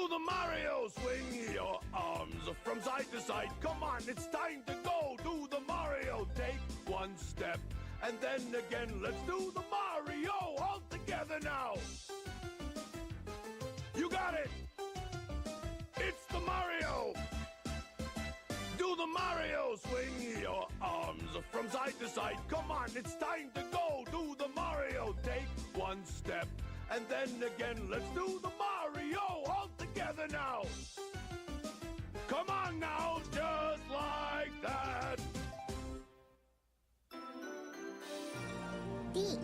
Do the Mario, swing your arms from side to side. Come on, it's time to go. Do the Mario, take one step, and then again, let's do the Mario all together now. You got it. It's the Mario. Do the Mario, swing your arms from side to side. Come on, it's time to go. Do the Mario, take one step, and then again, let's do the Mario all together now. Come on now, just like that. Beak.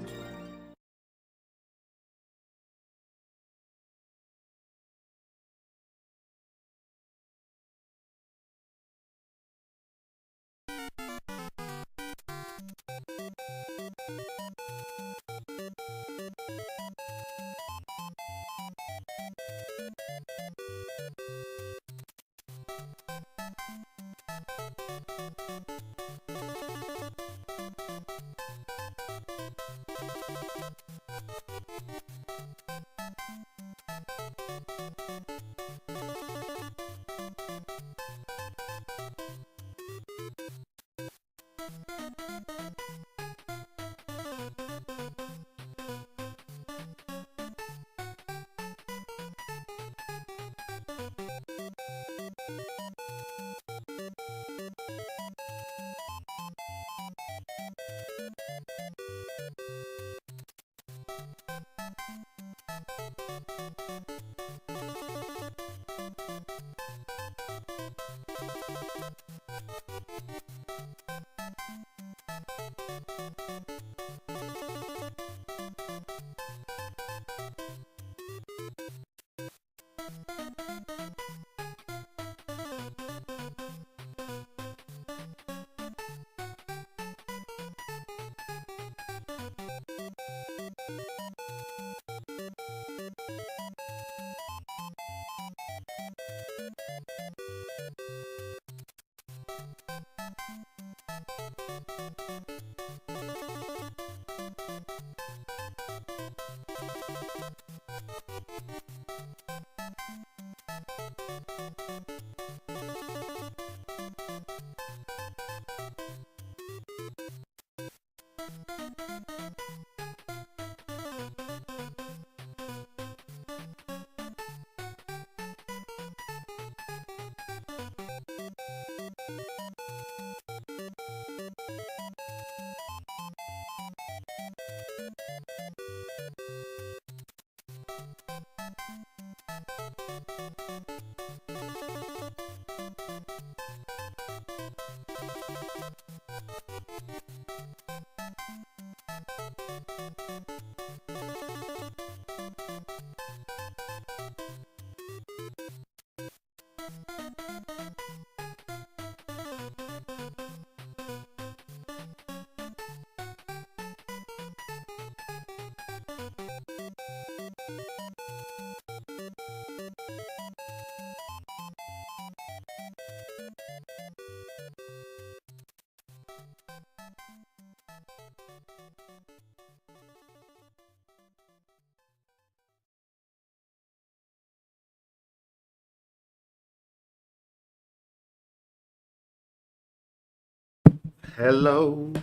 Hello,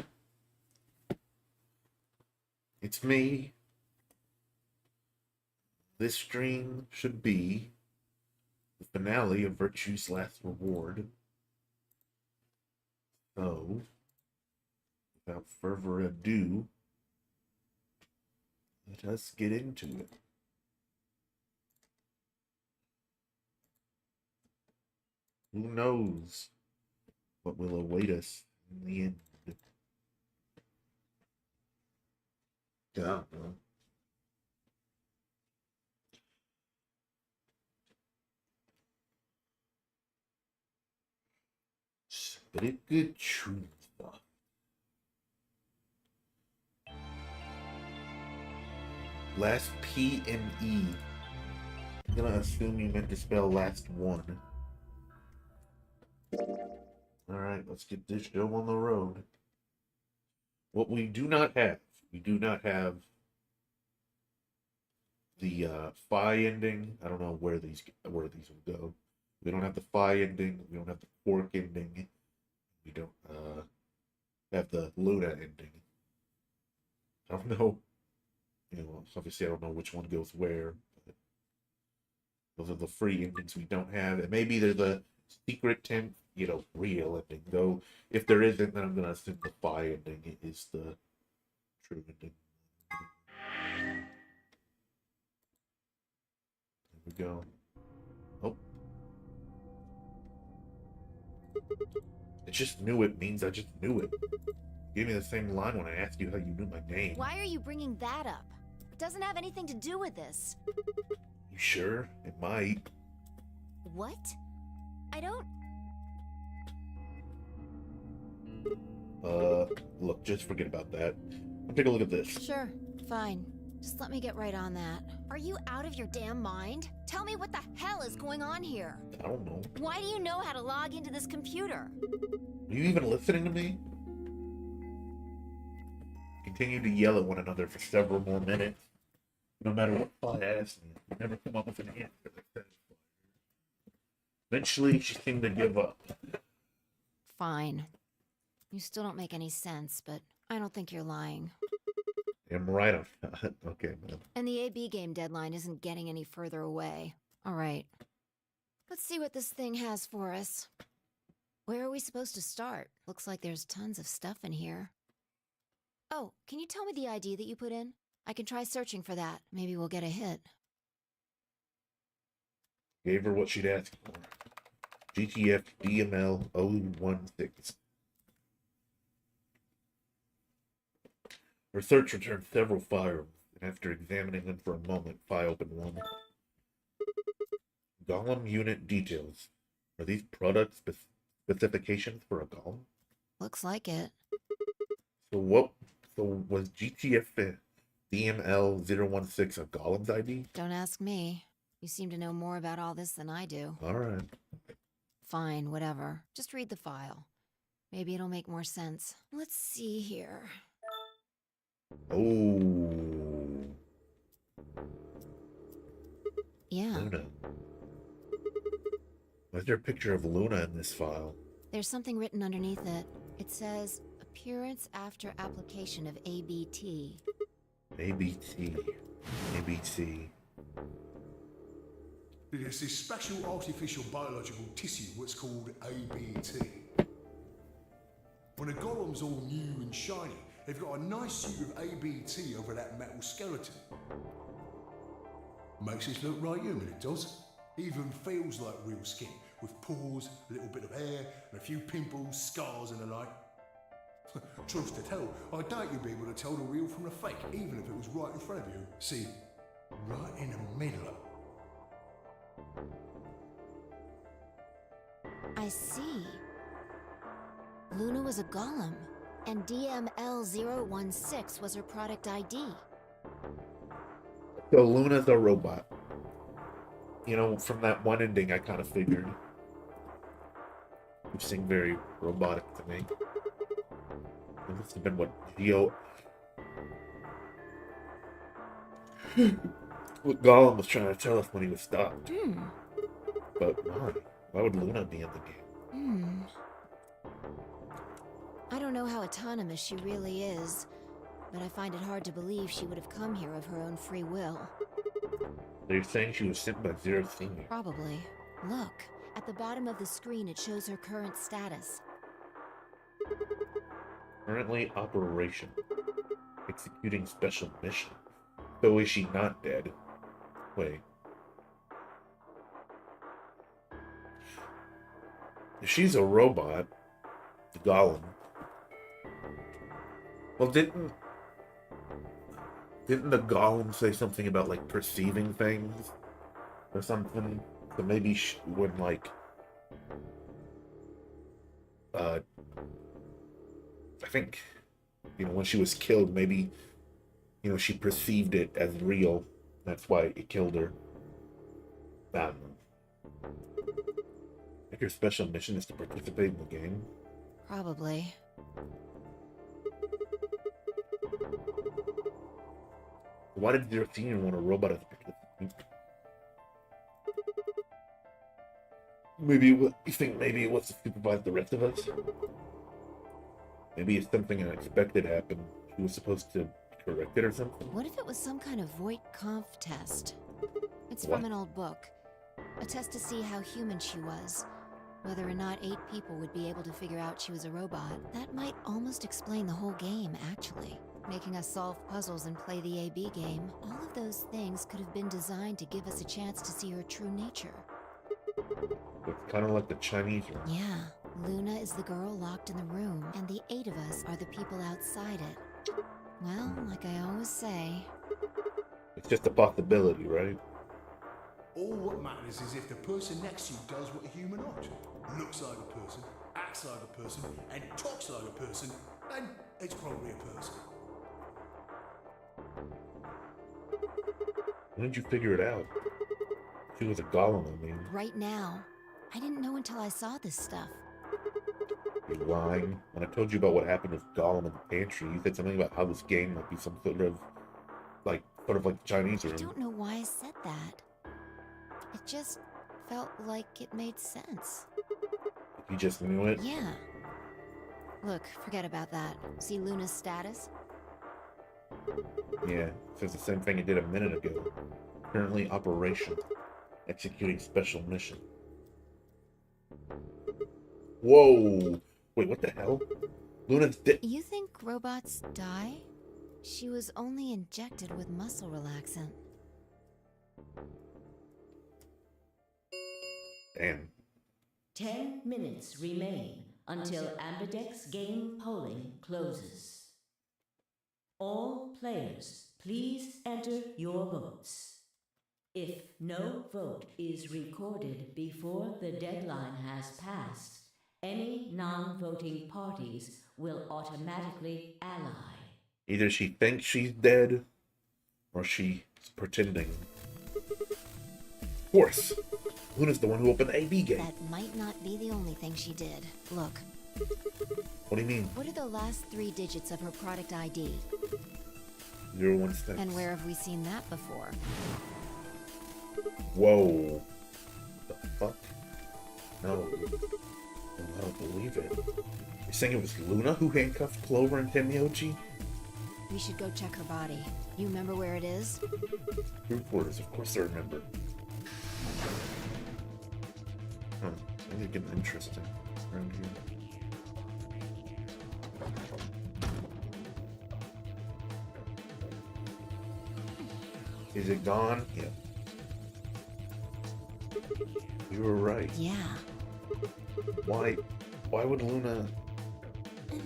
it's me. This stream should be the finale of Virtue's Last Reward. So, without further ado, let us get into it. Who knows what will await us in the end? I don't know. Very good truth. Last P and E. I'm gonna assume you meant to spell last one. Alright, let's get this show on the road. What we do not have the phi ending. I don't know where these will go. We don't have the phi ending. We don't have the quark ending. We don't have the Luna ending. I don't know. Obviously, I don't know which one goes where. But those are the free endings we don't have, and maybe there's a secret 10th, real ending. Though, if there isn't, then I'm gonna assume the phi ending is the true ending. There we go. Oh. I just knew it means I just knew it. You gave me the same line when I asked you how you knew my name. Why are you bringing that up? It doesn't have anything to do with this. You sure? It might. What? I don't... Look, just forget about that. Take a look at this. Sure, fine. Just let me get right on that. Are you out of your damn mind? Tell me what the hell is going on here. I don't know. Why do you know how to log into this computer? Are you even listening to me? Continue to yell at one another for several more minutes. No matter what Phi asked me, you never come up with an answer that satisfies her. Eventually, she seemed to give up. Fine. You still don't make any sense, but I don't think you're lying. I'm right on that. Okay, man. And the AB game deadline isn't getting any further away. All right. Let's see what this thing has for us. Where are we supposed to start? Looks like there's tons of stuff in here. Oh, can you tell me the ID that you put in? I can try searching for that. Maybe we'll get a hit. Gave her what she'd asked for. GTF DML 016. Her search returned several firearms, and after examining them for a moment, Phi opened one. Golem unit details. Are these product specifications for a golem? Looks like it. So was GTF DML 016 a golem's ID? Don't ask me. You seem to know more about all this than I do. Alright. Fine, whatever. Just read the file. Maybe it'll make more sense. Let's see here. Oh. Yeah. Luna. Why's there a picture of Luna in this file? There's something written underneath it. It says, appearance after application of ABT. ABT. ABT. There's this special artificial biological tissue what's called ABT. When a golem's all new and shiny, they've got a nice suit of ABT over that metal skeleton. Makes it look right human, it does. Even feels like real skin, with pores, a little bit of hair, and a few pimples, scars and the like. Truth to tell, I doubt you'd be able to tell the real from the fake, even if it was right in front of you. See, right in the middle. I see. Luna was a golem, and DML016 was her product ID. So Luna's a robot. From that one ending, I kind of figured. You seem very robotic to me. It must have been what what Gollum was trying to tell us when he was stopped. But why would Luna be in the game? I don't know how autonomous she really is, but I find it hard to believe she would have come here of her own free will. They're saying she was sent by Zero Senior. Probably. Look, at the bottom of the screen it shows her current status. Currently operation. Executing special mission. So is she not dead? Wait. If she's a robot, the Golem. Well, didn't the Golem say something about like perceiving things or something? So maybe when I think when she was killed, maybe she perceived it as real. That's why it killed her. I don't know. I think her special mission is to participate in the game. Probably. Why did the senior want a robot as a participant? Maybe you think maybe it was to supervise the rest of us? Maybe if something unexpected happened, he was supposed to correct it or something? What if it was some kind of Voight-Kampf test? It's What? from an old book. A test to see how human she was. Whether or not 8 people would be able to figure out she was a robot. That might almost explain the whole game, actually. Making us solve puzzles and play the AB game. All of those things could have been designed to give us a chance to see her true nature. It's kind of like the Chinese room. Yeah, Luna is the girl locked in the room, and the 8 of us are the people outside it. Well, like I always say, It's just a possibility, right? All what matters is if the person next to you does what a human ought to. Looks like a person, acts like a person, and talks like a person, then it's probably a person. When did you figure it out? She was a golem, I mean. right now. I didn't know until I saw this stuff. You're lying. When I told you about what happened with Gollum in the pantry, you said something about how this game might be some sort of like the Chinese I room. don't know why I said that. It just felt like it made sense. You just knew it? Yeah. Look, forget about that. See Luna's status? Yeah, it says the same thing it did a minute ago. Currently operational. Executing special mission. Whoa! Wait, what the hell? Luna's dead. You think robots die? She was only injected with muscle relaxant. Damn. 10 minutes remain until Ambidex game polling closes. All players, please enter your votes. If no vote is recorded before the deadline has passed, any non-voting parties will automatically ally. Either she thinks she's dead, or she's pretending. Of course! Luna's the one who opened the AB gate. That might not be the only thing she did. Look, What do you mean? what are the last 3 digits of her product ID? 016. And where have we seen that before? Whoa. What the fuck? No. I don't believe it. You're saying it was Luna who handcuffed Clover and Tenmyoji? We should go check her body. You remember where it is? Group quarters, of course I remember. Huh. Things are getting interesting around here. Is it gone? Yeah. You were right. Yeah. Why would Luna... And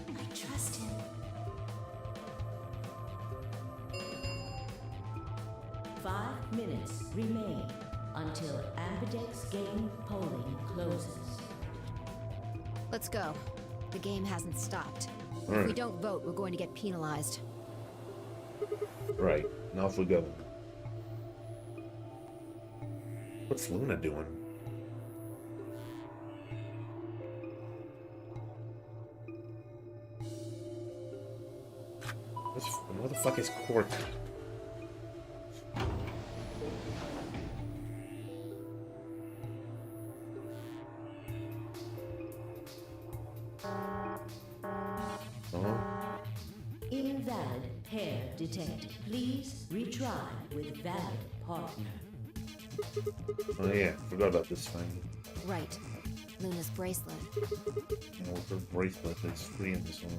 I trust him. Five minutes remain until Ambidex game polling closes. Let's go. The game hasn't stopped. If we Alright. don't vote, we're going to get penalized. Right. Now off we go. What's Luna doing? Where the fuck is Court? Oh, Invalid pair detected. Please retry with valid partner. oh yeah, forgot about this thing. Right. Luna's bracelet. You know, with her bracelet is free in this one.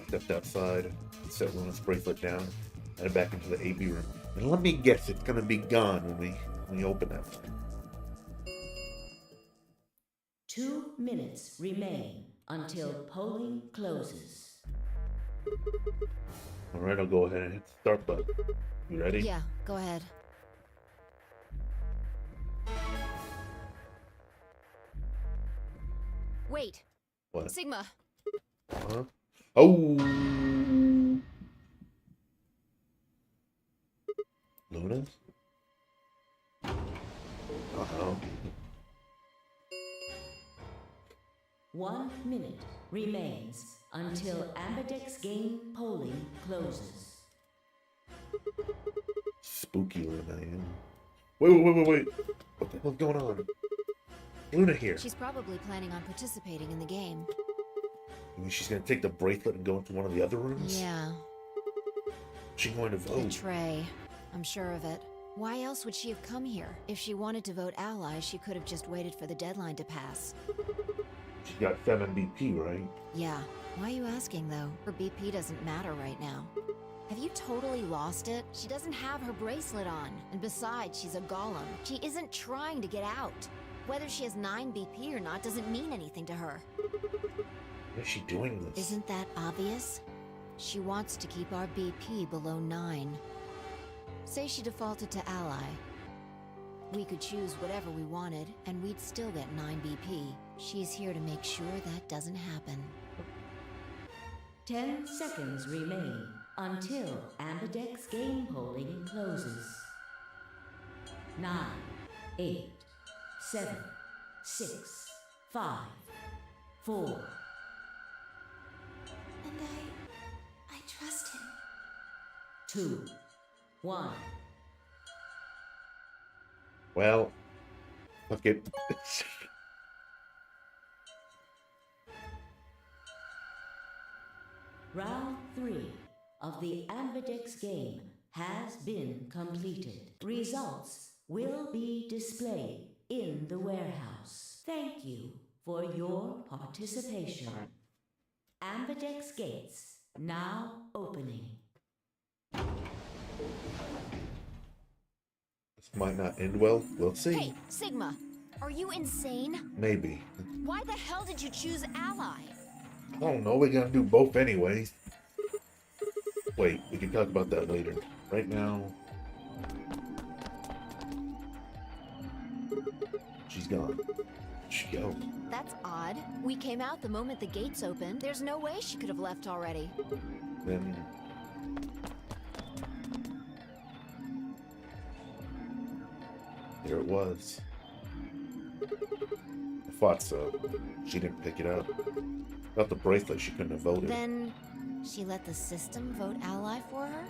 Stepped outside, set Luna's bracelet down, headed back into the AB room. And let me guess, it's gonna be gone when we open that thing. 2 minutes remain until polling closes. Alright, I'll go ahead and hit the start button. You ready? Yeah, go ahead. Wait, What? Sigma. Huh? Oh! Luna? Uh-oh. 1 minute remains until Ambidex game polling closes. Spooky Luna, yeah. Wait. What the hell's going on? Luna here. She's probably planning on participating in the game. You mean she's gonna take the bracelet and go into one of the other rooms? Yeah, She's going to the vote. tray. I'm sure of it. Why else would she have come here? If she wanted to vote ally, she could have just waited for the deadline to pass. She's got 7 BP, right? Yeah. Why are you asking, though? Her BP doesn't matter right now. Have you totally lost it? She doesn't have her bracelet on. And besides, she's a golem. She isn't trying to get out. Whether she has 9 BP or not doesn't mean anything to her. Why is she doing this? Isn't that obvious? She wants to keep our BP below 9. Say she defaulted to ally. We could choose whatever we wanted, and we'd still get 9 BP. She's here to make sure that doesn't happen. 10 seconds remain until Ambidex game polling closes. 9, 8, 7, 6, 5, 4. And I trust him. 2, 1. Well, fuck it. Round 3 of the Ambidex game has been completed. Results will be displayed in the warehouse. Thank you for your participation. Ambidex gates now opening. This might not end well. We'll see. Hey, Sigma! Are you insane? Maybe. Why the hell did you choose ally? I don't know. We're gonna do both anyways. Wait, we can talk about that later. Right now, she's gone. Where'd she go? That's odd. We came out the moment the gates opened. There's no way she could have left already. Then there it was. I thought so. She didn't pick it up. Without the bracelet, she couldn't have voted. Then she let the system vote ally for her?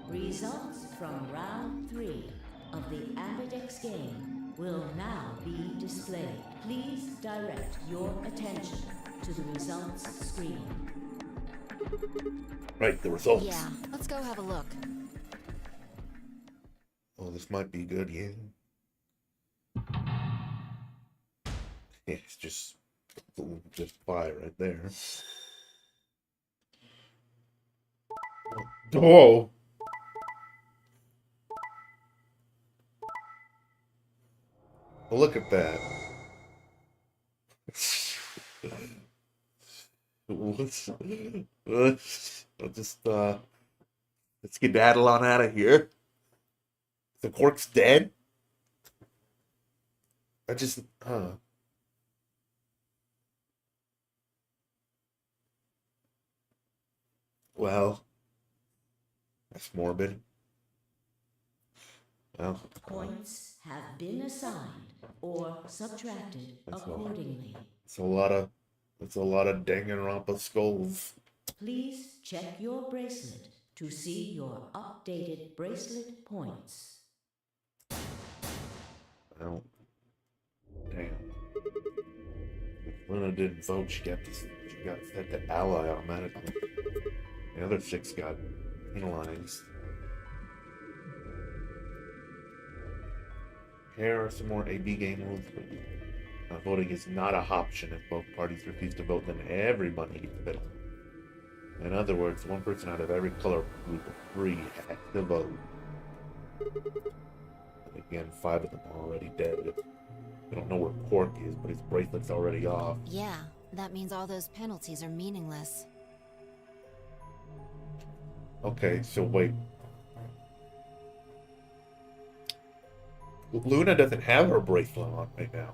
Results from round 3 of the Ambidex game will now be displayed. Please direct your attention to the results screen. Right, the results. Yeah, let's go have a look. Oh, this might be good, yeah. Yeah, it's just fire right there. Whoa! Well, look at that. I'll just, let's skedaddle on out of here. The Quark's dead? Well, that's morbid. Well, Points have been assigned or subtracted That's all. accordingly. it's a lot of Danganronpa skulls. Please check your bracelet to see your updated bracelet points. Well, damn. If Luna didn't vote, she got set to ally automatically. The other 6 got penalized. Here are some more AB game rules. Voting is not an option. If both parties refuse to vote, then everybody gets voted. In other words, one person out of every color group of 3 has to vote. And again, 5 of them are already dead. We don't know where Quark is, but his bracelet's already off. Yeah, that means all those penalties are meaningless. Okay, so wait. Luna doesn't have her bracelet on right now.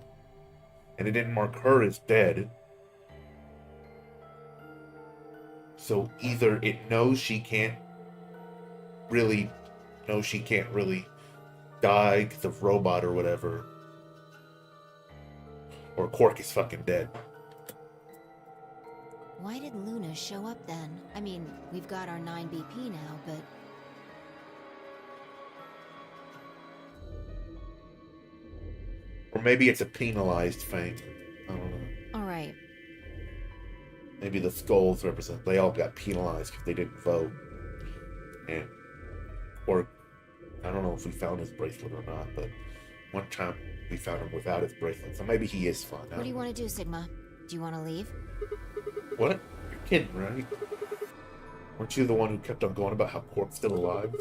And it didn't mark her as dead. So either it knows she can't really die because of robot or whatever. Or Quark is fucking dead. Why did Luna show up then? I mean, we've got our 9BP now, but... Or maybe it's a penalized thing. I don't know. Alright, Maybe the skulls represent they all got penalized because they didn't vote. And or I don't know if we found his bracelet or not, but one time we found him without his bracelet. So maybe he is fine. what do you want to do, Sigma? Do you want to leave? What? You're kidding, right? Weren't you the one who kept on going about how Quark's still alive?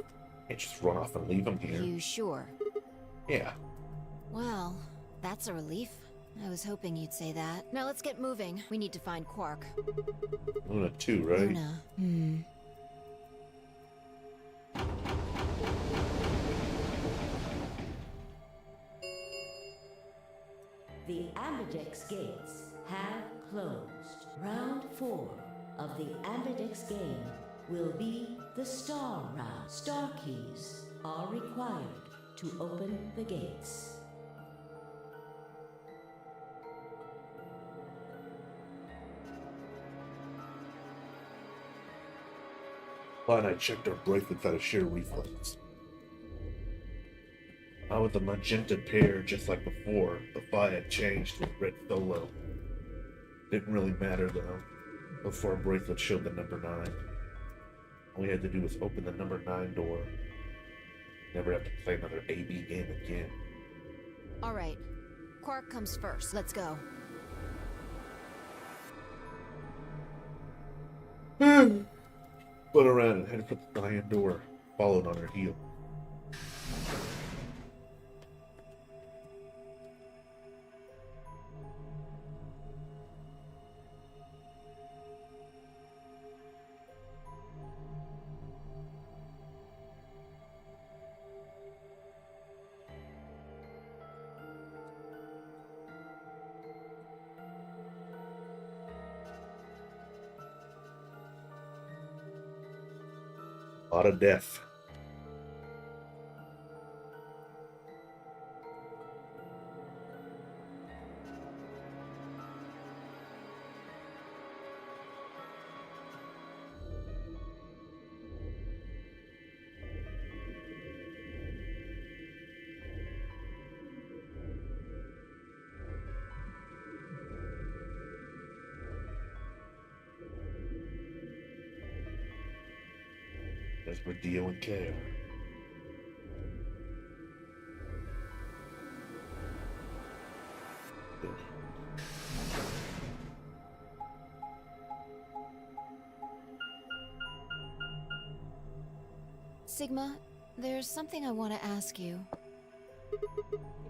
Can't just run off and leave him here. You sure? Yeah. Well, that's a relief. I was hoping you'd say that. Now let's get moving. We need to find Quark. Luna too, right? Luna. The Ambidex gates have closed. Round 4 of the Ambidex game will be the Star Round. Star keys are required to open the gates. Glad I checked our bracelets out of sheer reflex. I was a magenta pair just like before. The phi had changed with red solo. Didn't really matter though. Before our bracelet showed the number 9. All we had to do was open the number 9 door. Never have to play another AB game again. Alright. Quark comes first. Let's go. Spun around and headed for the cyan door, followed on her heel. A lot of death. As we're dealing care. Good. Sigma, there's something I want to ask you.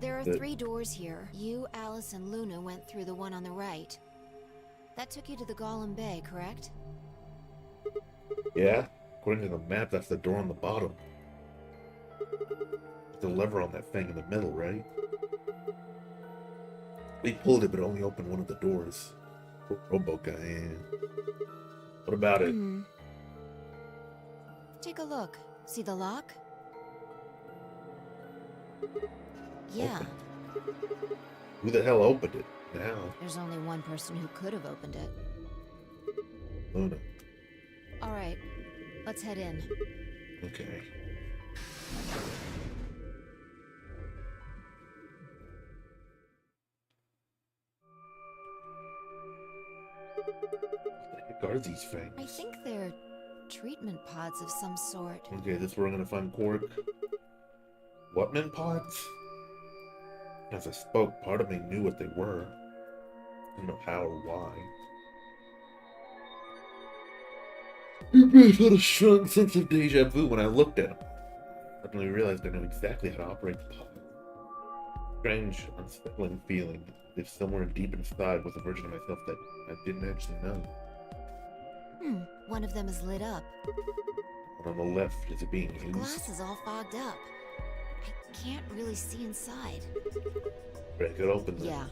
There are Good. 3 doors here. You, Alice, and Luna went through the one on the right. That took you to the Golem Bay, correct? Yeah, according to the map, that's the door on the bottom. The lever on that thing in the middle, right? We pulled it, but it only opened one of the doors. Robo guy. What about it? Take a look. See the lock? Yeah, Open. Who the hell opened it? Now, there's only one person who could have opened it. Luna. Alright, let's head in. Okay. What the heck are these things? I think they're treatment pods of some sort. Okay, this is where I'm gonna find Quark. Whatman pods? As I spoke, part of me knew what they were. I didn't know how or why. I felt a strong sense of deja vu when I looked at them. I suddenly realized I knew exactly how to operate the pod. Strange, unsettling feeling, as if somewhere deep inside was a version of myself that I didn't actually know. One of them is lit up. And on the left, is it being The used? glass is all fogged up. I can't really see inside. Right, I could open them. Yeah.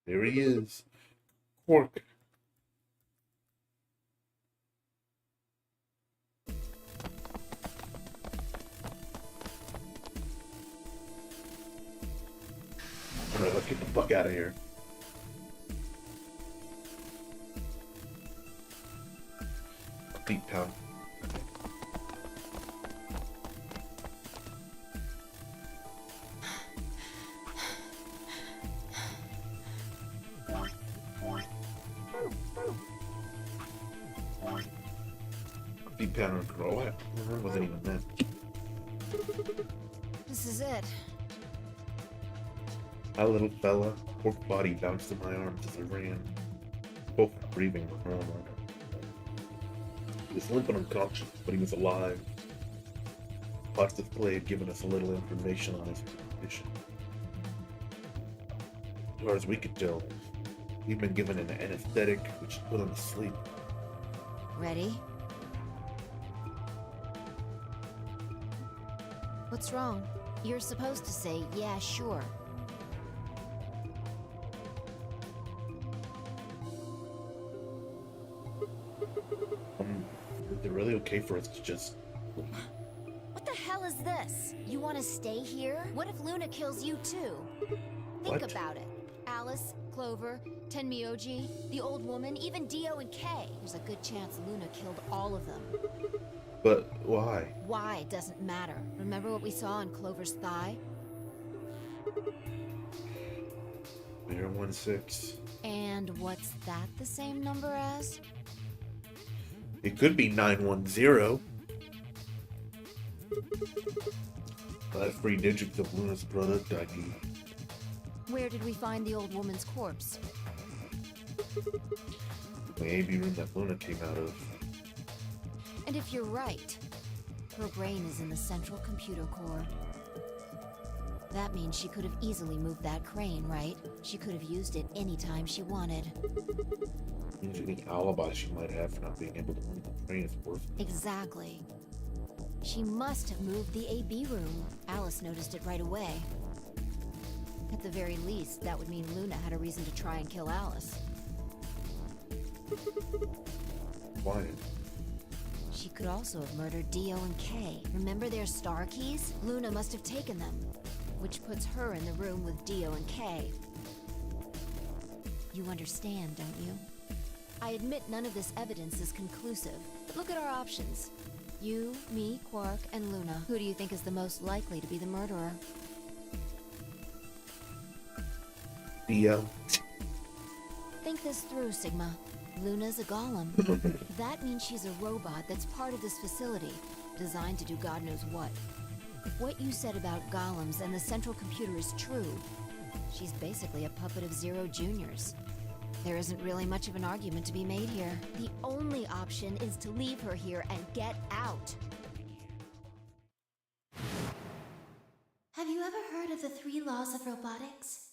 There he is. Quark. Get the fuck out of here. Beat pound. Beat pounder and grow it. That wasn't even meant. This is it. My little fella, pork body bounced in my arms as I ran. Both breathing were normal. He was limp and unconscious, but he was alive. Potts display had given us a little information on his condition. As far as we could tell, he'd been given an anesthetic which put him to sleep. Ready? What's wrong? You're supposed to say, yeah, sure. Is it really okay for us to just... What the hell is this? You want to stay here? What if Luna kills you too? Think What? about it. Alice, Clover, Tenmyoji, the old woman, even Dio and Kay. There's a good chance Luna killed all of them. But why? Why doesn't matter. Remember what we saw on Clover's thigh? Mirror 1-6. And what's that the same number as? It could be 910. Last 3 digits of Luna's product ID. Where did we find the old woman's corpse? The AB room that Luna came out of. And if you're right, her brain is in the central computer core. That means she could have easily moved that crane, right? She could have used it anytime she wanted. Means any alibi she might have for not being able to move the train is worth it. Exactly. She must have moved the AB room. Alice noticed it right away. At the very least, that would mean Luna had a reason to try and kill Alice. Why? She could also have murdered Dio and Kay. Remember their star keys? Luna must have taken them, which puts her in the room with Dio and Kay. You understand, don't you? I admit none of this evidence is conclusive, but look at our options. You, me, Quark, and Luna. Who do you think is the most likely to be the murderer? Dio. Think this through, Sigma. Luna's a golem. That means she's a robot that's part of this facility, designed to do God knows what. If what you said about golems and the central computer is true, she's basically a puppet of Zero Junior's. There isn't really much of an argument to be made here. The only option is to leave her here and get out. Have you ever heard of the 3 laws of robotics?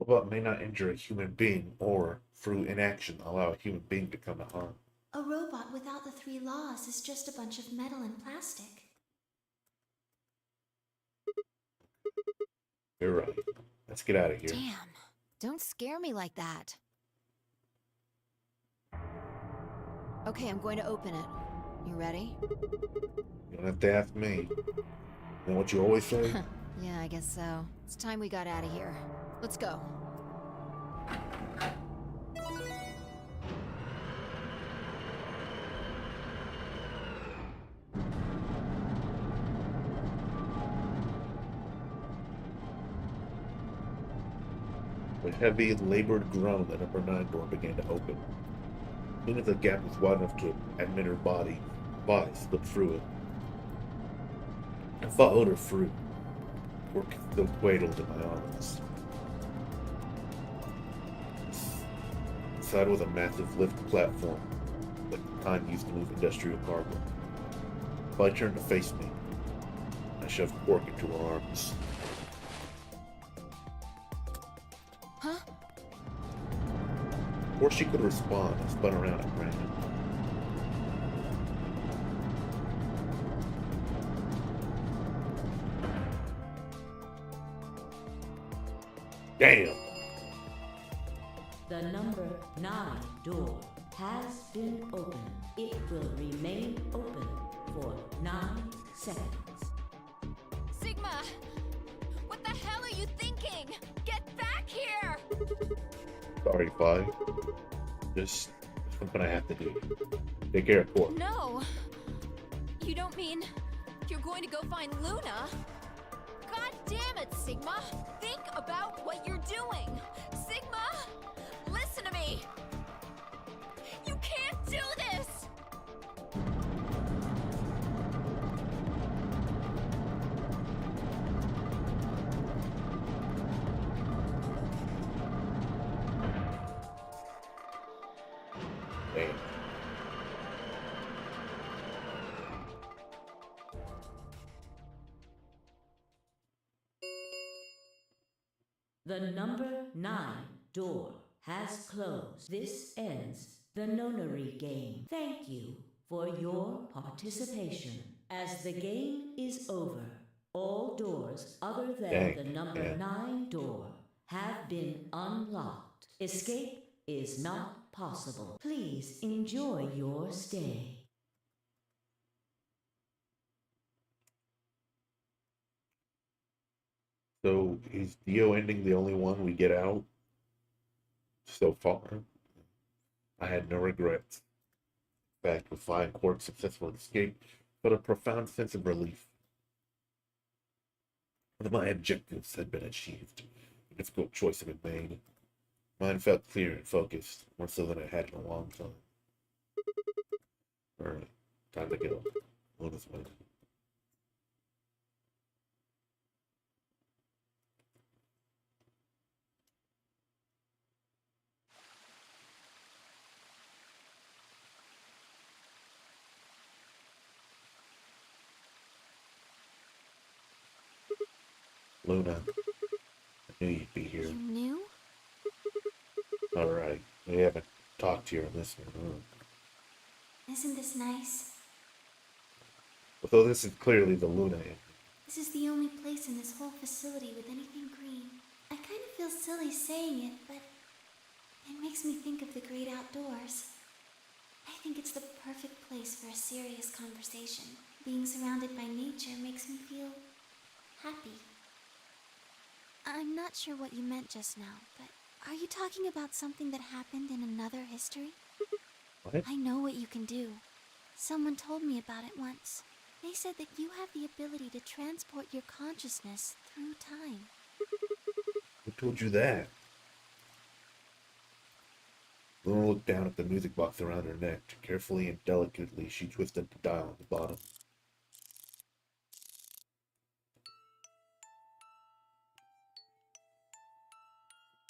A robot may not injure a human being or, through inaction, allow a human being to come to harm. A robot without the 3 laws is just a bunch of metal and plastic. You're right. Let's get out of here. Damn. Don't scare me like that. Okay, I'm going to open it. You ready? You don't have to ask me. You know what you always say? Yeah, I guess so. It's time we got out of here. Let's go. A heavy, labored groan, the number 9 door began to open. As soon as the gap was wide enough to admit her body slipped through it. I followed her through, work still cradled in my arms. Inside was a massive lift platform, like the kind used to move industrial cargo. Bud turned to face me. I shoved Quark into her arms. Huh? Before she could respond, I spun around and ran. Damn! The number 9 door has been opened. It will remain open for 9 seconds. Sigma! What the hell are you thinking? thinking? Get back here! Sorry, Fi. Just something I have to do. Take care of Quark. No. You don't mean you're going to go find Luna? God damn it, Sigma! Think about what you're doing! Sigma! Listen to me! You can't do this! Damn. The number 9 door has closed. This ends the nonary game. Thank you for your participation. As the game is over, all doors other than Dang, the number yeah. 9 door have been unlocked. Escape is not possible. Please enjoy your stay. So is Dio ending the only one we get out so far? I had no regrets. In fact, with Fi and Quark's successful escape, but a profound sense of relief. One of my objectives had been achieved. A difficult choice had been made. Mine felt clear and focused, more so than it had in a long time. Alright, time to go. Luna's way. Luna, I knew you'd be here. You knew? Alright, we haven't talked to you in this one. Isn't this nice? Although this is clearly the Luna ending. This is the only place in this whole facility with anything green. I kind of feel silly saying it, but it makes me think of the great outdoors. I think it's the perfect place for a serious conversation. Being surrounded by nature makes me feel happy. I'm not sure what you meant just now, but are you talking about something that happened in another history? What? I know what you can do. Someone told me about it once. They said that you have the ability to transport your consciousness through time. Who told you that? Luna looked down at the music box around her neck. Carefully and delicately, she twisted the dial on the bottom.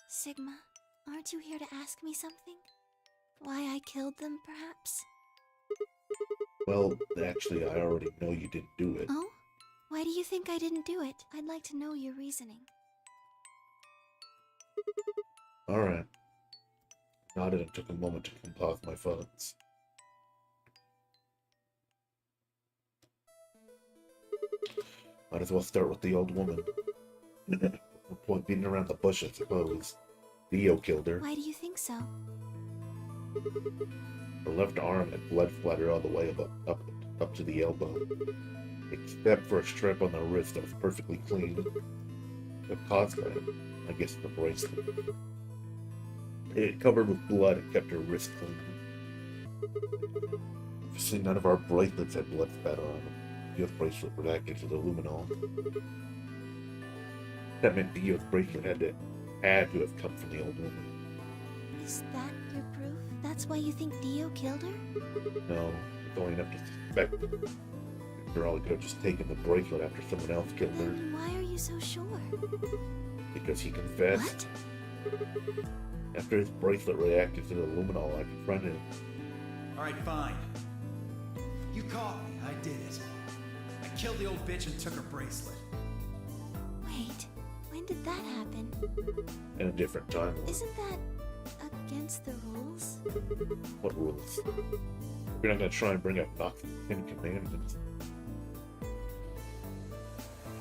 Sigma, aren't you here to ask me something? Why I killed them, perhaps? Well, actually, I already know you didn't do it. Oh? Why do you think I didn't do it? I'd like to know your reasoning. Alright. Nodded and took a moment to compose my thoughts. Might as well start with the old woman. No point beating around the bush, I suppose. Dio killed her. Why do you think so? Her left arm had blood splattered all the way up to the elbow, except for a strap on the wrist that was perfectly clean. The caused by, I guess, the bracelet. It covered with blood and kept her wrist clean. Obviously, none of our bracelets had blood spatter on them. Dio's bracelet reacted to the luminol. That meant Dio's bracelet had to have come from the old woman. Is that your proof? That's why you think Dio killed her? No, it's only enough to suspect. After all, he could have just taken the bracelet after someone else killed her. Then why are you so sure? Because he confessed. What? After his bracelet reacted to the luminol, I confronted him. Alright, fine. You caught me, I did it. I killed the old bitch and took her bracelet. Wait, when did that happen? In a different timeline. Isn't that against the rules? What rules? We're not gonna try and bring up Nox's Ten Commandments.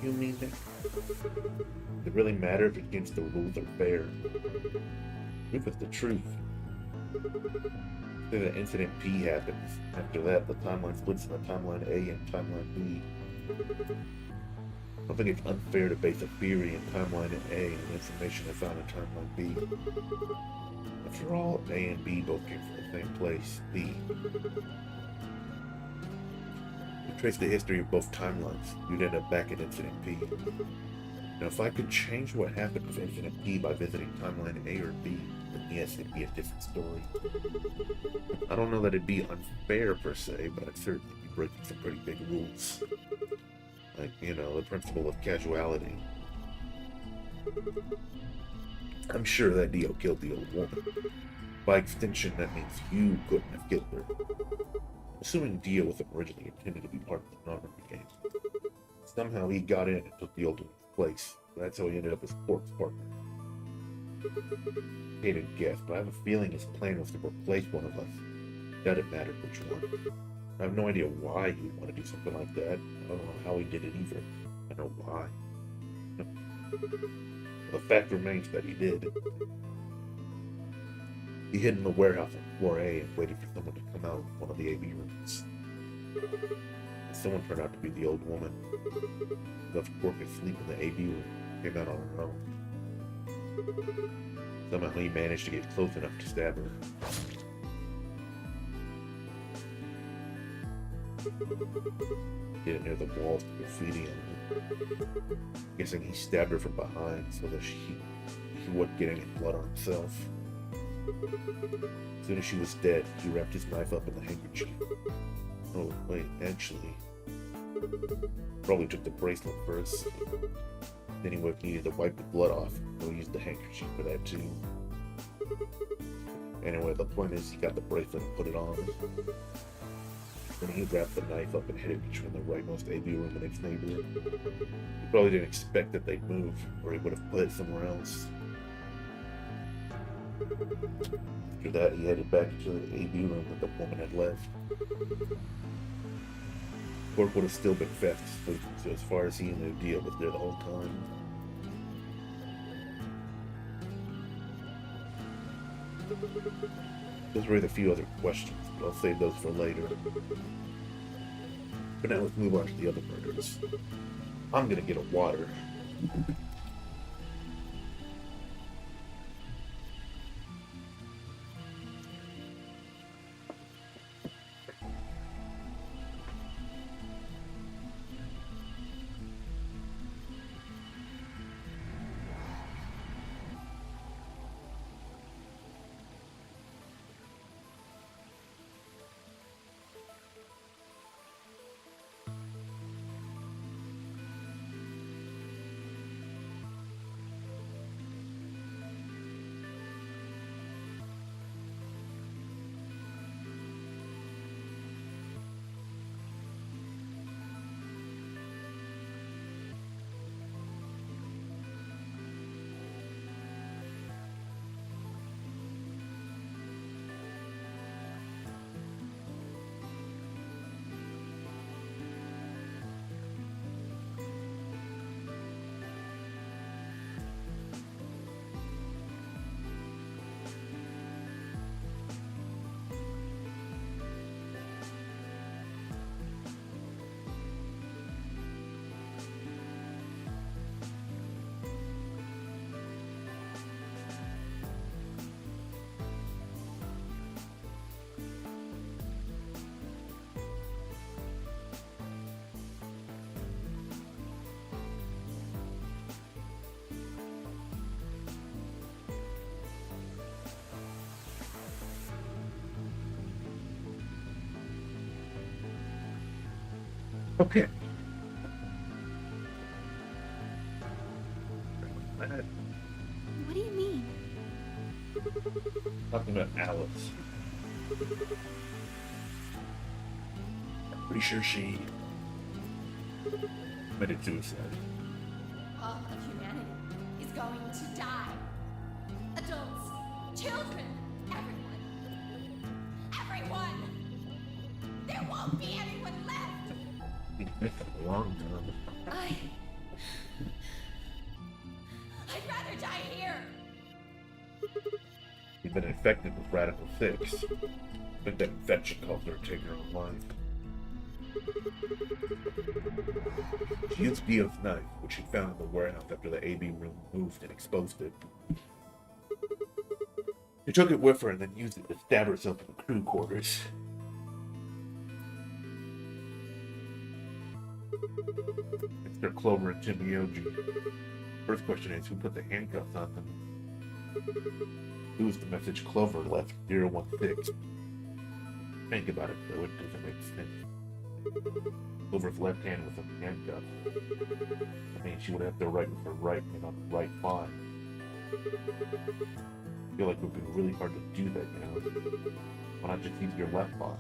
You mean that? Does it really matter if it's against the rules or fair? If it's the truth. Say that incident P happens. After that, the timeline splits into timeline A and timeline B. I think it's unfair to base a theory in timeline A on information I found in timeline B. After all, A and B both came from the same place, B. We trace the history of both timelines, you'd end up back at Infinite P. Now, if I could change what happened with Infinite P by visiting timeline A or B, then yes, it'd be a different story. I don't know that it'd be unfair per se, but I'd certainly be breaking some pretty big rules. Like, you know, the principle of casuality. I'm sure that Dio killed the old woman. By extension, that means you couldn't have killed her. Assuming Dio wasn't originally intended to be part of the non-rubber game. Somehow he got in and took the old woman's place. That's how he ended up as Quark's partner. Hate to guess, but I have a feeling his plan was to replace one of us. Doesn't matter which one. I have no idea why he would want to do something like that. I don't know how he did it either. I know why. The fact remains that he did. He hid in the warehouse on floor A and waited for someone to come out of one of the AB rooms. And someone turned out to be the old woman. Left Quark asleep in the AB room, came out on her own. Somehow he managed to get close enough to stab her. Getting near the walls with graffiti on them. Guessing he stabbed her from behind so that he wouldn't get any blood on himself. As soon as she was dead, he wrapped his knife up in the handkerchief. Oh, wait, actually... Probably took the bracelet first. Then he would have needed to wipe the blood off. He'll use the handkerchief for that too. Anyway, the point is he got the bracelet and put it on. Then he wrapped the knife up and hid it between the rightmost AB room and its neighbor. He probably didn't expect that they'd move, or he would have put it somewhere else. After that, he headed back into the AB room that the woman had left. Quark would have still been fast asleep, so as far as he knew, Dio was there the whole time. There's raised a few other questions, but I'll save those for later. But now let's move on to the other murders. I'm gonna get a water. Okay. What do you mean? Talking about Alice. I'm pretty sure she committed suicide. All of humanity is going to die. Adults, children, everyone. Everyone! There won't be anyone left! Been dead for a long time. I'd rather die here! She'd been infected with Radical 6. I think that infection caused her to take her own life. She used Dio's knife, which she found in the warehouse after the AB room moved and exposed it. She took it with her and then used it to stab herself in the crew quarters. Mr. Clover and Timioji. First question is, who put the handcuffs on them? Who was the message Clover left 016? Think about it, though, it doesn't make sense. Clover's left hand was in handcuffs. I mean, she would have to write with her right hand on the right file. I feel like it would be really hard to do that, you know? Why not just use your left file?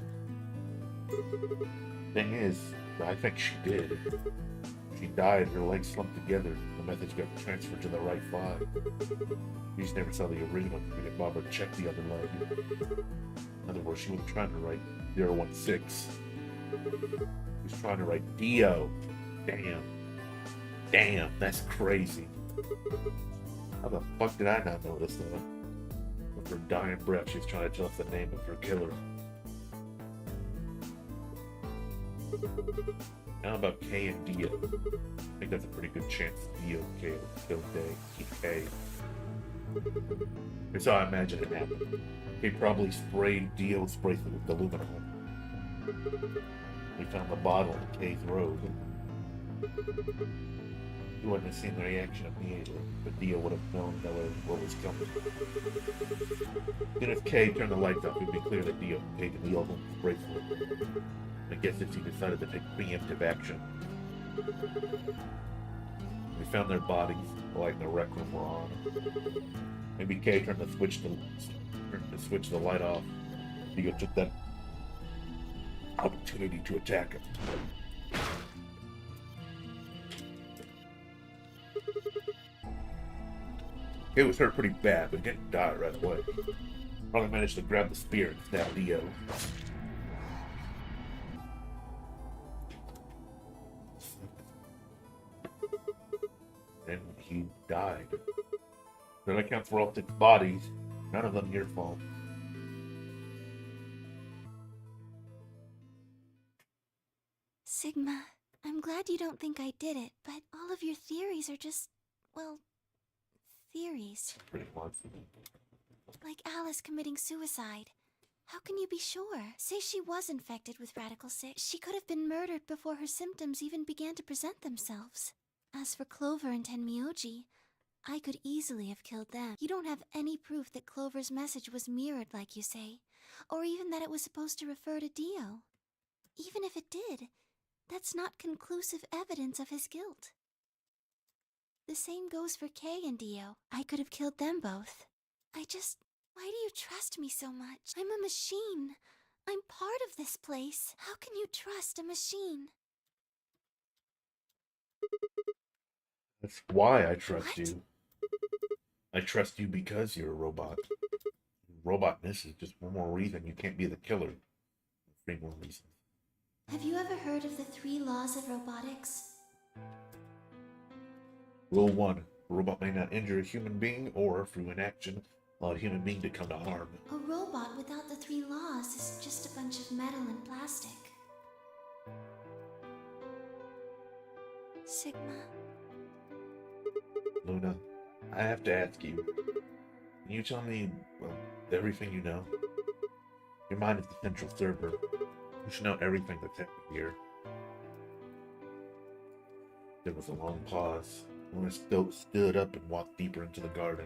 Thing is, I think she did. She died, her legs slumped together, the message got transferred to the right file. We just never saw the original, we didn't bother to check the other leg. In other words, she was trying to write 016. She was trying to write Dio. Damn, that's crazy. How the fuck did I not notice that? With her dying breath, she was trying to tell us the name of her killer. How about K and Dio? I think that's a pretty good chance Dio killed K. Here's how I imagine it happened. He probably sprayed Dio's bracelet with aluminum. We found the bottle in K's robe. He wouldn't have seen the reaction immediately, but Dio would have known that what was coming. Then if K turned the lights off, it would be clear that Dio paid to wield his bracelet. I guess if he decided to take preemptive action. We found their bodies, the light in the rec room were on. Maybe K turned to switch the light off. Dio took that opportunity to attack him. It was hurt pretty bad, but didn't die right away. Probably managed to grab the spear and stab Dio. Then he died. That accounts for all 6 bodies. None of them your fault. Sigma, I'm glad you don't think I did it, but all of your theories are just, well, theories. Pretty much. Like Alice committing suicide. How can you be sure? Say she was infected with Radical 6. She could have been murdered before her symptoms even began to present themselves. As for Clover and Tenmyoji, I could easily have killed them. You don't have any proof that Clover's message was mirrored like you say, or even that it was supposed to refer to Dio. Even if it did, that's not conclusive evidence of his guilt. The same goes for Kay and Dio. I could have killed them both. Why do you trust me so much? I'm a machine. I'm part of this place. How can you trust a machine? That's why I trust What? you. I trust you because you're a robot. Robotness is just one more reason you can't be the killer. 3 more reasons. Have you ever heard of the 3 laws of robotics? Rule 1. A robot may not injure a human being or, through inaction, allow a human being to come to harm. A robot without the 3 laws is just a bunch of metal and plastic. Sigma. Luna, I have to ask you. Can you tell me, well, everything you know? Your mind is the central server. You should know everything that's happening here. There was a long pause. Luna stood up and walked deeper into the garden.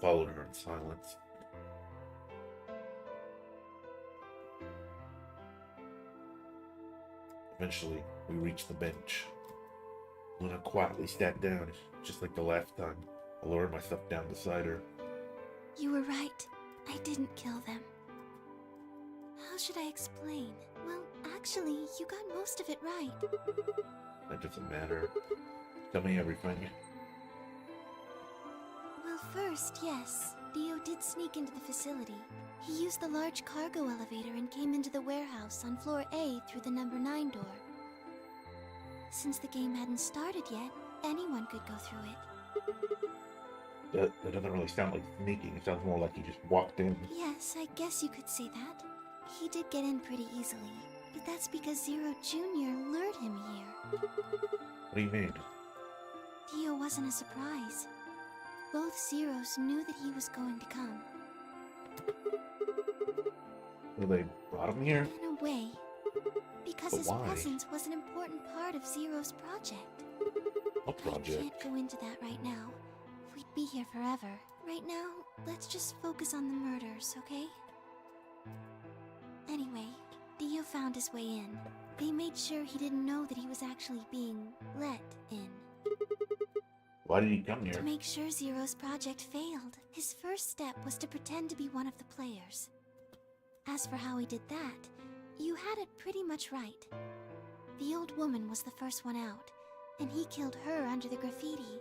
Followed her in silence. Eventually, we reached the bench. Luna quietly sat down, just like the last time. I lowered myself down beside her. You were right. I didn't kill them. How should I explain? Well, actually, you got most of it right. That doesn't matter. Tell me everything. Well, first, yes. Dio did sneak into the facility. He used the large cargo elevator and came into the warehouse on floor A through the number 9 door. Since the game hadn't started yet, anyone could go through it. That doesn't really sound like sneaking. It sounds more like he just walked in. Yes, I guess you could say that. He did get in pretty easily. but that's because Zero Jr. lured him here. What do you mean? Dio wasn't a surprise. Both Zeros knew that he was going to come. Well, they brought him here? In a way. Because But his why? presence was an important part of Zero's project. What I project? can't go into that right now. We'd be here forever. Right now, let's just focus on the murders, okay? Anyway, Dio found his way in. They made sure he didn't know that he was actually being let in. Why did he come here? To make sure Zero's project failed, his first step was to pretend to be one of the players. As for how he did that, you had it pretty much right. The old woman was the first one out, and he killed her under the graffiti.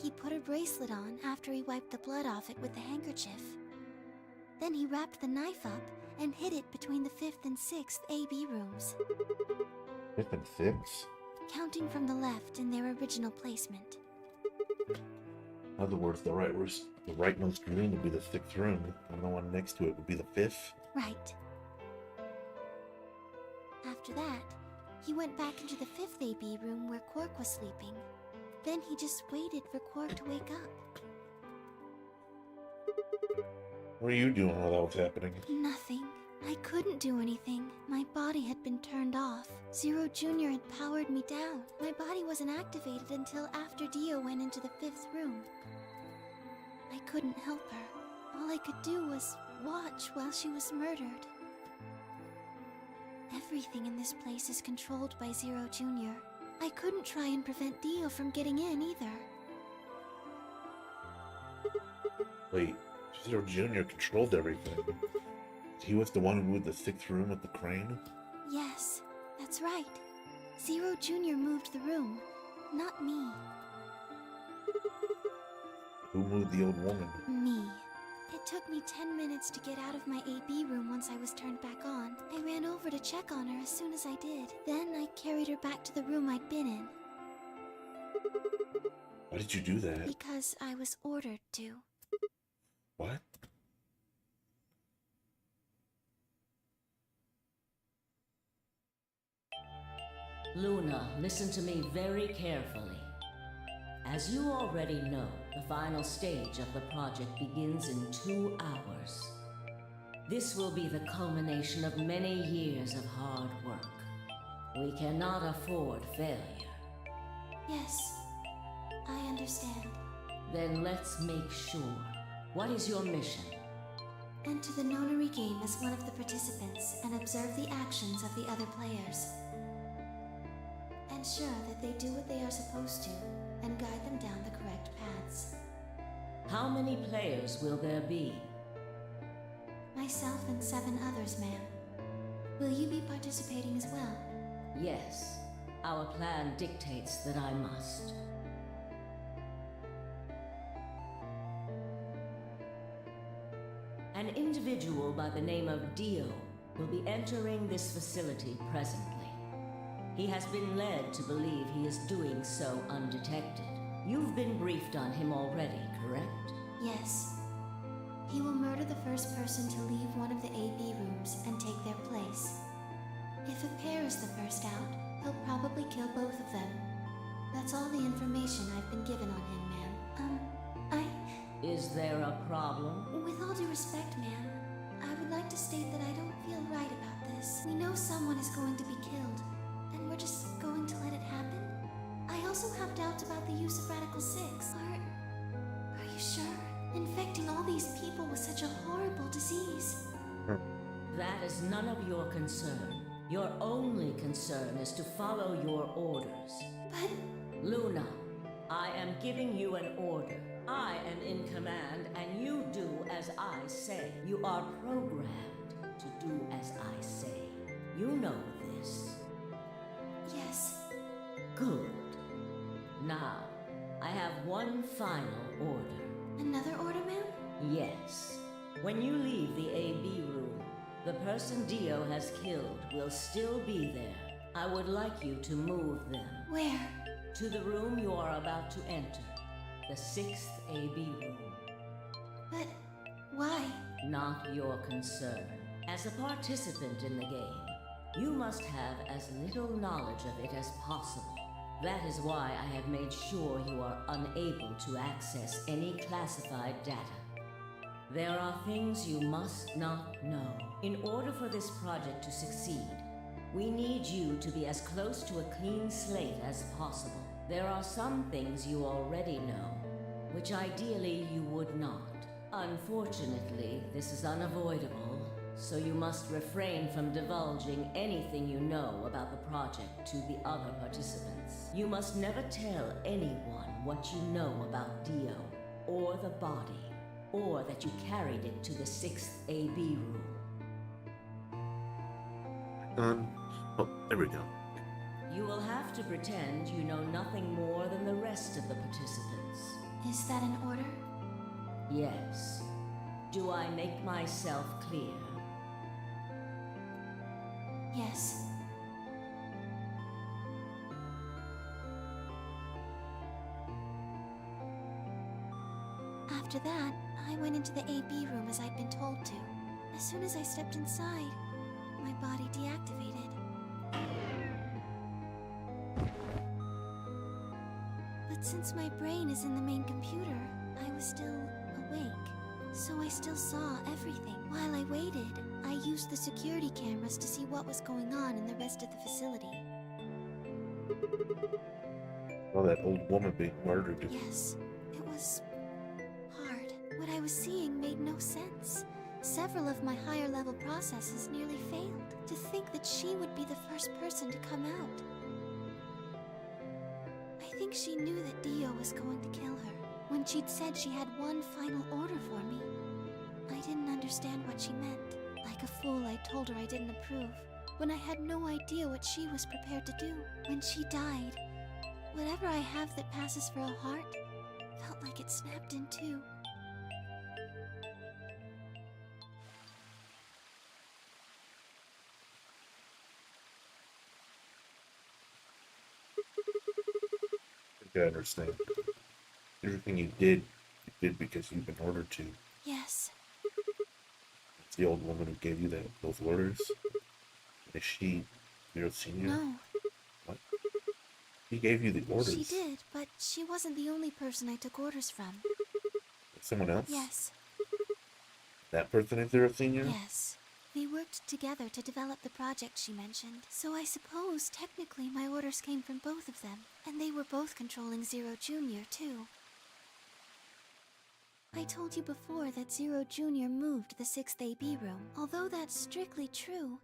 He put her bracelet on after he wiped the blood off it with the handkerchief. Then he wrapped the knife up and hid it between the 5th and 6th AB rooms, 5th and 6th? counting from the left in their original placement. In other words, the rightmost room would be the 6th room, and the one next to it would be the 5th. Right. After that, he went back into the 5th AB room where Quark was sleeping. Then he just waited for Quark to wake up. What were you doing while that was happening? Nothing. I couldn't do anything. My body had been turned off. Zero Jr. had powered me down. My body wasn't activated until after Dio went into the 5th room. I couldn't help her. All I could do was watch while she was murdered. Everything in this place is controlled by Zero Jr. I couldn't try and prevent Dio from getting in either. Wait, Zero Jr. controlled everything. He was the one who moved the 6th room with the crane? Yes, that's right. Zero Jr. moved the room, not me. Who moved the old woman? Me. It took me 10 minutes to get out of my AB room once I was turned back on. I ran over to check on her as soon as I did. Then I carried her back to the room I'd been in, Why did you do that? because I was ordered to. What? Luna, listen to me very carefully. As you already know, the final stage of the project begins in 2 hours. This will be the culmination of many years of hard work. We cannot afford failure. Yes, I understand. Then let's make sure. What is your mission? Enter the Nonary game as one of the participants and observe the actions of the other players. Ensure that they do what they are supposed to and guide them down the correct paths. How many players will there be? Myself and 7 others, ma'am. Will you be participating as well? Yes, our plan dictates that I must. An individual by the name of Dio will be entering this facility presently. He has been led to believe he is doing so undetected. You've been briefed on him already, correct? Yes. He will murder the first person to leave one of the AB rooms and take their place. If a pair is the first out, he'll probably kill both of them. That's all the information I've been given on him, ma'am. Is there a problem? With all due respect, ma'am, I would like to state that I don't feel right about this. We know someone is going to be killed, and we're just going to let it happen? I also have doubts about the use of Radical 6. Are you sure? Infecting all these people with such a horrible disease. That is none of your concern. Your only concern is to follow your orders. But Luna, I am giving you an order. I am in command, and you do as I say. You are programmed to do as I say. You know this. yes, Good. Now, I have one final order. another order, ma'am? Yes. When you leave the AB room, the person Dio has killed will still be there. I would like you to move them Where? to the room you are about to enter, the 6th AB room. But why? Not your concern. As a participant in the game, you must have as little knowledge of it as possible. That is why I have made sure you are unable to access any classified data. There are things you must not know. In order for this project to succeed, we need you to be as close to a clean slate as possible. There are some things you already know, which ideally you would not. Unfortunately, this is unavoidable, so you must refrain from divulging anything you know about the project to the other participants. You must never tell anyone what you know about Dio, or the body, or that you carried it to the 6th AB room. Oh, there we go. You will have to pretend you know nothing more than the rest of the participants. Is that an order? Yes. Do I make myself clear? Yes. After that, I went into the AB room as I'd been told to. As soon as I stepped inside, my body deactivated. But since my brain is in the main computer, I was still awake. So I still saw everything. While I waited, I used the security cameras to see what was going on in the rest of the facility. Oh, that old woman being murdered. Yes, it was hard. What I was seeing made no sense. Several of my higher level processes nearly failed. To think that she would be the first person to come out. I think she knew that Dio was going to kill her. When she'd said she had one final order for me, I didn't understand what she meant. Like a fool, I told her I didn't approve, when I had no idea what she was prepared to do. When she died, whatever I have that passes for a heart felt like it snapped in two. I think I understand. Everything you did because you've been ordered to. Yes. It's the old woman who gave you those orders. Is she your senior? No. What? She gave you the orders. She did, but she wasn't the only person I took orders from. Someone else? Yes. That person is their senior? Yes. We worked together to develop the project she mentioned, so I suppose technically my orders came from both of them, and they were both controlling Zero Jr. too. I told you before that Zero Jr. moved the 6th AB room. Although that's strictly true,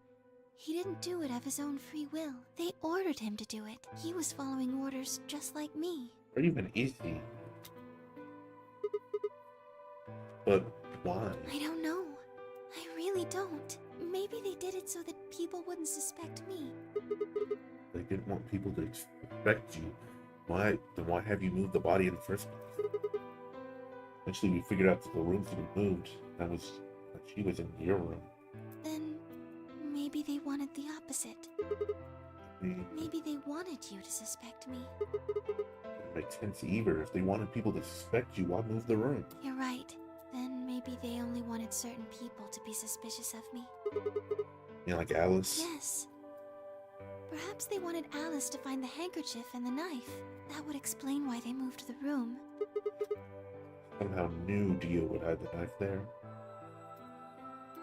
he didn't do it of his own free will. They ordered him to do it. He was following orders just like me. Or even easy. But why? I don't know. I really don't. Maybe they did it so that people wouldn't suspect me. They didn't want people to suspect you. Then why have you moved the body in the first place? Eventually we figured out that the rooms had been moved. That she was in your room. Then maybe they wanted the opposite. Maybe they wanted you to suspect me. It makes sense either. If they wanted people to suspect you, why move the room? You're right. Then maybe they only wanted certain people to be suspicious of me. You know, like Alice? Yes. Perhaps they wanted Alice to find the handkerchief and the knife. That would explain why they moved the room. Somehow knew Dio would hide the knife there.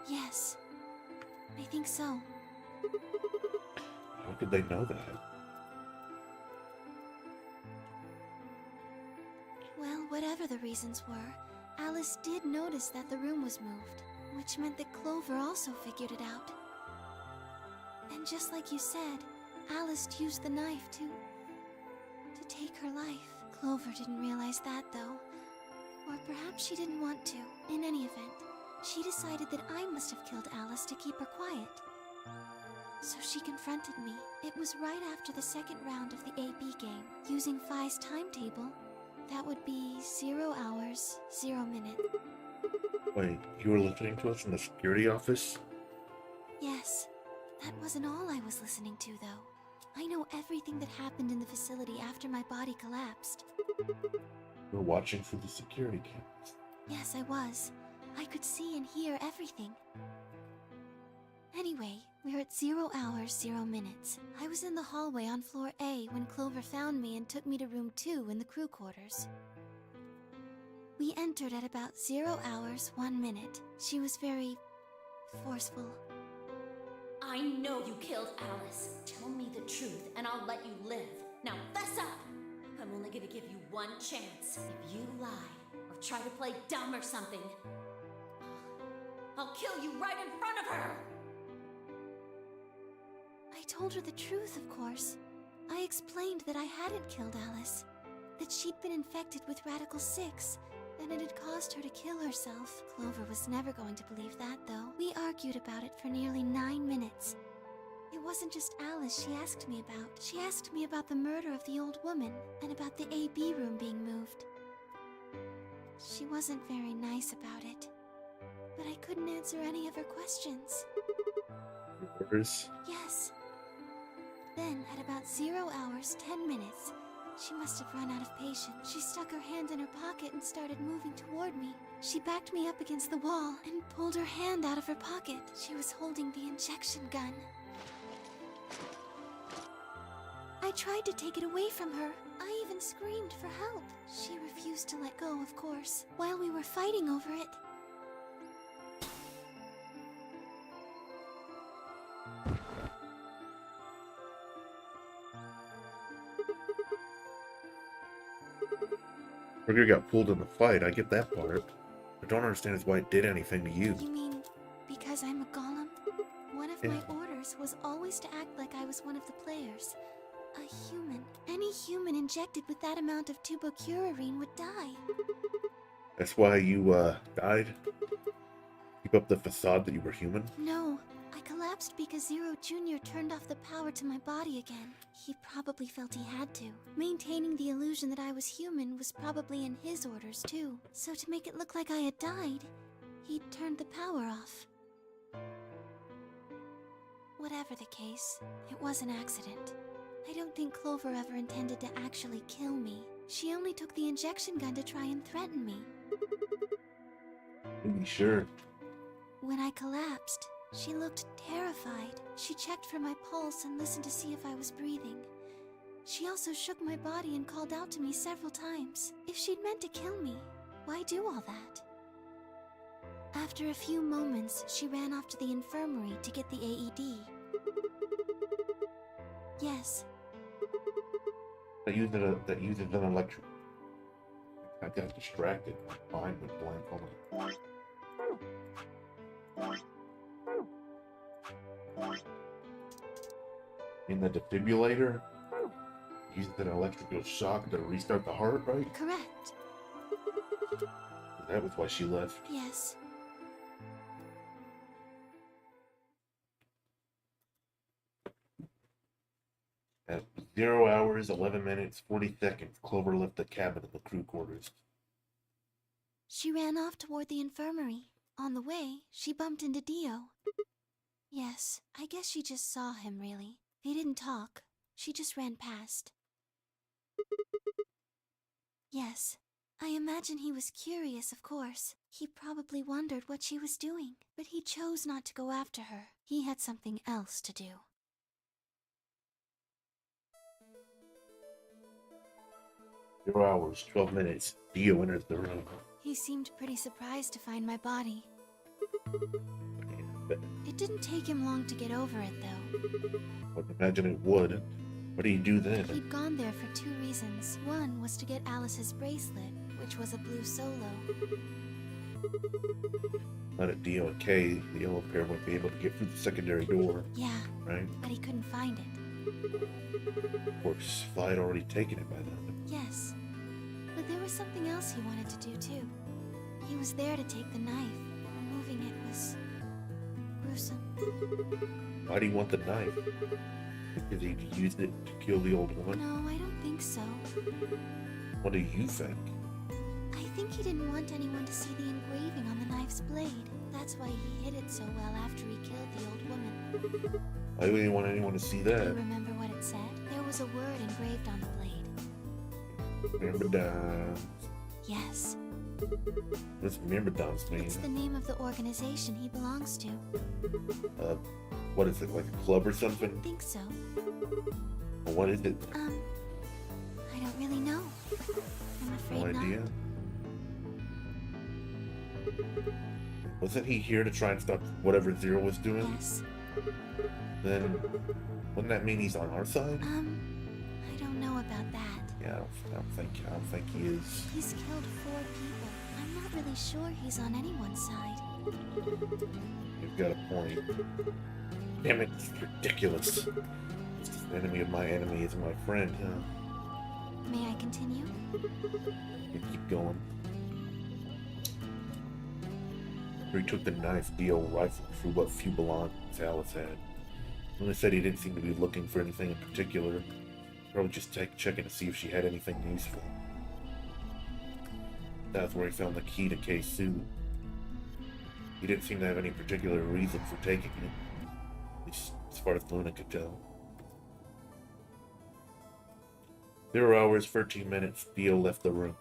Yes. I think so. How could they know that? Well, whatever the reasons were, Alice did notice that the room was moved, which meant that Clover also figured it out. And just like you said, Alice used the knife to take her life. Clover didn't realize that, though. Or perhaps she didn't want to. In any event, she decided that I must have killed Alice to keep her quiet. So she confronted me. It was right after the second round of the AB game. Using Phi's timetable, that would be 0 hours, 0 minutes. Wait, you were listening to us in the security office? Yes. That wasn't all I was listening to, though. I know everything that happened in the facility after my body collapsed. You were watching through the security cameras. Yes, I was. I could see and hear everything. Anyway, we're at 0 hours, 0 minutes. I was in the hallway on floor A when Clover found me and took me to room 2 in the crew quarters. We entered at about 0 hours, 1 minute. She was very forceful. I know you killed Alice. Tell me the truth and I'll let you live. Now fess up! I'm only gonna give you one chance. If you lie or try to play dumb or something, I'll kill you right in front of her! I told her the truth, of course. I explained that I hadn't killed Alice, that she'd been infected with Radical 6, and it had caused her to kill herself. Clover was never going to believe that, though. We argued about it for nearly 9 minutes. It wasn't just Alice she asked me about. She asked me about the murder of the old woman, and about the AB room being moved. She wasn't very nice about it, but I couldn't answer any of her questions. Yours? Yes. Then, at about 0 hours, 10 minutes, she must have run out of patience. She stuck her hand in her pocket and started moving toward me. She backed me up against the wall and pulled her hand out of her pocket. She was holding the injection gun. I tried to take it away from her. I even screamed for help. She refused to let go, of course, while we were fighting over it. Burger got pulled in the fight, I get that part. I don't understand is why it did anything to you. You mean because I'm a golem? One of my orders was always to act like I was one of the players. A human. Any human injected with that amount of tubocurarine would die. That's why you, died? Keep up the facade that you were human? No, I collapsed because Zero Jr. turned off the power to my body again. He probably felt he had to. Maintaining the illusion that I was human was probably in his orders too. So to make it look like I had died, he turned the power off. Whatever the case, it was an accident. I don't think Clover ever intended to actually kill me. She only took the injection gun to try and threaten me. Be sure. When I collapsed, she looked terrified. She checked for my pulse and listened to see if I was breathing. She also shook my body and called out to me several times. If she'd meant to kill me, why do all that? After a few moments, she ran off to the infirmary to get the AED. Yes. That uses an electric. I got distracted. My mind went blank on it. In the defibrillator, uses an electrical shock to restart the heart, right? Correct. That was why she left. Yes. At 0 hours, 11 minutes, 40 seconds, Clover left the cabin in the crew quarters. She ran off toward the infirmary. On the way, she bumped into Dio. Yes, I guess she just saw him, really. They didn't talk. She just ran past. Yes, I imagine he was curious, of course. He probably wondered what she was doing, but he chose not to go after her. He had something else to do. 0 hours, 12 minutes, Dio enters the room. He seemed pretty surprised to find my body. It didn't take him long to get over it, though. I would imagine it would. What do you do then? He'd gone there for 2 reasons. One was to get Alice's bracelet, which was a blue Solo. Not at Dio and Kay, the yellow pair wouldn't be able to get through the secondary door, Yeah, right? but he couldn't find it. Of course, Fly had already taken it by then. Yes, but there was something else he wanted to do, too. He was there to take the knife. Removing it was gruesome. Why do you want the knife? Because he used it to kill the old woman? No, I don't think so. What do you think? I think he didn't want anyone to see the engraving on the knife's blade. That's why he hid it so well after he killed the old woman. Why would you want anyone to see Do you that? remember what it said? There was a word engraved on the blade. Remember that? Yes. What's Myrmidons mean? It's the name of the organization he belongs to. What is it, like a club or something? I think so. Or what is it? I don't really know. I'm No afraid idea. not. Wasn't he here to try and stop whatever Zero was doing? Yes. Then wouldn't that mean he's on our side? I don't know about that. Yeah, I don't think he is. He's killed 4 people. I'm not really sure he's on anyone's side. You've got a point. Damn it, it's ridiculous. It's the enemy of my enemy is my friend, huh? May I continue? You keep going. He took the knife, Dio rifled through what few belongings Alice had. Luna said he didn't seem to be looking for anything in particular. Probably just checking to see if she had anything useful. That's where he found the key to K's suit. He didn't seem to have any particular reason for taking it, at least as far as Luna could tell. 0 hours, 13 minutes, Dio left the room.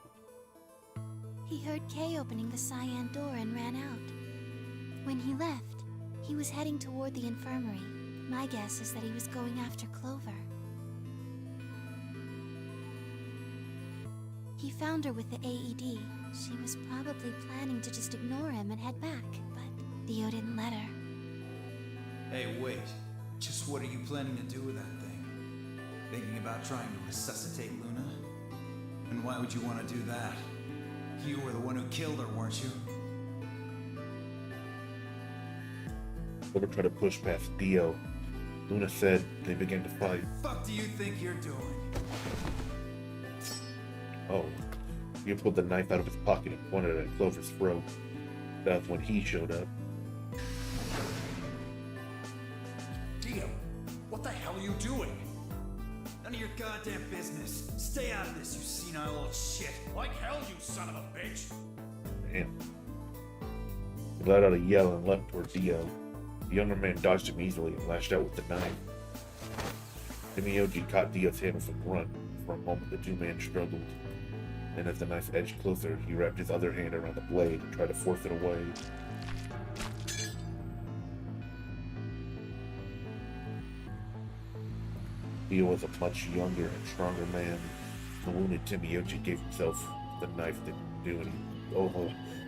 He heard Kay opening the cyan door and ran out. When he left, he was heading toward the infirmary. My guess is that he was going after Clover. He found her with the AED. She was probably planning to just ignore him and head back, but Dio didn't let her. Hey, wait. Just what are you planning to do with that thing? Thinking about trying to resuscitate Luna? And why would you want to do that? You were the one who killed her, weren't you? Clover tried to push past Dio. Luna said they began to fight. Fuck do you think you're doing? Oh. Dio pulled the knife out of his pocket and pointed it at Clover's throat. That's when he showed up. Dio, what the hell are you doing? None of your goddamn business. Stay out of this, you senile old shit. Like hell, you son of a bitch! Damn. He let out a yell and leapt toward Dio. The younger man dodged him easily and lashed out with the knife. Timioji caught Dio's hand with a grunt. For a moment, the two men struggled. Then as the knife edged closer, he wrapped his other hand around the blade and tried to force it away. Dio was a much younger and stronger man. The wounded Timioji gave himself the knife didn't do any.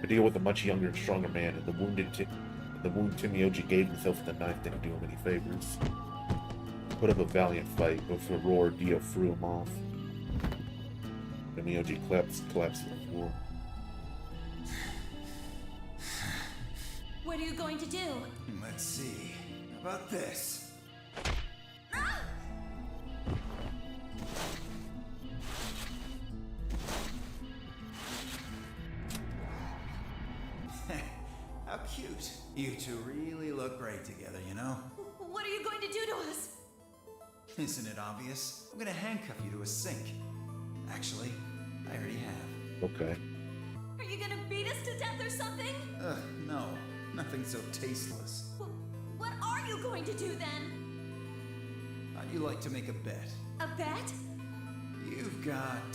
Dio was a much younger and stronger man, and the wound Timioji gave himself the knife didn't do him any favors. He put up a valiant fight, but with a roar, Dio threw him off. Timioji collapsed to the floor. What are you going to do? Let's see. How about this? How cute. You two really look great together, you know? What are you going to do to us? Isn't it obvious? I'm gonna handcuff you to a sink. Actually, I already have. Okay. Are you gonna beat us to death or something? Ugh, no. Nothing so tasteless. What are you going to do then? How'd you like to make a bet? A bet? You've got,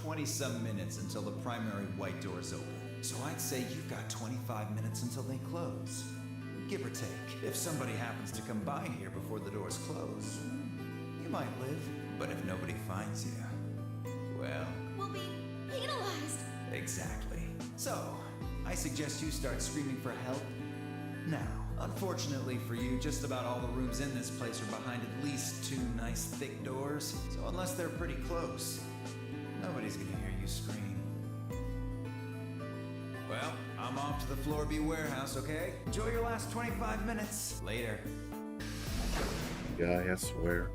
20-some minutes until the primary white doors open. So I'd say you've got 25 minutes until they close. Give or take. If somebody happens to come by here before the doors close, you might live. But if nobody finds you, well... We'll be penalized. Exactly. So, I suggest you start screaming for help now. Unfortunately for you, just about all the rooms in this place are behind at least 2 nice thick doors. So unless they're pretty close, nobody's gonna hear you scream. Well, I'm off to the Floor B warehouse, okay? Enjoy your last 25 minutes. Later. Yeah, I swear.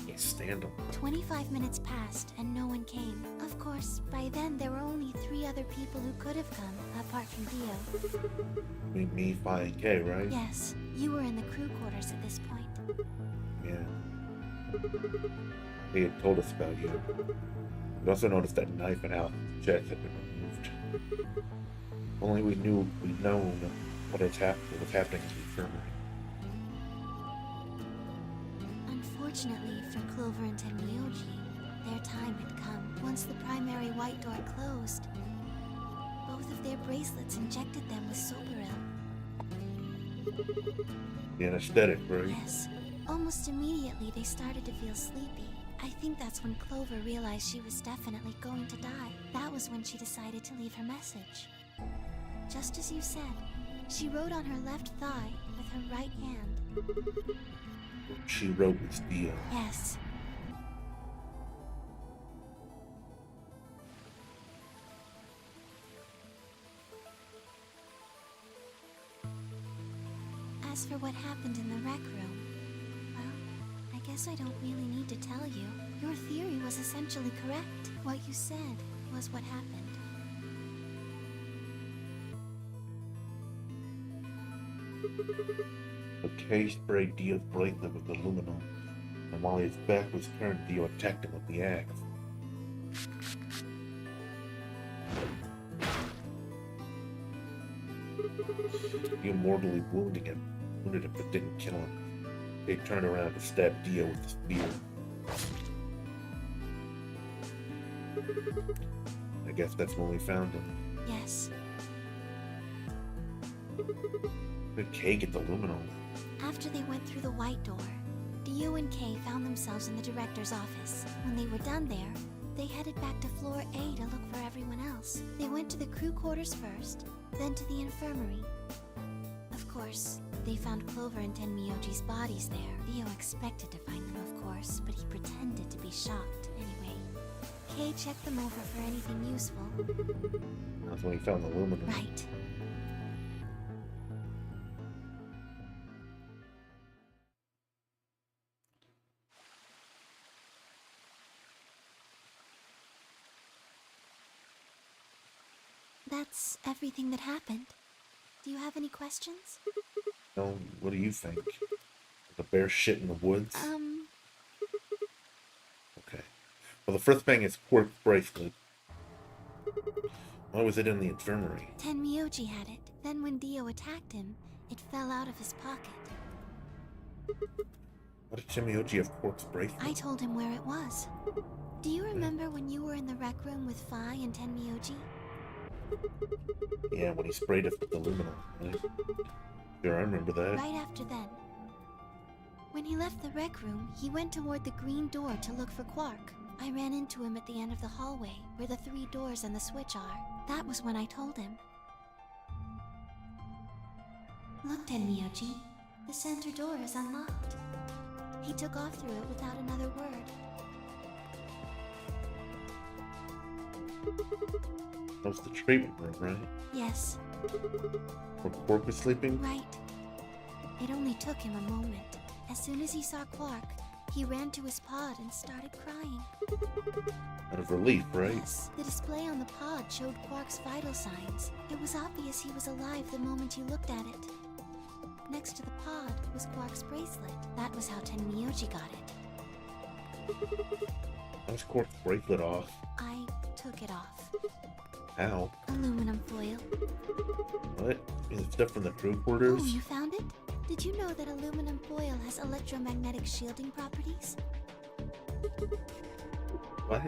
Can't stand him. 25 minutes passed and no one came. Of course, by then there were only 3 other people who could have come, apart from Dio. Me, Phi, and K, right? Yes, you were in the crew quarters at this point. Yeah. He had told us about you. We also noticed that knife and Alex's chest had been removed. If only we'd known what was happening in the infirmary. Unfortunately for Clover and Tenmyoji, Their time had come. Once the primary white door closed, both of their bracelets injected them with Soberil. The anesthetic, right? Yes. Almost immediately, they started to feel sleepy. I think that's when Clover realized she was definitely going to die. That was when she decided to leave her message. Just as you said, she wrote on her left thigh with her right hand. She wrote with Dio. Yes. As for what happened in the rec room, well, I guess I don't really need to tell you. Your theory was essentially correct. What you said was what happened. So Kay sprayed Dio's bracelet with aluminum, and while his back was turned, Dio attacked him with the axe. Dio mortally wounded him, but didn't kill him. They turned around to stab Dio with the spear. I guess that's when we found him. Yes. Where did Kay get the aluminum? After they went through the white door, Dio and Kay found themselves in the director's office. When they were done there, they headed back to floor A to look for everyone else. They went to the crew quarters first, then to the infirmary. Of course, they found Clover and Tenmyoji's bodies there. Dio expected to find them, of course, but he pretended to be shocked anyway. Kay checked them over for anything useful. That's when he found the aluminum. Right. That's everything that happened. Do you have any questions? No, what do you think? The bear shit in the woods? Okay. Well, the first thing is Quark's bracelet. Why was it in the infirmary? Tenmyoji had it. Then when Dio attacked him, it fell out of his pocket. Why did Tenmyoji have Quark's bracelet? I told him where it was. Do you remember when you were in the rec room with Phi and Tenmyoji? Yeah, when he sprayed us with aluminum, right? Sure, I remember that. Right after then. When he left the rec room, he went toward the green door to look for Quark. I ran into him at the end of the hallway, where the 3 doors and the switch are. That was when I told him. Look, Tenmyoji. The center door is unlocked. He took off through it without another word. That was the treatment room, right? Yes. Where Quark was sleeping? Right. It only took him a moment. As soon as he saw Quark, he ran to his pod and started crying. Out of relief, right? Yes. The display on the pod showed Quark's vital signs. It was obvious he was alive the moment you looked at it. Next to the pod was Quark's bracelet. That was how Tenmyoji got it. How was Quark's bracelet off? I took it off. How? Aluminum foil. What? Is it stuff from the crew quarters? Oh, you found it? Did you know that aluminum foil has electromagnetic shielding properties? What?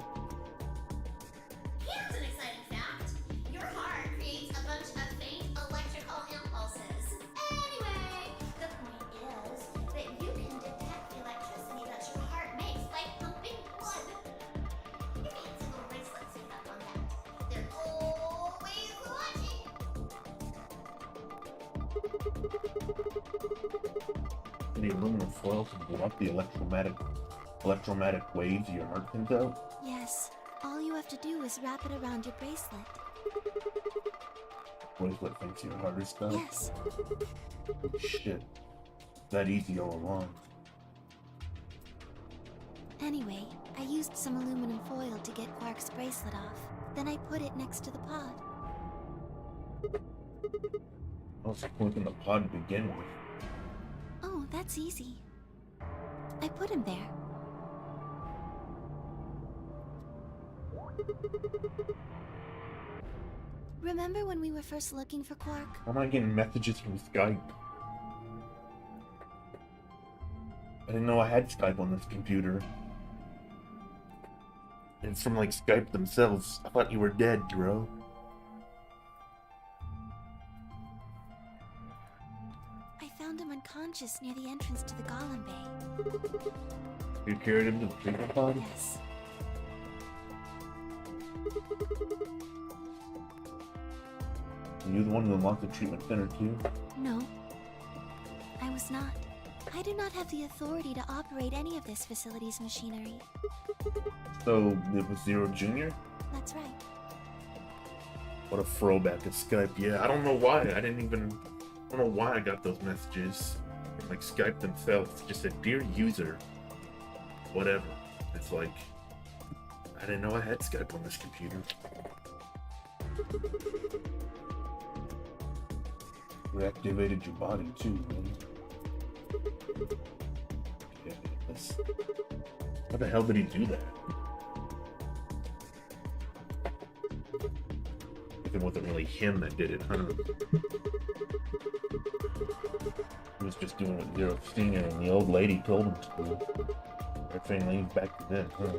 Here's an exciting fact. Your heart creates a bunch of faint electrical impulses. Anyway, the point is that you can detect the electricity that your heart makes by pumping blood. Your fancy little bracelets pick up on that. They're always watching. The aluminum foil to block the electromagnetic waves your heart sends out? Yes. All you have to do is wrap it around your bracelet. Bracelet thinks your heart is stuck? Yes. Shit. That easy all along. Anyway, I used some aluminum foil to get Quark's bracelet off. Then I put it next to the pod. I was clicking the pod to begin with. Oh, that's easy. I put him there. Remember when we were first looking for Quark? Why am I getting messages from Skype? I didn't know I had Skype on this computer. It's from like Skype themselves. I thought you were dead, bro. I found him unconscious near the entrance to the Golem Bay. You carried him to the treatment pod? Yes. Are you the one that unlocked the treatment center too? No. I was not. I do not have the authority to operate any of this facility's machinery. So it was Zero Jr.? That's right. What a throwback to Skype. Yeah, I don't know why. I don't know why I got those messages from like Skype themselves. It just said, "Dear user," whatever. It's like, I didn't know I had Skype on this computer. Reactivated your body too, man. Yeah, how the hell did he do that? It wasn't really him that did it, huh? He was just doing what Zero Senior and the old lady told him to do. Everything leads back to them, huh?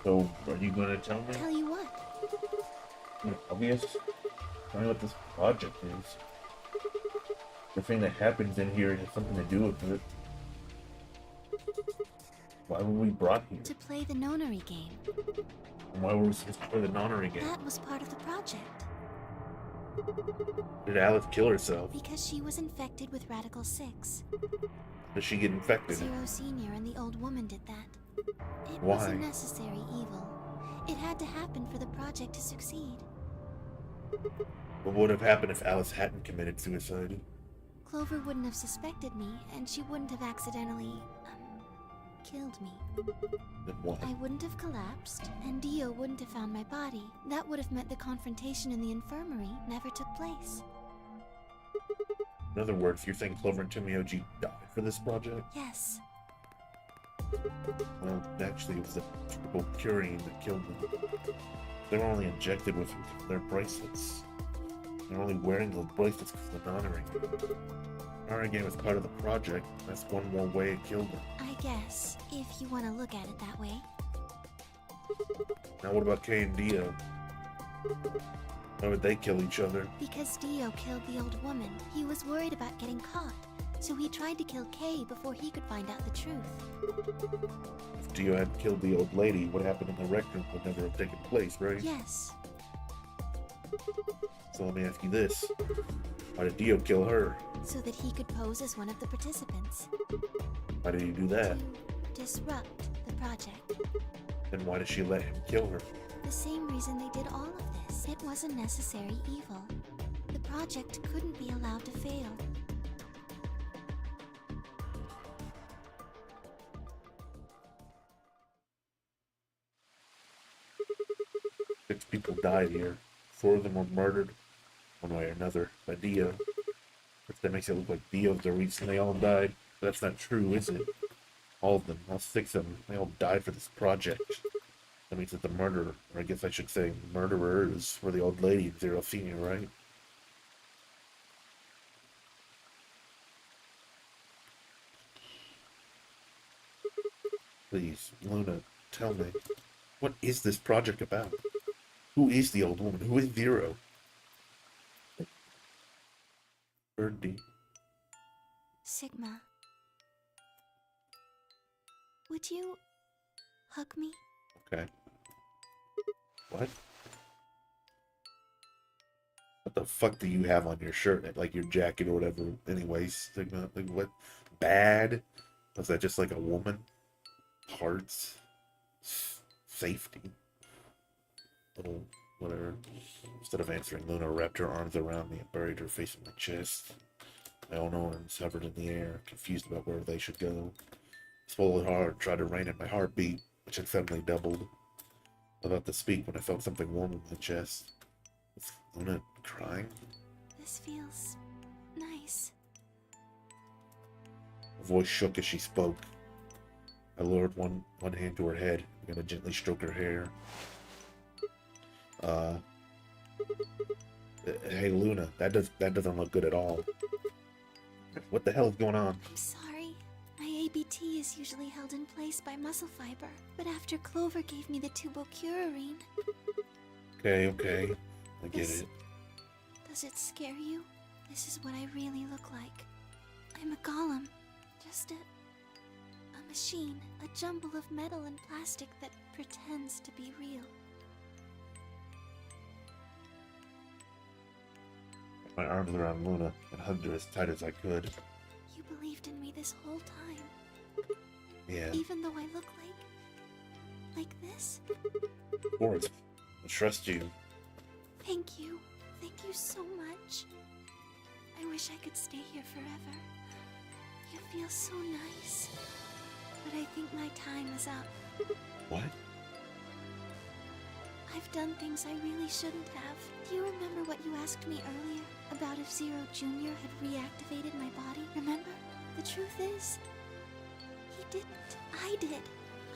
So, are you gonna tell me? Tell you what? Obvious? Tell me what this project is. Everything that happens in here has something to do with it. Why were we brought here? To play the nonary game. And why were we supposed to play the nonary game? That was part of the project. Did Alice kill herself? Because she was infected with Radical 6. Did she get infected? Zero Senior and the old woman did that. It Why? was a necessary evil. It had to happen for the project to succeed. What would have happened if Alice hadn't committed suicide? Clover wouldn't have suspected me, and she wouldn't have accidentally, killed me. Then what? I wouldn't have collapsed, and Dio wouldn't have found my body. That would have meant the confrontation in the infirmary never took place. In other words, you're saying Clover and Tomioji died for this project? Yes. Well, actually, it was the triple Curine that killed them. They were only injected with their bracelets. They're only wearing those bracelets because of the honoring. Honoring game was part of the project. That's one more way it killed them. I guess, if you want to look at it that way. Now what about Kay and Dio? Why would they kill each other? Because Dio killed the old woman, he was worried about getting caught. So he tried to kill Kay before he could find out the truth. If Dio had killed the old lady, what happened in the rec room would never have taken place, right? Yes. So let me ask you this. Why did Dio kill her? So that he could pose as one of the participants. Why did he do that? To disrupt the project. Then why did she let him kill her? The same reason they did all of this. It was a necessary evil. The project couldn't be allowed to fail. Six people died here. 4 of them were murdered, one way or another, by Dio. Which that makes it look like Dio's the reason they all died. But that's not true, is it? All of them, all 6 of them, they all died for this project. That means that the murderer, or I guess I should say murderers, were the old lady and Zero Senior, right? Please, Luna, tell me, what is this project about? Who is the old woman? Who is Zero? Birdie. Sigma. Would you hug me? Okay. What? What the fuck do you have on your shirt? Like your jacket or whatever? Anyways, Sigma, like what? Bad? Was that just like a woman? Hearts? Safety? Little whatever. Instead of answering, Luna wrapped her arms around me and buried her face in my chest. My own arms hovered in the air, confused about where they should go. I swallowed hard, tried to rein in my heartbeat, which had suddenly doubled. I was about to speak when I felt something warm in my chest. Was Luna crying? This feels nice. Her voice shook as she spoke. I lowered one hand to her head, and gently stroked her hair. Hey Luna, that doesn't look good at all. What the hell is going on? I'm sorry. My ABT is usually held in place by muscle fiber, but after Clover gave me the tubocurarine... Okay, I get This- it. Does it scare you? This is what I really look like. I'm a golem. Just a machine. A jumble of metal and plastic that pretends to be real. My arms around Luna and hugged her as tight as I could. You believed in me this whole time, Yeah, even though I look like this? of course. I trust you. Thank you. Thank you so much. I wish I could stay here forever. You feel so nice. But I think my time is up. What? I've done things I really shouldn't have. Do you remember what you asked me earlier? About if Zero Jr. had reactivated my body? Remember? The truth is, he didn't. I did.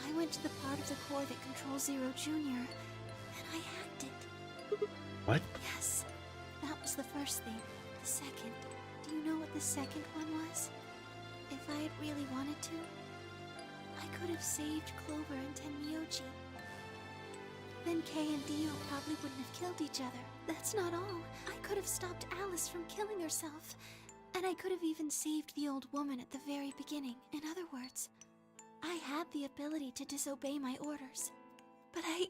I went to the part of the core that controls Zero Jr. and I hacked it. What? Yes, that was the first thing. The second. Do you know what the second one was? If I had really wanted to, I could have saved Clover and Tenmyoji. Then Kay and Dio probably wouldn't have killed each other. That's not all. I could have stopped Alice from killing herself. And I could have even saved the old woman at the very beginning. In other words, I had the ability to disobey my orders. But I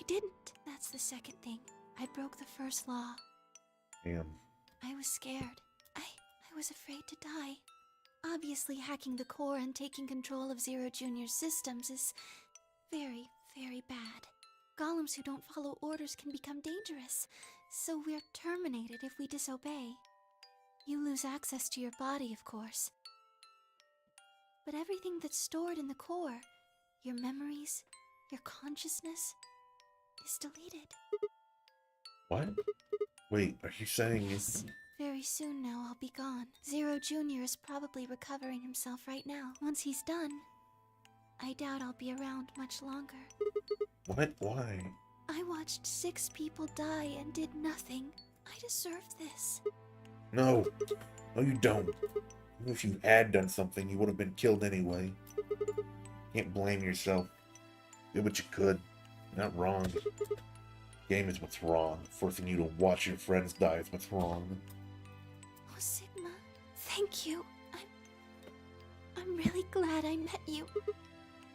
didn't. That's the second thing. I broke the first law. Damn. I was scared. I was afraid to die. Obviously, hacking the core and taking control of Zero Jr.'s systems is very, very bad. Golems who don't follow orders can become dangerous, so we're terminated if we disobey. You lose access to your body, of course. But everything that's stored in the core, your memories, your consciousness, is deleted. What? Wait, are you saying Yes. Very soon now I'll be gone. Zero Jr. is probably recovering himself right now. Once he's done, I doubt I'll be around much longer. What? Why? I watched 6 people die and did nothing. I deserve this. No. No, you don't. Even if you had done something, you would have been killed anyway. Can't blame yourself. Did what you could. You're not wrong. Game is what's wrong. Forcing you to watch your friends die is what's wrong. Oh, Sigma, thank you. I'm really glad I met you.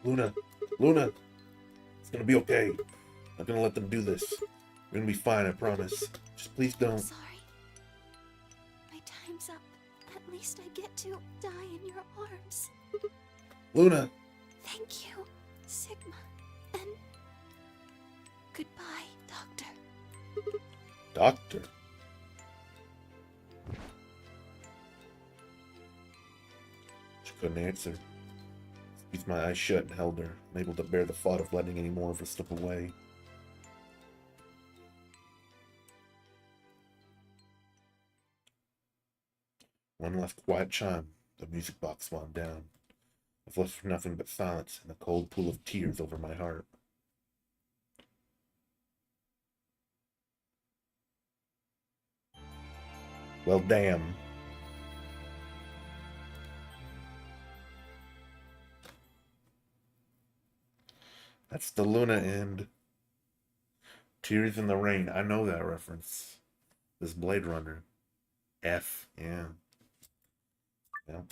Luna! Luna! It's gonna be okay. I'm not gonna let them do this. We're gonna be fine, I promise. Just please I'm don't. sorry. My time's up. At least I get to die in your arms. Luna! Thank you, Sigma. And goodbye, Doctor. Doctor? She couldn't answer. Squeezed my eyes shut and held her, unable to bear the thought of letting any more of her slip away. One last quiet chime, the music box wound down. I was left with nothing but silence and a cold pool of tears over my heart. Well, damn. That's the Luna end. Tears in the Rain. I know that reference. This Blade Runner. F. Yeah. Yeah.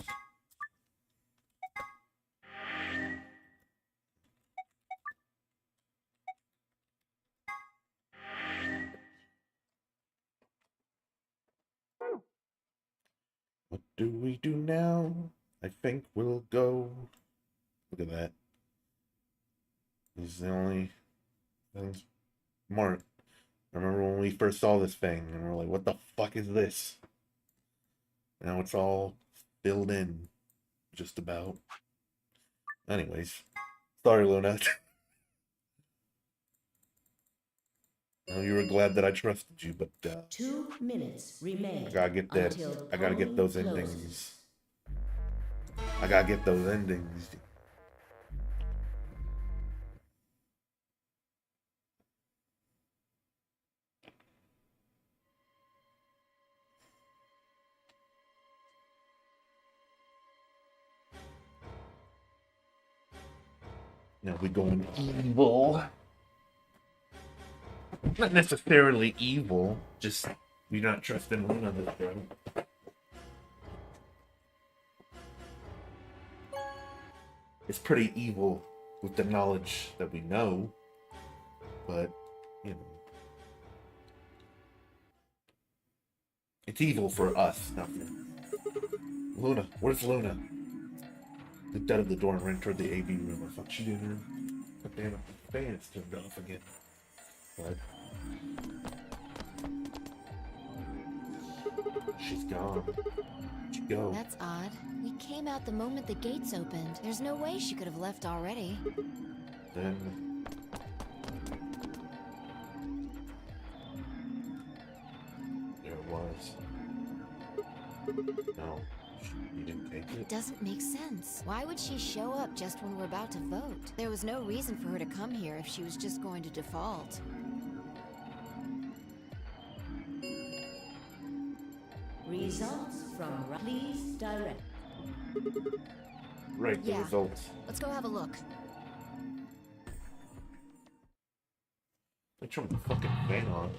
What do we do now? I think we'll go. Look at that. This is the only things. Mark, remember when we first saw this thing and we're like, what the fuck is this? Now it's all filled in, just about. Anyways, sorry, Luna. I know you were glad that I trusted you, but 2 minutes remain. I gotta get that. until I gotta get polling those closes. endings. I gotta get those endings. Now we're going evil. Not necessarily evil, just we're not trusting Luna this time. It's pretty evil with the knowledge that we know, but, you know. It's evil for us, not for Luna. Where's Luna? Looked out of the door and ran toward the AV room. What the fuck's she doing here? God damn it, the fan's turned off again. But she's gone. Where'd she go? That's odd. We came out the moment the gates opened. There's no way she could have left already. Then there it was. No, you didn't take it. It doesn't make sense. Why would she show up just when we're about to vote? There was no reason for her to come here if she was just going to default. Results from please direct. Right, the Yeah. results. Let's go have a look. They turned the fucking fan on.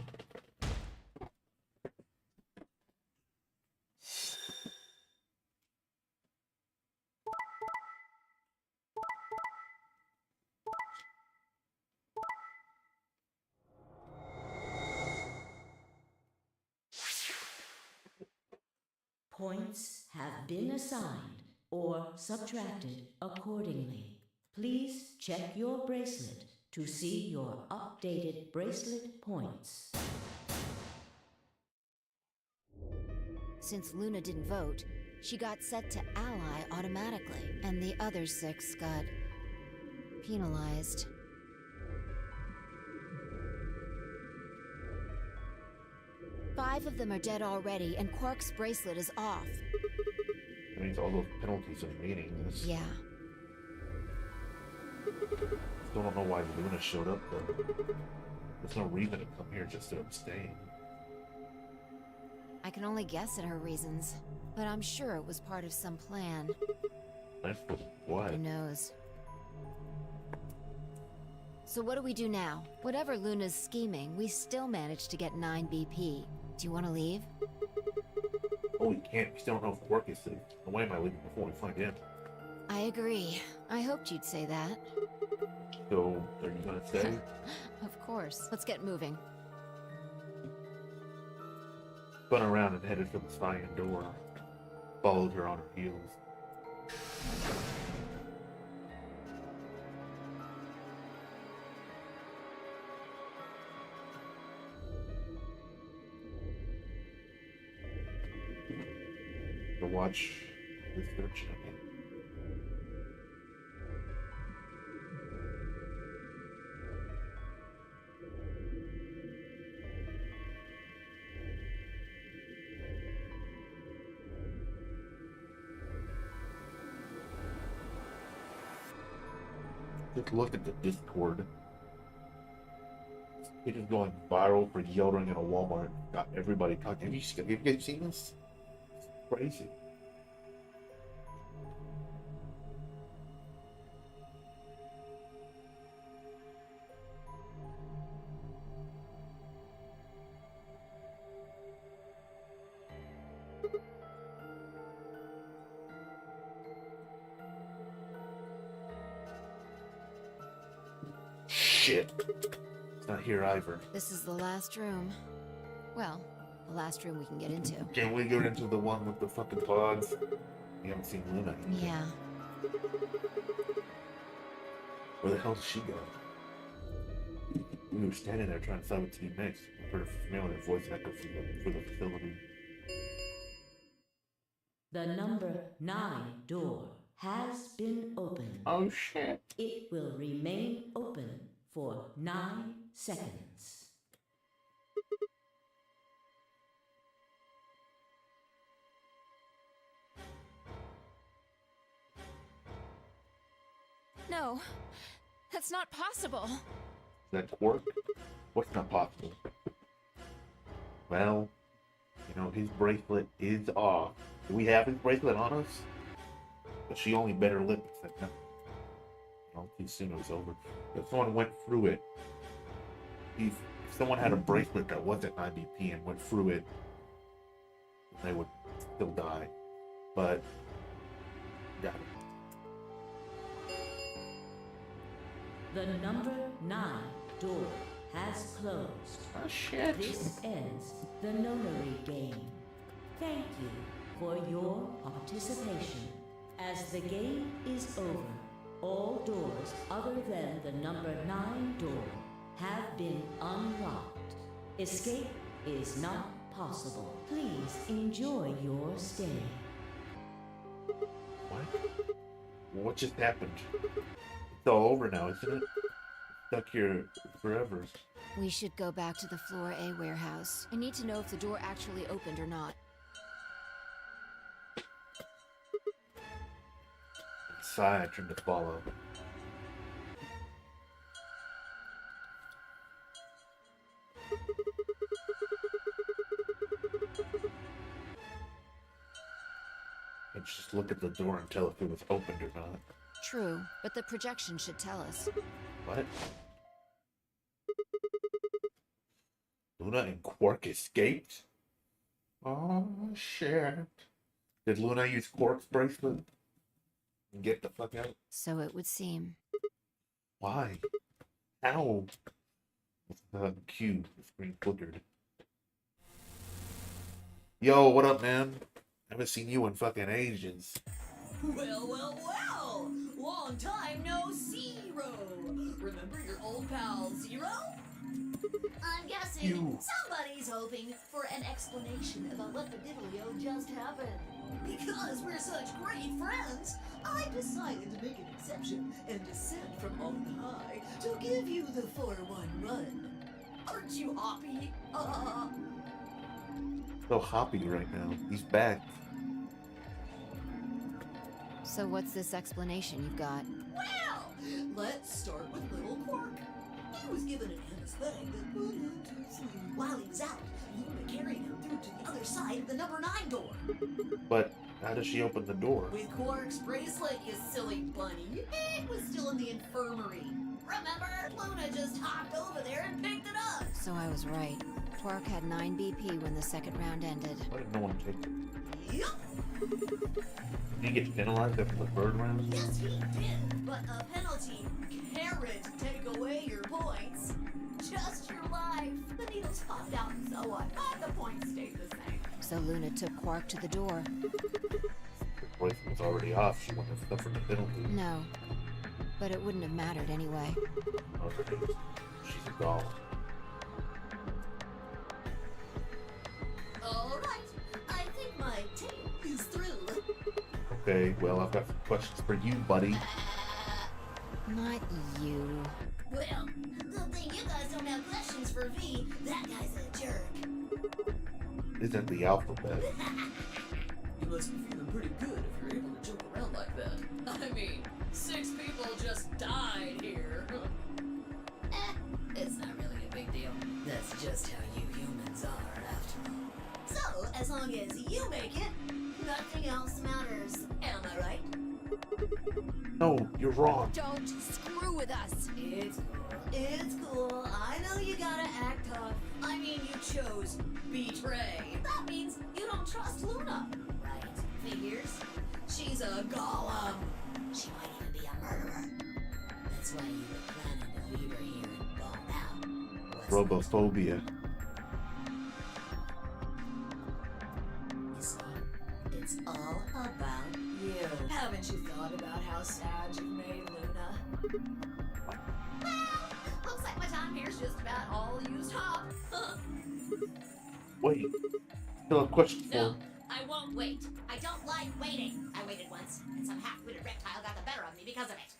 Points have been assigned or subtracted accordingly. Please check your bracelet to see your updated bracelet points. Since Luna didn't vote, she got set to ally automatically, and the other 6 got penalized. Five of them are dead already, and Quark's bracelet is off. That means all those penalties are meaningless. Yeah. Still don't know why Luna showed up, though. There's no reason to come here just to abstain. I can only guess at her reasons, but I'm sure it was part of some plan. Plan for what? Who knows? So what do we do now? Whatever Luna's scheming, we still managed to get 9 BP. Do you want to leave? Oh, we can't. We still don't know if Quark is safe. No way am I leaving before we find him. I agree. I hoped you'd say that. So, are you gonna stay? Of course. Let's get moving. Spun around and headed for the cyan door. Followed her on her heels. To watch the search again. Just look at the Discord. It is going viral for yelling in a Walmart. Got everybody talking. Have you guys seen this? It's crazy. Shit. It's not here either. This is the last room. Well, the last room we can get into. Can we get into the one with the fucking pods? We haven't seen Luna either. Yeah. Where the hell did she go? We were standing there trying to decide what to do next. We heard a familiar voice echo for the facility. The number 9 door has been opened. Oh shit. It will remain open for 9 seconds. No, that's not possible. Is that Quark? What's not possible? Well, you know, his bracelet is off. Do we have his bracelet on us? But she only bit her lip and said no. Well, too soon it was over. If someone went through it, if someone had a bracelet that wasn't 9BP and went through it, they would still die. But, got it. The number 9 door has closed. Oh shit. This ends the nonary game. Thank you for your participation. As the game is over, all doors other than the number 9 door have been unlocked. Escape is not possible. Please enjoy your stay. What? What just happened? It's all over now, isn't it? Stuck here forever. We should go back to the Floor A warehouse. I need to know if the door actually opened or not. Sigh, I turned to follow. And just look at the door and tell if it was opened or not. True, but the projection should tell us. What? Luna and Quark escaped? Oh, shit. Did Luna use Quark's bracelet? And get the fuck out? So it would seem. Why? How? Q. The screen flickered. Yo, what up, man? Haven't seen you in fucking ages. Well, well, well! Long time no Zero! Remember your old pal Zero? I'm guessing You. Somebody's hoping for an explanation about what the diddlio just happened. Because we're such great friends, I decided to make an exception and descend from on high to give you the 4-1 run. Aren't you happy? So happy right now. He's back. So what's this explanation you've got? Well, let's start with little Quark. He was given an anesthetic that put him to sleep. While he was out, Luna carried him through to the other side of the number 9 door. But how does she open the door? With Quark's bracelet, you silly bunny. It was still in the infirmary. Remember? Luna just hopped over there and picked it up. So I was right. Quark had 9 BP when the second round ended. Why did no one take it? Yep. Did he get penalized after the third round? Yes, he did. But a penalty can't take away your points. Just your life. The needles popped out and so on, but the points stayed the same. So Luna took Quark to the door. The bracelet was already off. She wouldn't have suffered the penalty. No. But it wouldn't have mattered anyway. Okay. She's a doll. Alright, I think my tape is through. Okay, well, I've got some questions for you, buddy. Not you. Well, good thing you guys don't have questions for V. That guy's a jerk. Isn't the alphabet? You must be feeling pretty good if you're able to joke around like that. I mean, 6 people just died here. It's not really a big deal. That's just how you humans are, after all. So, as long as you make it, nothing else matters. Am I right? No, you're wrong. Don't screw with us. It's cool. It's cool. I know you gotta act tough. I mean, you chose betray. That means you don't trust Luna. Right. Figures. She's a golem. She might even be a murderer. That's why you were planning to leave her here and bomb out. Robophobia. You see, it's all about you. Haven't you thought about how sad you've made Luna? Well, looks like my time here's just about all used up. Wait. Still a question for No, I won't wait. I don't like waiting. I waited once, and some half-witted reptile got the better of me because of it.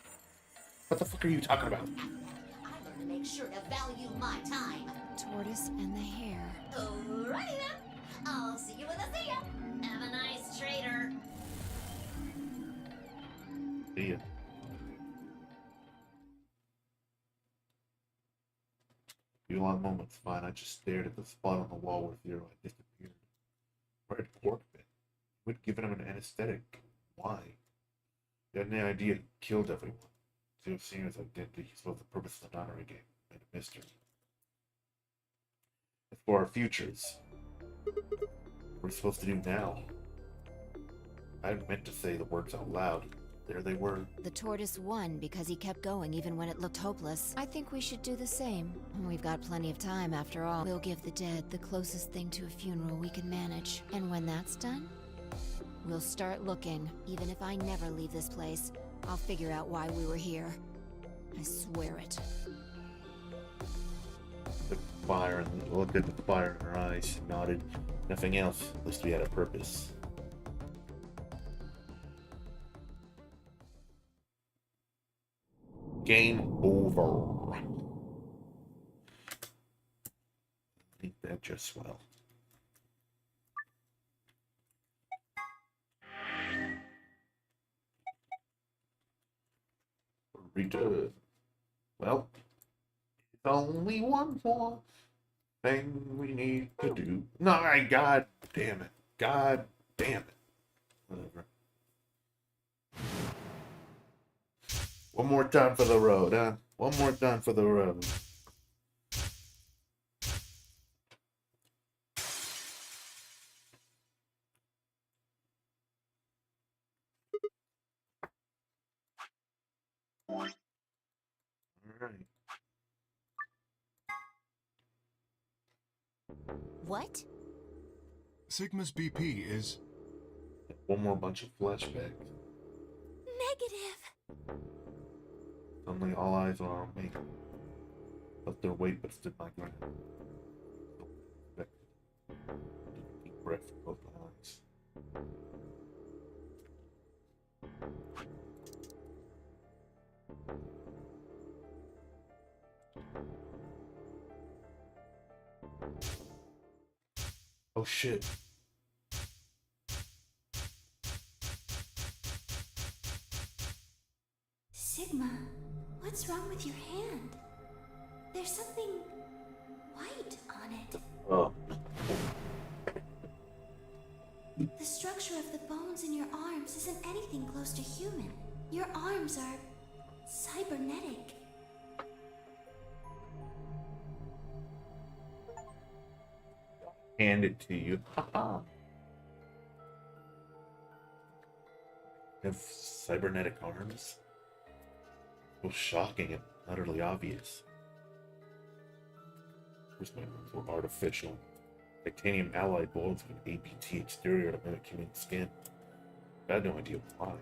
What the fuck are you talking about? After that, I learned to make sure to value my time. Tortoise and the hare. Alrighty then. I'll see you when I see ya. Have a nice trader. See ya. Few long moments, fine. I just stared at the spot on the wall where Zero had disappeared. Where had Quark been? Who had given him an anesthetic? Why? He had any idea he killed everyone. So it seems like he's both the purpose of the Nonary game and a mystery. As for our futures, what are we supposed to do now? I hadn't meant to say the words out loud. There they were. The tortoise won because he kept going even when it looked hopeless. I think we should do the same. We've got plenty of time after all. We'll give the dead the closest thing to a funeral we can manage. And when that's done, we'll start looking. Even if I never leave this place, I'll figure out why we were here. I swear it. The fire and looked at the fire in her eyes, nodded. Nothing else. At least we had a purpose. Game over. I think that just swell. Return. Well, it's only one more thing we need to do. No, God damn it. God damn it. Whatever. One more time for the road, huh? One more time for the road. Alright. What? Sigma's BP is... One more bunch of flashbacks. Negative. Suddenly all eyes are on me. Felt their weight but stood my ground. Deep breath from both my eyes. Oh shit. Sigma, what's wrong with your hand? There's something white on it. Oh. The structure of the bones in your arms isn't anything close to human. Your arms are cybernetic. Hand it to you. Haha. Have cybernetic arms? So shocking and utterly obvious. First, my arms were artificial. Titanium alloy bones with an APT exterior to mimic human skin. I had no idea why.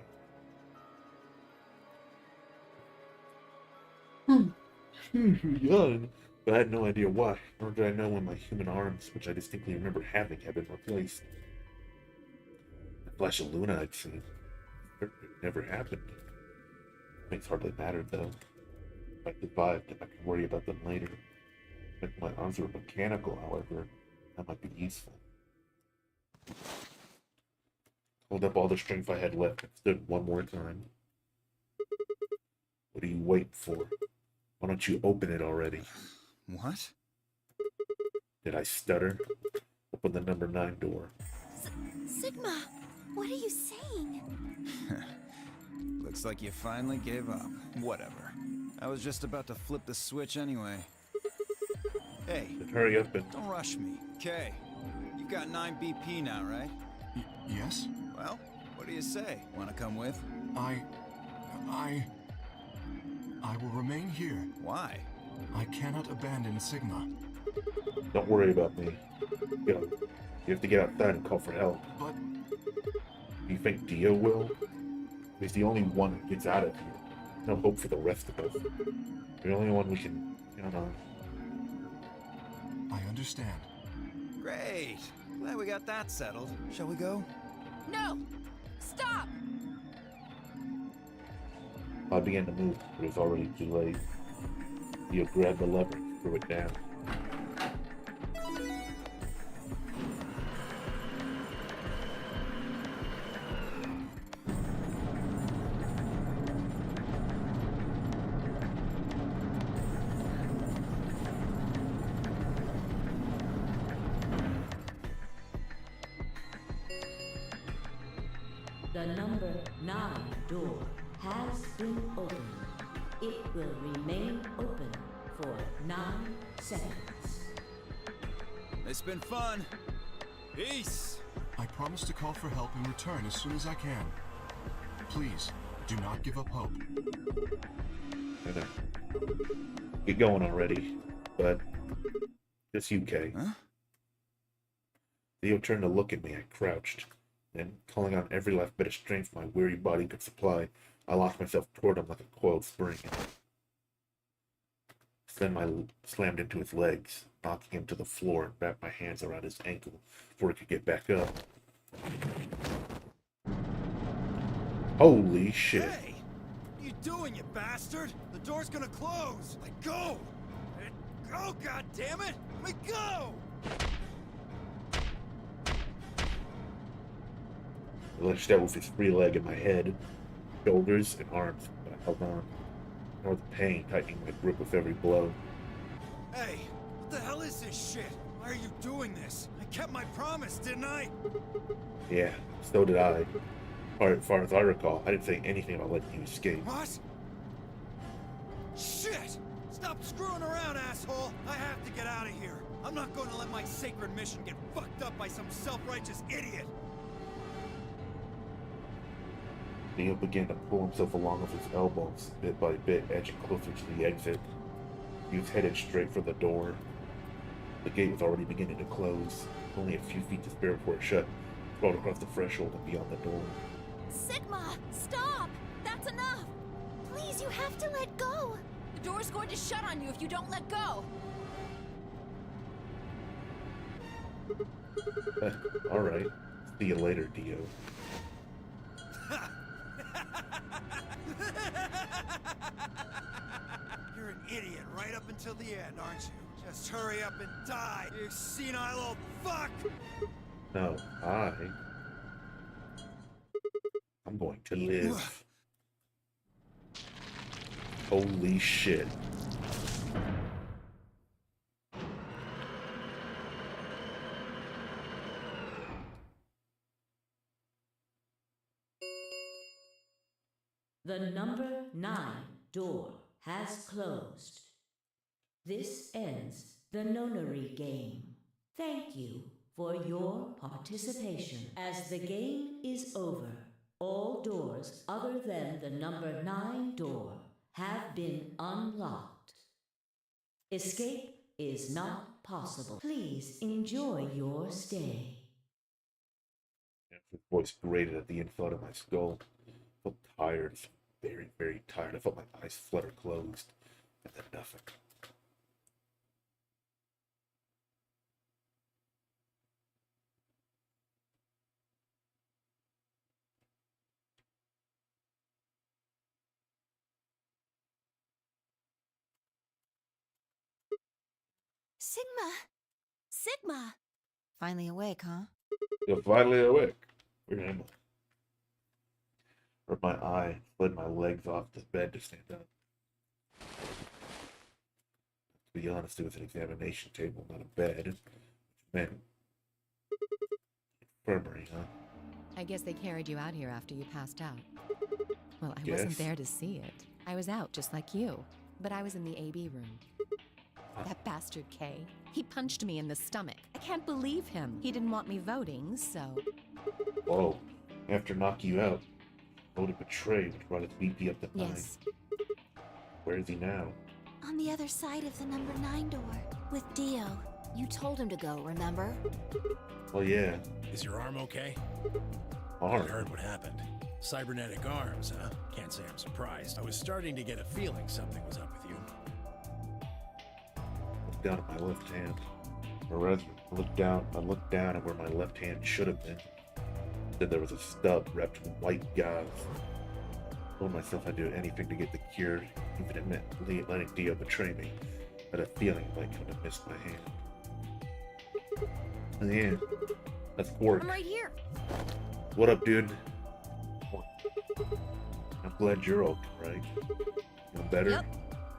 Young, but I had no idea why, nor did I know when my human arms, which I distinctly remember having, had been replaced. The flash of Luna I'd seen. It never happened. Things hardly mattered, though. If I survived, I could worry about them later. If my arms were mechanical, however, that might be useful. Hold up all the strength I had left and stood one more time. What are you waiting for? Why don't you open it already? What? Did I stutter? Open the number 9 door. Sigma, what are you saying? Looks like you finally gave up. Whatever. I was just about to flip the switch anyway. Hey, Then hurry up and... don't rush me. Okay, you've got 9 BP now, right? Yes? Well, what do you say? Want to come with? I will remain here. Why? I cannot abandon Sigma. Don't worry about me. You know, you have to get outside and call for help. But Do you think Dio will? He's the only one who gets out of here. No hope for the rest of us. You're the only one we can count on. I understand. Great. Glad we got that settled. Shall we go? No! Stop! I began to move, but it was already too late. Dio grabbed the lever and threw it down. The number 9 door has been opened. It will remain open for 9 seconds. It's been fun. Peace. I promise to call for help and return as soon as I can. Please, do not give up hope. Get going already, but it's UK. Huh? Theo turned to look at me. I crouched. Then, calling on every last bit of strength my weary body could supply, I launched myself toward him like a coiled spring. Then I slammed into his legs, knocking him to the floor and wrapped my hands around his ankle before he could get back up. Holy shit. Hey! What are you doing, you bastard? The door's gonna close! Let go! Let go, goddammit! Let me go! I lashed out with his free leg in my head, shoulders, and arms, but I held on. Nor the pain tightening my grip with every blow. Hey! What the hell is this shit? Why are you doing this? I kept my promise, didn't I? Yeah, so did I. As far as I recall, I didn't say anything about letting you escape. What? Shit! Stop screwing around, asshole! I have to get out of here. I'm not going to let my sacred mission get fucked up by some self-righteous idiot. Theo began to pull himself along with his elbows, bit by bit, edging closer to the exit. He was headed straight for the door. The gate was already beginning to close. Only a few feet to spare before it shut. He crawled across the threshold and beyond the door. Sigma, stop! That's enough! Please, you have to let go. The door's going to shut on you if you don't let go. Alright. See you later, Dio. You're an idiot right up until the end, aren't you? Just hurry up and die, you senile old fuck! No, I'm going to live. Holy shit. The number 9 door has closed. This ends the nonary game. Thank you for your participation. As the game is over, all doors other than the number 9 door have been unlocked. Escape is not possible. Please enjoy your stay. His voice grated at the inside of my skull. I felt tired, very, very tired. I felt my eyes flutter closed, and then nothing. Sigma! Sigma! Finally awake, huh? You're finally awake. Where am I? Rubbed my eye, slid my legs off the bed to stand up. To be honest, it was an examination table, not a bed. Which meant infirmary, huh? I guess they carried you out here after you passed out. Well, I Yes. wasn't there to see it. I was out just like you, but I was in the AB room. That bastard Kay, he punched me in the stomach. I can't believe him. He didn't want me voting, so... Whoa. After knocking you out, voted betray, which brought his BP up to 9. Yes. Where is he now? On the other side of the number 9 door, with Dio. You told him to go, remember? Oh yeah, Is your arm okay? I arm. heard what happened. Cybernetic arms, huh? Can't say I'm surprised. I was starting to get a feeling something was up with you. Looked down at my left hand. Or rather, I looked down at where my left hand should have been. Then there was a stub wrapped in white gauze. I told myself I'd do anything to get the cure, even if it meant letting Dio betray me. I had a feeling I could have missed my hand. And yeah, that's Quark. I'm right here. What up, dude? I'm glad you're okay, right? You better? Yep.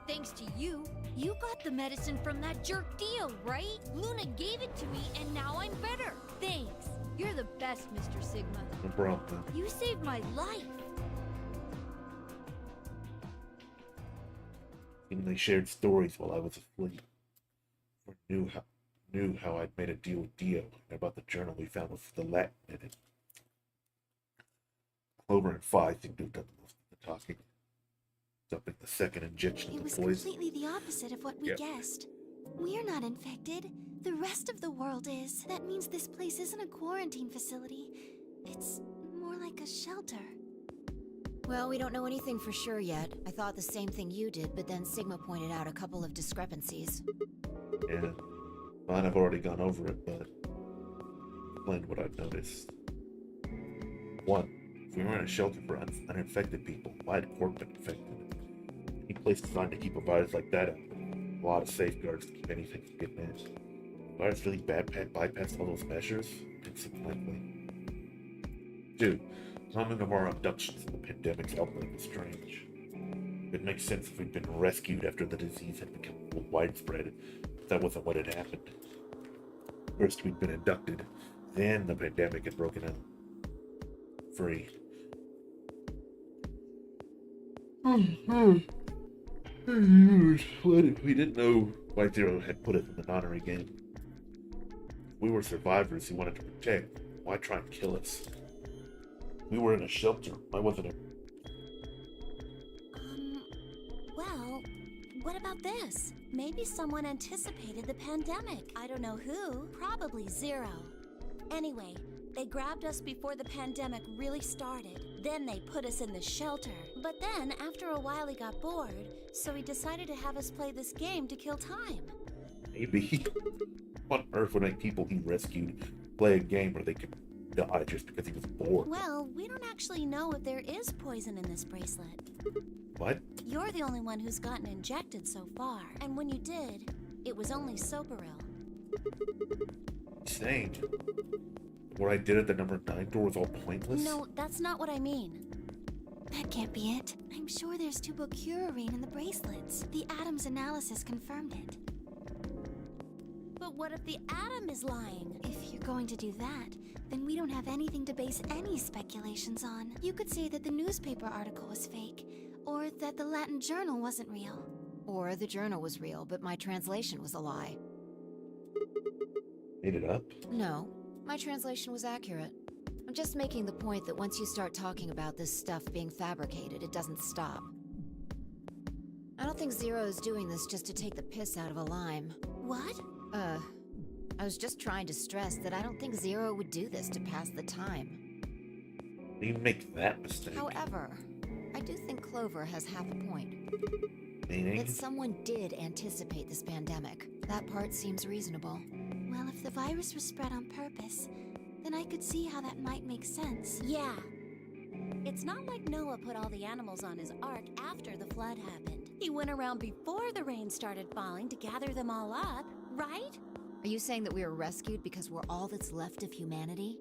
Thanks to you. You got the medicine from that jerk Dio, right? Luna gave it to me, and now I'm better. Thanks. You're the best, Mr. Sigma. No problem. You saved my life. Even they shared stories while I was asleep. Or knew how I'd made a deal with Dio and about the journal we found with the Latin in it. Clover and Phi seem to have done most of the talking. Dumping the second injection It of was the poison. completely the opposite of what we Yep. guessed. We're not infected. The rest of the world is. That means this place isn't a quarantine facility. It's more like a shelter. Well, we don't know anything for sure yet. I thought the same thing you did, but then Sigma pointed out a couple of discrepancies. Yeah. Fine, I've already gone over it, but explain what I've noticed. One, if we were in a shelter for uninfected people, why had Corp been infected? Any place designed to keep a virus like that out. A lot of safeguards to keep anything from getting in. The virus really bypassed all those measures? Insignificantly. Dude, none of our abductions in the pandemic's outbreak was strange. It makes sense if we'd been rescued after the disease had become widespread, but that wasn't what had happened. First we'd been inducted, then the pandemic had broken out. Free. We didn't know why Zero had put us in the nonary game. If we were survivors he wanted to protect, why try and kill us? We were in a shelter. Why wasn't it? Well, what about this? Maybe someone anticipated the pandemic. I don't know who. Probably Zero. Anyway, they grabbed us before the pandemic really started. Then they put us in the shelter. But then, after a while, he got bored, so he decided to have us play this game to kill time. Maybe. What on earth would make people he rescued play a game where they could die just because he was bored? Well, we don't actually know if there is poison in this bracelet. What? You're the only one who's gotten injected so far. And when you did, it was only Soparil. Saying what I did at the number 9 door was all pointless? No, that's not what I mean. That can't be it. I'm sure there's tubocurarine in the bracelets. The Adams analysis confirmed it. But what if the atom is lying? If you're going to do that, then we don't have anything to base any speculations on. You could say that the newspaper article was fake, or that the Latin journal wasn't real. Or the journal was real, but my translation was a lie. Made it up? No, my translation was accurate. I'm just making the point that once you start talking about this stuff being fabricated, it doesn't stop. I don't think Zero is doing this just to take the piss out of a lime. What? I was just trying to stress that I don't think Zero would do this to pass the time. You make that mistake. However, I do think Clover has half a point. Meaning? That someone did anticipate this pandemic. That part seems reasonable. Well, if the virus was spread on purpose, then I could see how that might make sense. Yeah. It's not like Noah put all the animals on his ark after the flood happened. He went around before the rain started falling to gather them all up, right? Are you saying that we were rescued because we're all that's left of humanity?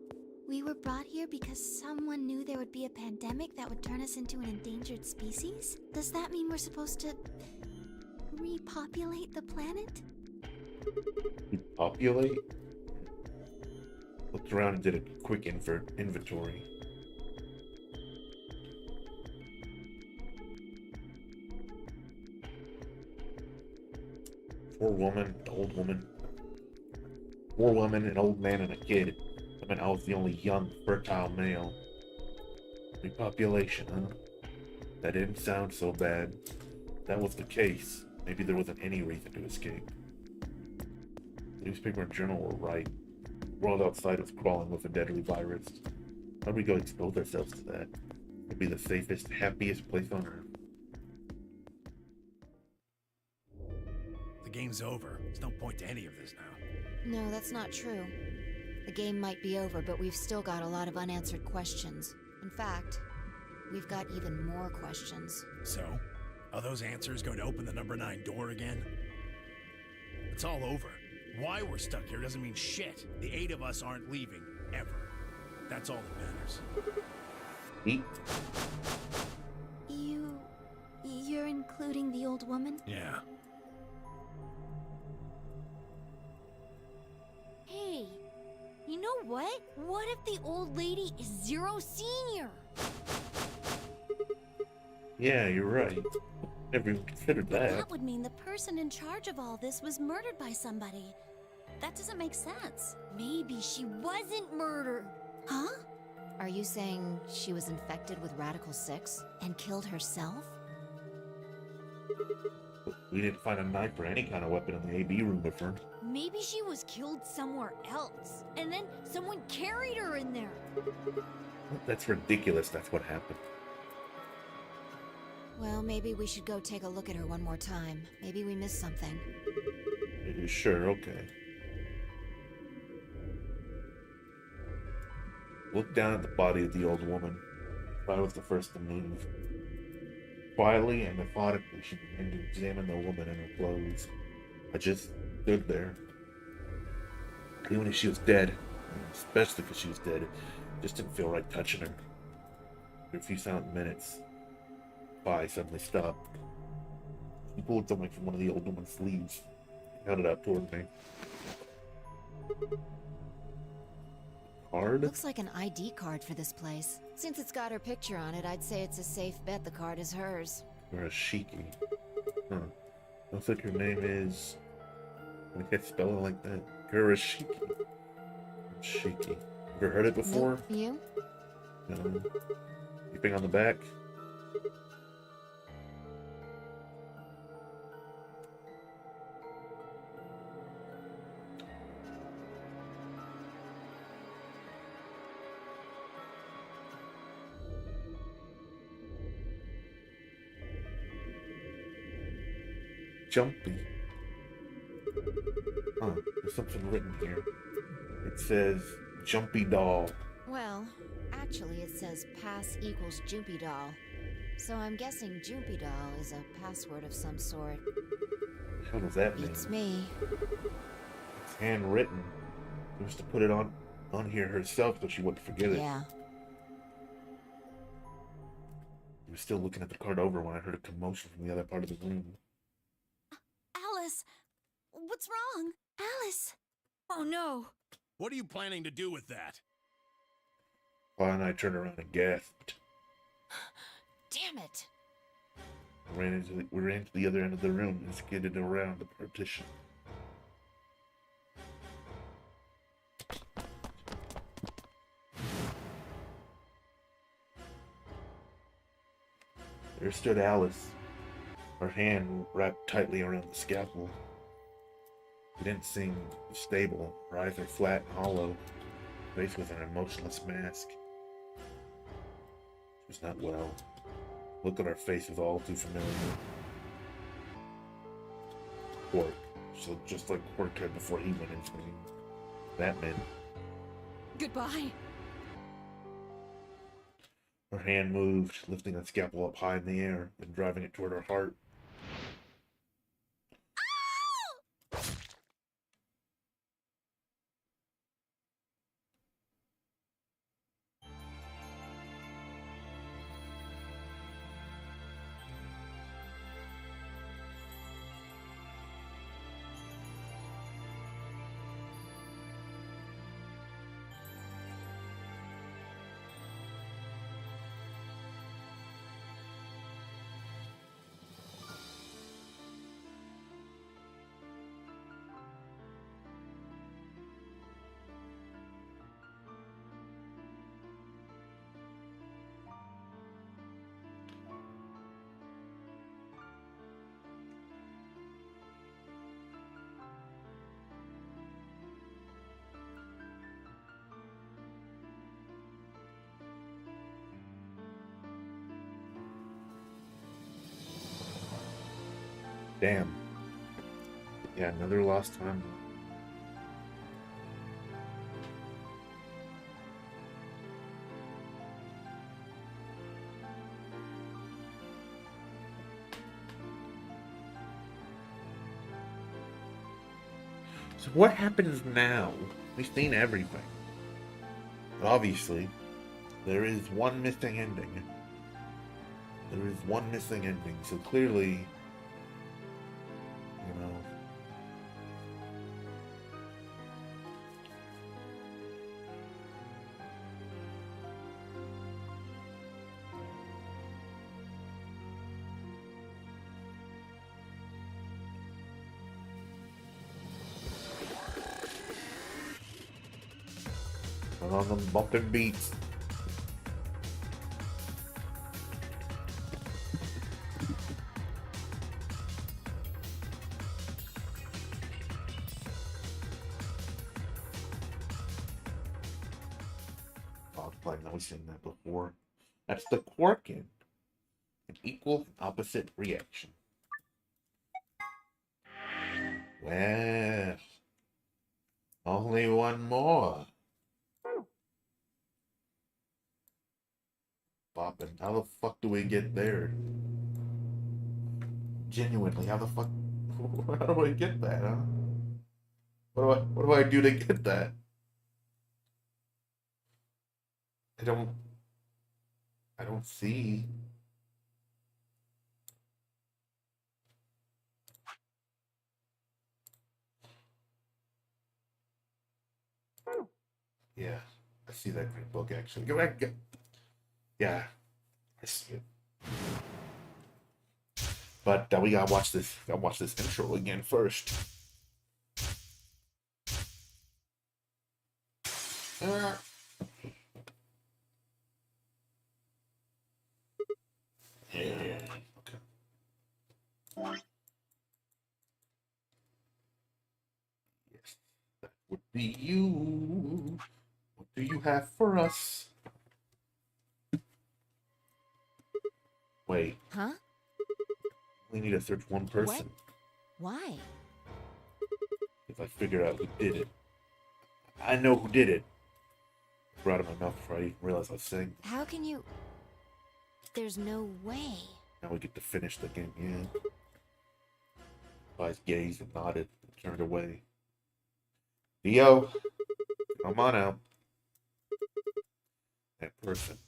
We were brought here because someone knew there would be a pandemic that would turn us into an endangered species? Does that mean we're supposed to repopulate the planet? Repopulate? Looked around and did a quick inventory. Four woman, old woman. 4 women, an old man, and a kid. I mean, I was the only young, fertile male. Repopulation, huh? That didn't sound so bad. If that was the case, maybe there wasn't any reason to escape. The newspaper and journal were right. The world outside was crawling with a deadly virus. Why'd we go expose ourselves to that? It'd be the safest, happiest place on earth. The game's over. There's no point to any of this now. No, that's not true. The game might be over, but we've still got a lot of unanswered questions. In fact, we've got even more questions. So, are those answers going to open the number 9 door again? It's all over. Why we're stuck here doesn't mean shit. The 8 of us aren't leaving, ever. That's all that matters. Eat? You're including the old woman? Yeah. Hey, you know what? What if the old lady is Zero Senior? Yeah, you're right. Never even considered that. That would mean the person in charge of all this was murdered by somebody. That doesn't make sense. Maybe she wasn't murdered. Huh? Are you saying she was infected with Radical 6 and killed herself? We didn't find a knife or any kind of weapon in the AB room with her. Maybe she was killed somewhere else, and then someone carried her in there. That's ridiculous. That's what happened. Well, maybe we should go take a look at her one more time. Maybe we missed something. Sure, okay. Look down at the body of the old woman. I was the first to move. Quietly and methodically, she began to examine the woman and her clothes. I just stood there. Even if she was dead, especially because she was dead, it just didn't feel right touching her. For a few silent minutes, I suddenly stopped. He pulled something from one of the old woman's sleeves. He held it out toward me. Card? Looks like an ID card for this place. Since it's got her picture on it, I'd say it's a safe bet the card is hers. Kurashiki. Huh. Looks like her name is... I can't spell it like that. Kurashiki. Kurashiki. Ever heard it before? Nope. You? Anything on the back? Jumpy. Huh, there's something written here. It says, Jumpy Doll. Well, actually it says pass equals Jumpy Doll. So I'm guessing Jumpy Doll is a password of some sort. What does that mean? Beats me. It's handwritten. She must have put it on here herself so she wouldn't forget it. Yeah. I was still looking at the card over when I heard a commotion from the other part of the room. Alice, what's wrong? Alice! Oh no! What are you planning to do with that? Pa and I turned around and gasped. Damn it! We ran to the other end of the room and skidded around the partition. There stood Alice, her hand wrapped tightly around the scalpel. She didn't seem stable. Her eyes were flat and hollow. Her face was an emotionless mask. She was not well. The look on her face was all too familiar. Quark. She looked just like Quark did before he went insane. That meant Goodbye. her hand moved, lifting the scalpel up high in the air and driving it toward her heart. Damn. Yeah, another lost time. So what happens now? We've seen everything. Obviously, there is one missing ending. There is one missing ending, so clearly, you know, Put on them bumping beats. Oh, I've never seen that before. That's the Quarkin. An equal and opposite reaction. Well, only one more. Boppin', how the fuck do we get there? Genuinely, how the fuck? How do I get that? Huh? What do I do to get that? I don't see. Yeah, I see that green book actually. Go back. Yeah, I see it. But we gotta watch this. Gotta watch this intro again first. Yeah. Okay. Yes, that would be you. What do you have for us? Wait. Huh? We need to search one person. Why? If I figure out who did it. I know who did it. Brought it in my mouth before I even realized I was saying. How can you... There's no way. Now we get to finish the game, yeah. Eyes gazed and nodded and turned away. Dio, come on out. That person.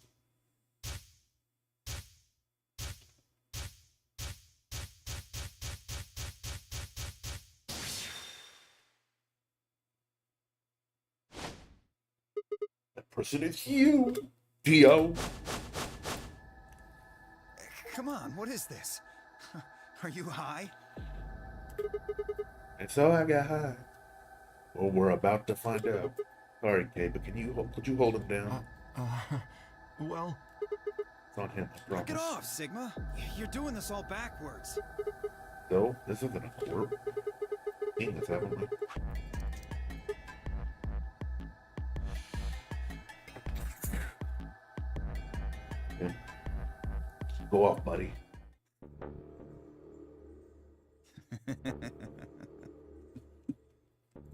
That person is you, Dio. Come on, what is this? Are you high? And so I got high. Well, we're about to find out. Sorry, Kay, but could you hold him down? Well... It's on him, I promise. Knock it off, Sigma. You're doing this all backwards. So, this isn't a court. Seen this, haven't we? Yeah. Go off, buddy.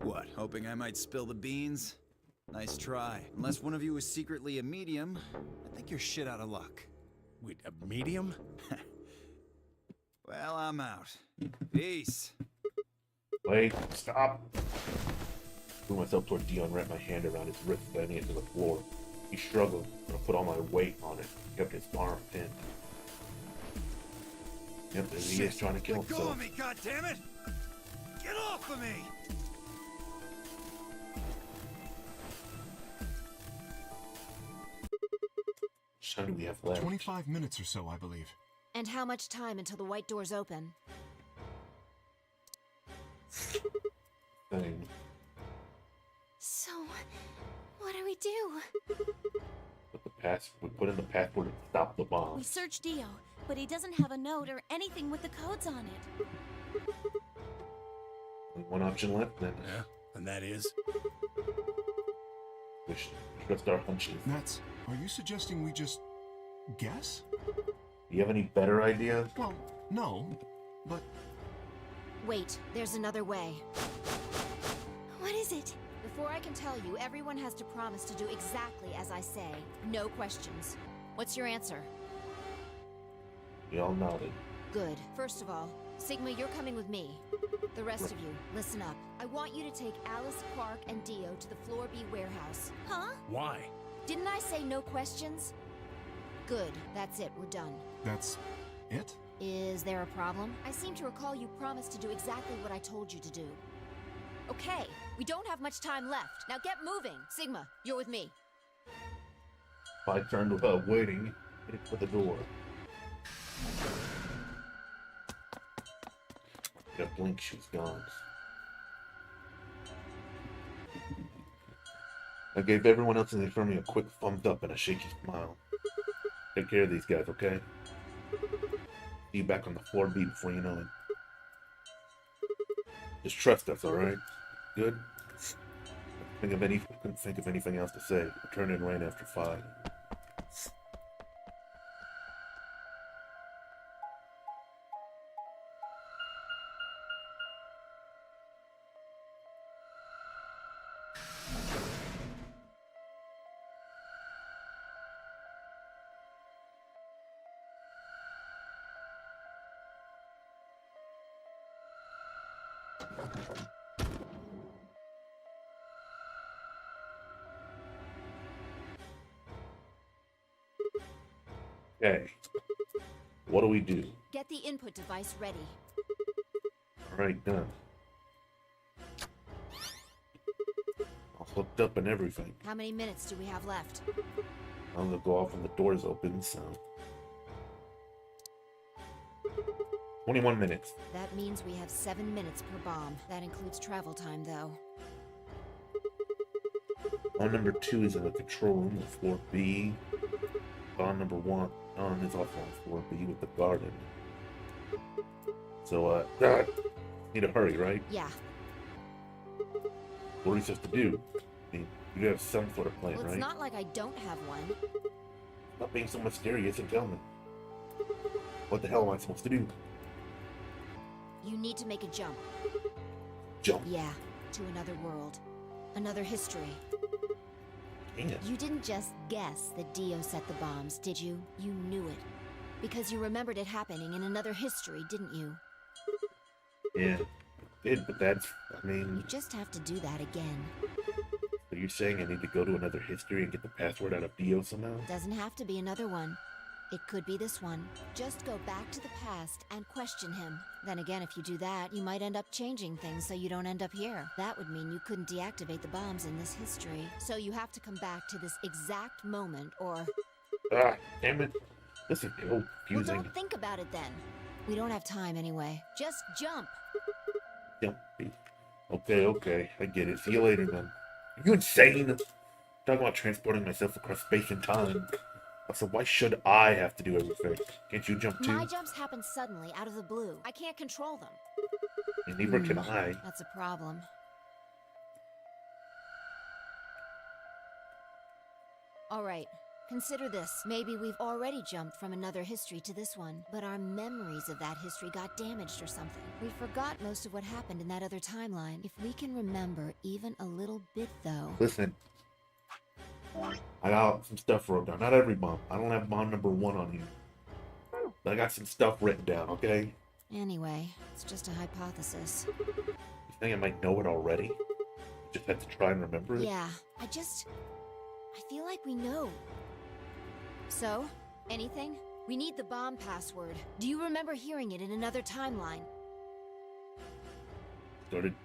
What, hoping I might spill the beans? Nice try. Unless one of you is secretly a medium, I think you're shit out of luck. Wait, a medium? Well, I'm out. Peace. Wait, stop. Threw myself toward Dion, wrapped my hand around his wrist, bending it to the floor. He struggled, but I put all my weight on it, kept his arm pinned. Yep, there he is trying to kill Let go himself. of me, goddammit! Get off of me! How do we have left? 25 minutes or so, I believe. And how much time until the white doors open? Thing. So, what do we do? We put in the password to stop the bomb. We searched Dio, but he doesn't have a note or anything with the codes on it. Only one option left then. Yeah, and that is? We should trust our hunches. Nats, are you suggesting we just guess? Do you have any better ideas? Well, no, but... Wait, there's another way. What is it? Before I can tell you, everyone has to promise to do exactly as I say. No questions. What's your answer? We all nodded. Good. First of all, Sigma, you're coming with me. The rest of you, listen up. I want you to take Alice, Clark, and Dio to the Floor B warehouse. Huh? Why? Didn't I say no questions? Good. That's it. We're done. That's it? Is there a problem? I seem to recall you promised to do exactly what I told you to do. Okay, we don't have much time left. Now get moving. Sigma, you're with me. I turned without waiting, headed for the door. In a blink, she's gone. I gave everyone else in the infirmary a quick thumbs up and a shaky smile. Take care of these guys, okay? See you back on the floor B before you know it. Just trust us, alright? Good? Couldn't think of anything else to say. Return in right after 5. Okay. What do we do? Get the input device ready. Alright, done. All hooked up and everything. How many minutes do we have left? I'm gonna go off when the doors open, so... 21 minutes. That means we have 7 minutes per bomb. That includes travel time, though. Bomb number 2 is in the control room of floor B. Bomb number 1 is also on floor B with the garden. So, need to hurry, right? Yeah. What are we supposed to do? I mean, you have some sort of plan, Well, it's right? not like I don't have one. Stop being so mysterious and tell me. What the hell am I supposed to do? You need to make a jump. Jump? Yeah, to another world. Another history. Dang it. You didn't just guess that Dio set the bombs, did you? You knew it. Because you remembered it happening in another history, didn't you? Yeah, I did, but that's, I mean... You just have to do that again. Are you saying I need to go to another history and get the password out of Dio somehow? Doesn't have to be another one. It could be this one. Just go back to the past and question him. Then again, if you do that, you might end up changing things so you don't end up here. That would mean you couldn't deactivate the bombs in this history. So you have to come back to this exact moment, or... Ah, damn it. This is so Well, confusing. don't think about it then. We don't have time anyway. Just jump. Jumpy. Okay, I get it. See you later then. Are you insane? Talking about transporting myself across space and time. So why should I have to do everything? Can't you jump too? My jumps happen suddenly, out of the blue. I can't control them. And neither can I. That's a problem. Alright, consider this. Maybe we've already jumped from another history to this one, but our memories of that history got damaged or something. We forgot most of what happened in that other timeline. If we can remember even a little bit, though... Listen. I got some stuff wrote down. Not every bomb. I don't have bomb number 1 on here. But I got some stuff written down, okay? Anyway, it's just a hypothesis. You think I might know it already? Just have to try and remember it? Yeah, I feel like we know. So, anything? We need the bomb password. Do you remember hearing it in another timeline?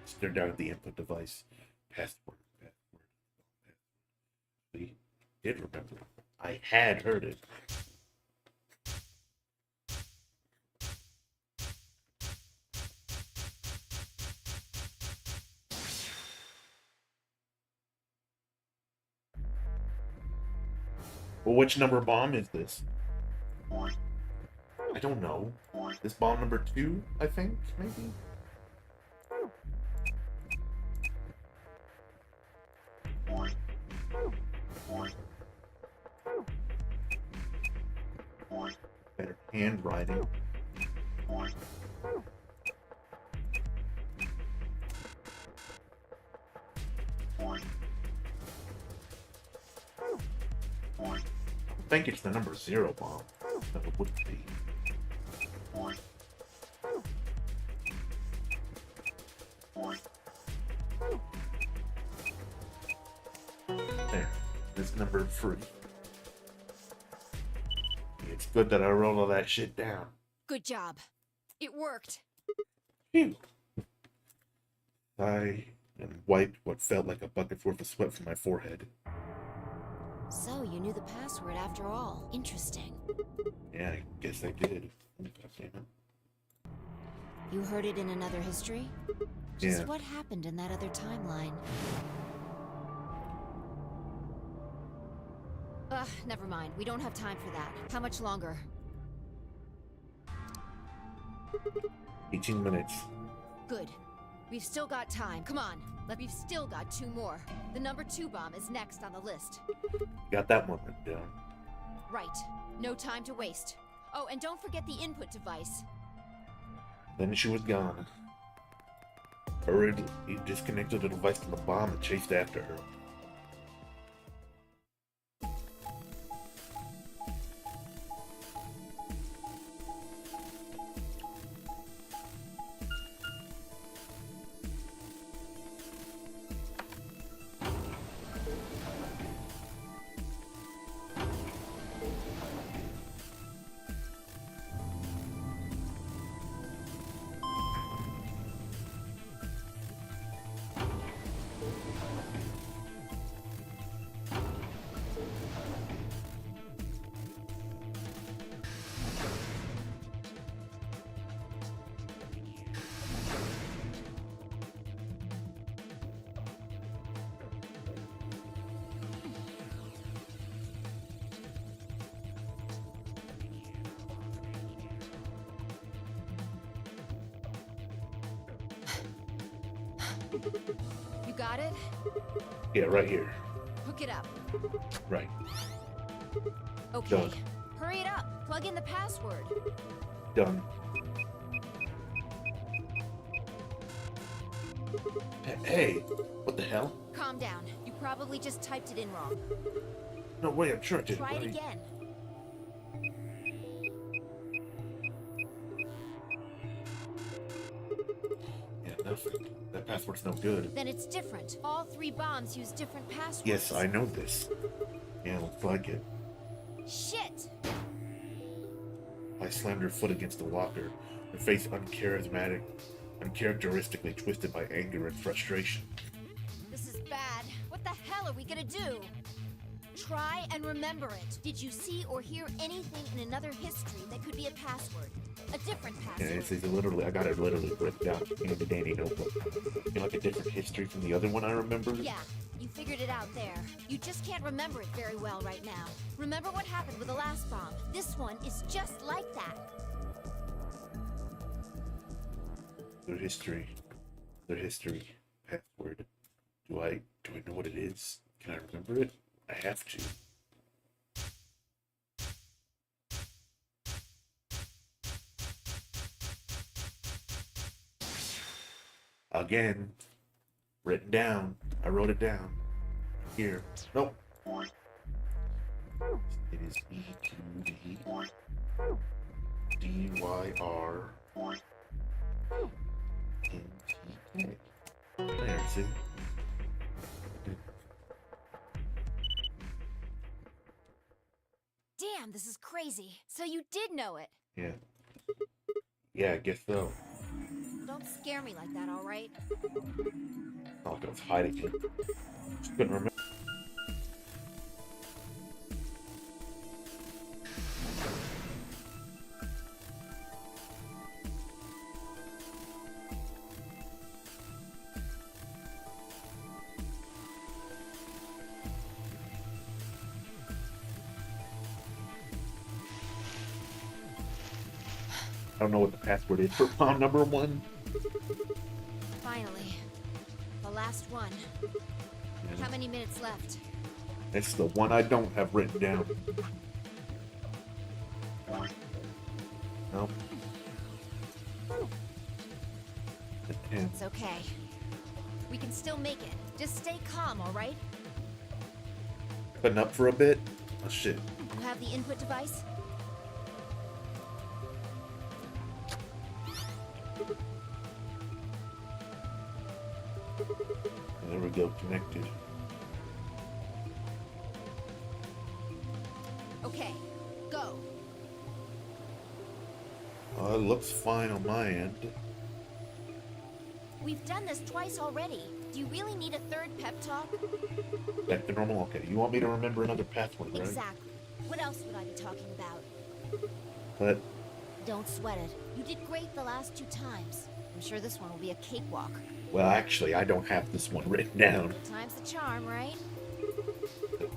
Stare down at the input device. Password. See? Did remember. I had heard it. Well, which number bomb is this? I don't know. This bomb number 2, I think, maybe? Better handwriting. I think it's the number 0 bomb. That it would be. There. This number 3. It's good that I wrote all that shit down. Good job. It worked. Phew. I wiped what felt like a bucket worth of sweat from my forehead. So, you knew the password after all. Interesting. Yeah, I guess I did. You heard it in another history? Just Yeah. what happened in that other timeline? Ugh, never mind. We don't have time for that. How much longer? 18 minutes. Good. We've still got time. Come on. We've still got 2 more. The number 2 bomb is next on the list. Got that one written down. Right. No time to waste. Oh, and don't forget the input device. Then she was gone. Hurriedly, he disconnected the device from the bomb and chased after her. You got it? Yeah, right here. Hook it up. Right. Okay. Done. Hurry it up. Plug in the password. Done. Hey, what the hell? Calm down. You probably just typed it in wrong. No way, I'm sure I did. Try it buddy. again. Yeah, nothing. That password's no good. Then it's different. All 3 bombs use different passwords. Yes, I know this. Yeah, looks like it. Shit! I slammed her foot against the locker, her face uncharacteristically twisted by anger and frustration. This is bad. What the hell are we gonna do? Try and remember it. Did you see or hear anything in another history that could be a password? A different Yeah, password? it's literally, I got it literally written down in the dandy notebook. You know, like a different history from the other one I remember? Yeah, you figured it out there. You just can't remember it very well right now. Remember what happened with the last bomb. This one is just like that. Their history. Password. Do I know what it is? Can I remember it? I have to. Again. Written down. I wrote it down. Here. Nope. It is E2DYRNTK. There, see? Damn, this is crazy. So you did know it. Yeah. Yeah, I guess so. Don't scare me like that, all right? Not like I was hiding it. Just couldn't remember. I don't know what the password is for bomb number 1. Finally. The last one. Yeah. How many minutes left? It's the one I don't have written down. Nope. The 10. It's okay. We can still make it. Just stay calm, all right? Putting up for a bit? Oh shit. You have the input device? There we go, connected. Okay, go. It looks fine on my end. We've done this twice already. Do you really need a third pep talk? Back to normal? Okay, you want me to remember another password, right? Exactly. What else would I be talking about? But Don't sweat it. You did great the last 2 times. I'm sure this one will be a cakewalk. well, actually, I don't have this one written down. Time's the charm, right?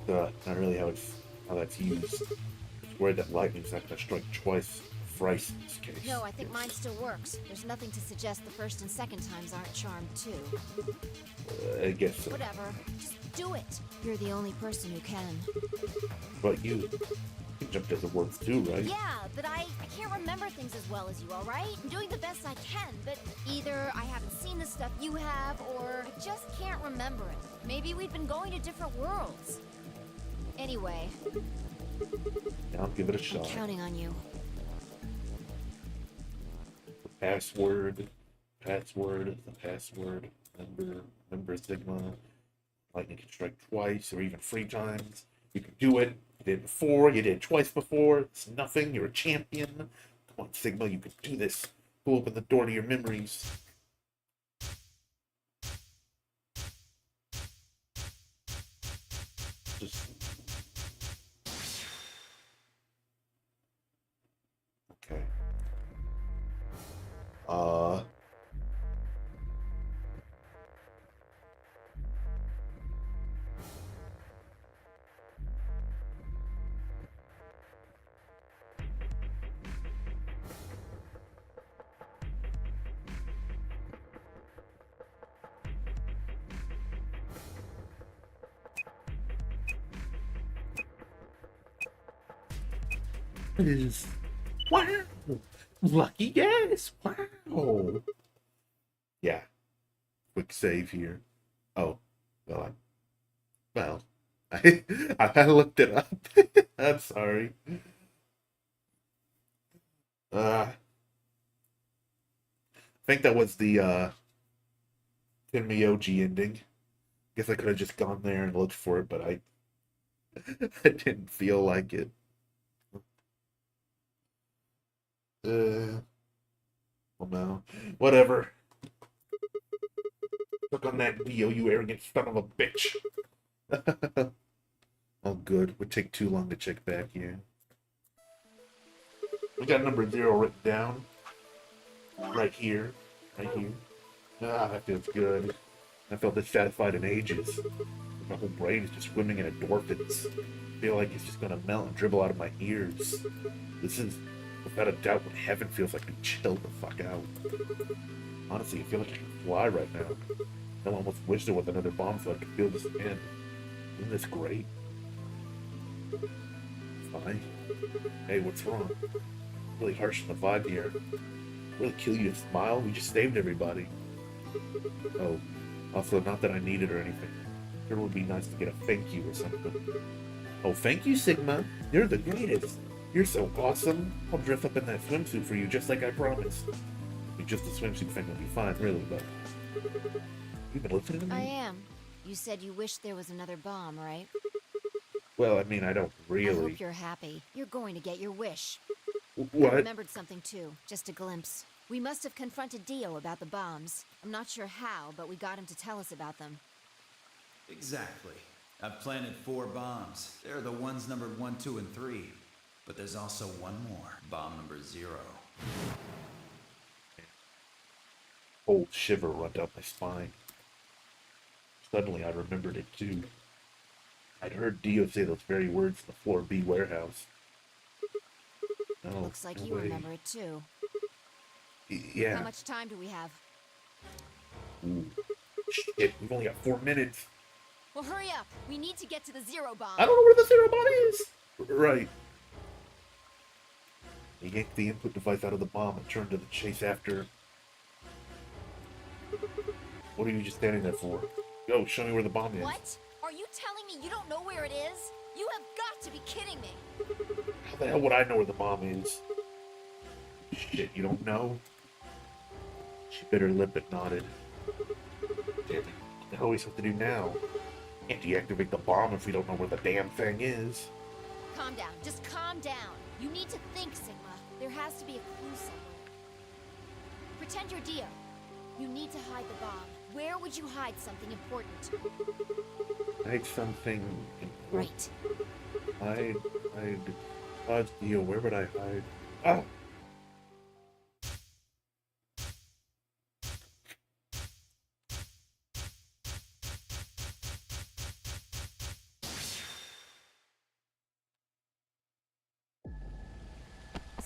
Not really how it's how that's used. It's worried that lightning's not gonna strike twice, thrice in this case. No, I think mine still works. There's nothing to suggest the first and second times aren't charmed too. I guess so. Whatever. Just do it. You're the only person who can. But you can jump to the words too, right? Yeah, but I can't remember things as well as you, alright? I'm doing the best I can, but either I haven't seen the stuff you have, or I just can't remember it. Maybe we've been going to different worlds. Anyway, Yeah, I'll give it a shot. I'm counting on you. Password, the password, remember Sigma. Lightning can strike twice or even 3 times. You can do it. You did it before, you did it twice before. It's nothing, you're a champion. Come on, Sigma, you can do this. Go open the door to your memories. Just... Okay. Is wow, lucky guess. Wow. Yeah. Quick save here. Oh, well, I looked it up. I'm sorry. I think that was the Tenmyoji ending. Guess I could have just gone there and looked for it, but I didn't feel like it. Well, no. Whatever. Look on that Dio, you arrogant son of a bitch. Oh, good. Would take too long to check back here. We got number 0 written down. Right here. Right here. Ah, that feels good. I felt dissatisfied in ages. My whole brain is just swimming in endorphins. I feel like it's just gonna melt and dribble out of my ears. This is, without a doubt, what heaven feels like to chill the fuck out. Honestly, I feel like I can fly right now. I almost wish there was another bomb so I could feel this again. Isn't this great? Fine. Hey, what's wrong? Really harsh on the vibe here. Really kill you to smile? We just saved everybody. Oh, also, not that I need it or anything. Sure would be nice to get a thank you or something. Oh, thank you, Sigma. You're the greatest. You're so awesome. I'll dress up in that swimsuit for you just like I promised. I mean, just the swimsuit thing will be fine, really, but... You've been listening to me? I am. You said you wished there was another bomb, right? Well, I mean, I don't I really... hope you're happy. You're going to get your wish. What? I remembered something too, just a glimpse. We must have confronted Dio about the bombs. I'm not sure how, but we got him to tell us about them. Exactly. I've planted 4 bombs. They're the ones numbered 1, 2, and 3. But there's also one more. Bomb number 0. Cold shiver run down my spine. Suddenly, I remembered it too. I'd heard Dio say those very words in the Floor B warehouse. No, Looks like no you way. remember it too. Yeah. How much time do we have? Ooh. Shit, we've only got 4 minutes. Well, hurry up. We need to get to the 0 bomb. I don't know where the 0 bomb is. Right. He yanked the input device out of the bomb and turned to the chase after. What are you just standing there for? Go, show me where the bomb is. What? Are you telling me you don't know where it is? You have got to be kidding me. How the hell would I know where the bomb is? Shit, you don't know? She bit her lip and nodded. Damn it. What the hell are we supposed to do now? Can't deactivate the bomb if we don't know where the damn thing is. Calm down. Just calm down. You need to think, Sigma. There has to be a clue somewhere. Pretend you're Dio. You need to hide the bomb. Where would you hide something important? Hide something important. Right. Hide. Dio, where would I hide? Ah!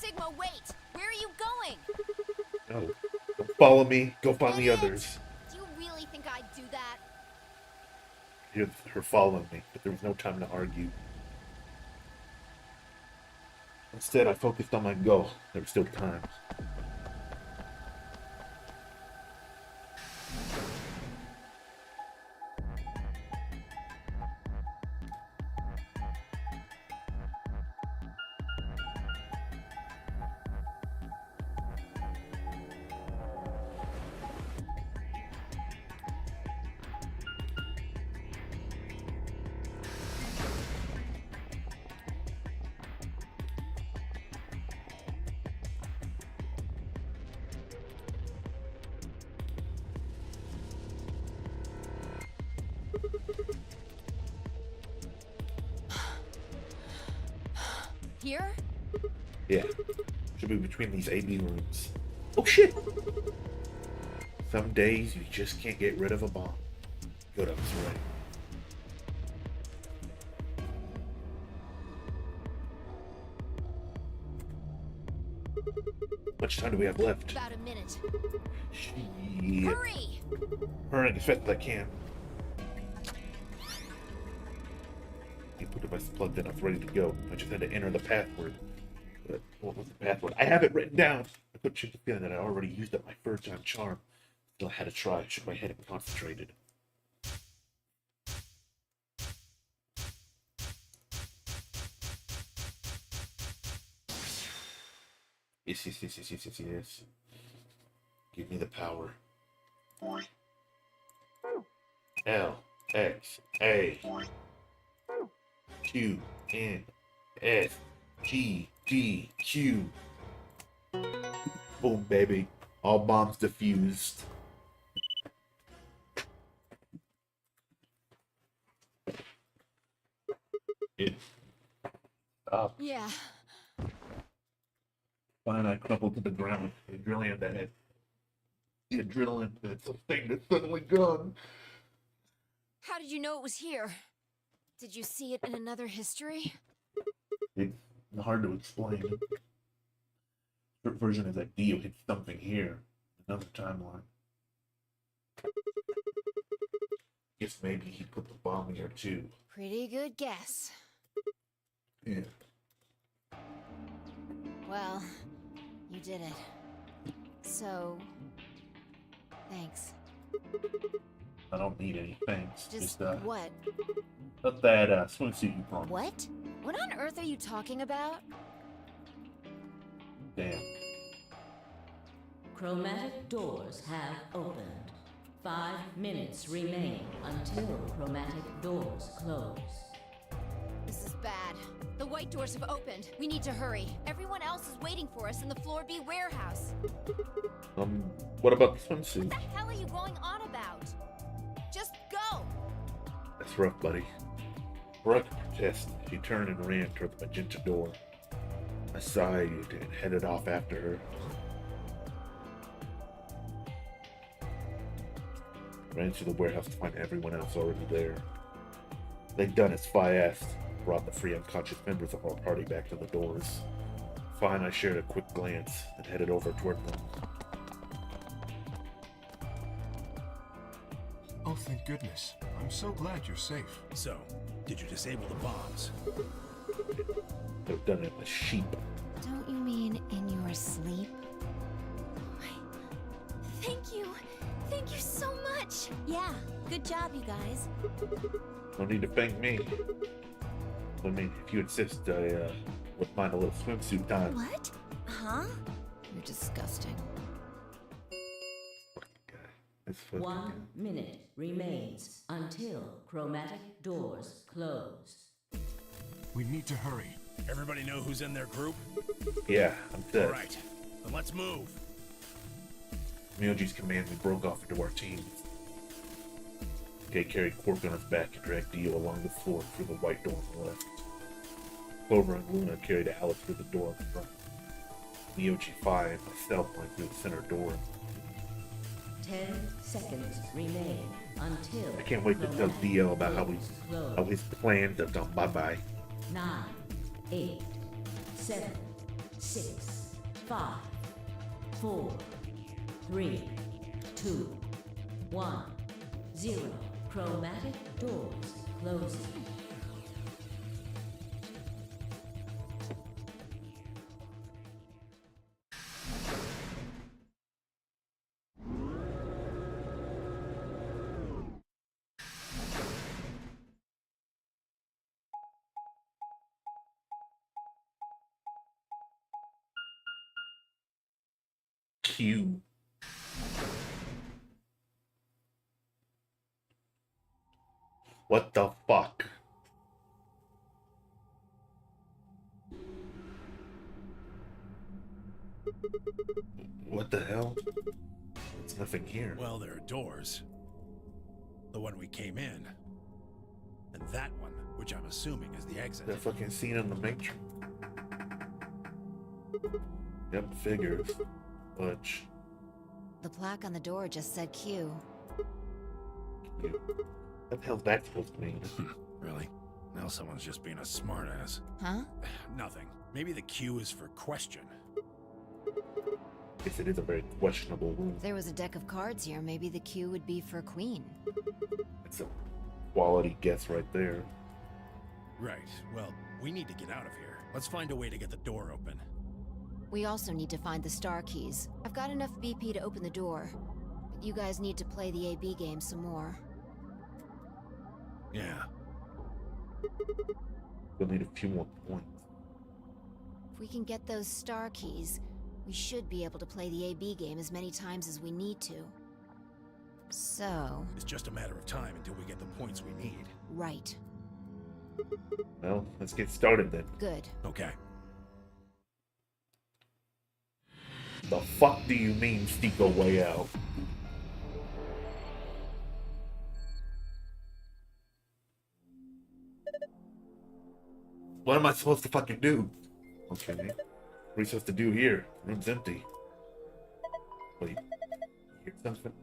Sigma, wait! Where are you going? No. Don't follow me. Go find the others. Do you really think I'd do that? Here's her following me, but there was no time to argue. Instead, I focused on my goal. There was still time. Here? Yeah. Should be between these AB rooms. Oh shit! Some days you just can't get rid of a bomb. Good, I was right. How much time do we have left? About a minute. Shit. Hurry! Hurrying as fast as I can. You put the device plugged in, I was ready to go. I just had to enter the password. But what was the password? I have it written down. I couldn't shake the feeling that I already used up my third time charm. Still had to try. I shook my head and concentrated. Yes. Give me the power. L X A Q N S G D Q. Boom, baby. All bombs defused. It stopped. Yeah. Fine, I crumpled to the ground. The adrenaline that had. The adrenaline that's a thing that's suddenly gone. How did you know it was here? Did you see it in another history? It's hard to explain. Short version is that Dio hit something here. Another timeline. Guess maybe he put the bomb here too. Pretty good guess. Yeah. Well, you did it. So, thanks. I don't need any thanks. Just what? Not that swimsuit you promised. What? What on earth are you talking about? Damn. Chromatic doors have opened. 5 minutes remain until chromatic doors close. This is bad. The white doors have opened. We need to hurry. Everyone else is waiting for us in the Floor B warehouse. What about the swimsuit? What the hell are you going on about? Just go! That's rough, buddy. Before I could protest, she turned and ran toward the magenta door. I sighed and headed off after her. Ran to the warehouse to find everyone else already there. They'd done as Fi asked, brought the 3 unconscious members of our party back to the doors. Fine, I shared a quick glance and headed over toward them. Oh, thank goodness. I'm so glad you're safe. So, did you disable the bombs? They've done it with sheep. Don't you mean in your sleep? Thank you. Thank you so much. Yeah, good job, you guys. No need to thank me. I mean, if you insist, I would mind a little swimsuit time. What? Huh? You're disgusting. It's fucking 1 minute remains until chromatic doors close. We need to hurry. Everybody know who's in their group? Yeah, I'm dead. All right, then let's move. Myoji's command, we broke off into our teams. Kay carried Quark on his back and dragged Dio along the floor through the white door on the left. Clover and Luna carried Alex through the door in front. Myoji, Phi, and myself went through the center door. 10 seconds remain until I can't wait to tell Dio about how his plans have gone bye-bye. 9, 8, 7, 6, 5, 4, 3, 2, 1, 0. Chromatic doors closing. Q. What the fuck? What the hell? There's nothing here. Well, there are doors. The one we came in. And that one, which I'm assuming is the exit. That fucking scene in the Matrix. Yep, figures. Butch. The plaque on the door just said Q. Q. What the hell's that supposed to mean? Really? Now someone's just being a smartass. Huh? Nothing. Maybe the Q is for question. Guess it is a very questionable room. If there was a deck of cards here, maybe the Q would be for Queen. It's a quality guess right there. Right. Well, we need to get out of here. Let's find a way to get the door open. We also need to find the star keys. I've got enough BP to open the door, but you guys need to play the AB game some more. Yeah. We'll need a few more points. If we can get those star keys, we should be able to play the AB game as many times as we need to. So... It's just a matter of time until we get the points we need. Right. Well, let's get started then. Good. Okay. The fuck do you mean sneak a way out? What am I supposed to fucking do? Okay. What are we supposed to do here? Room's empty. Wait. Hear something?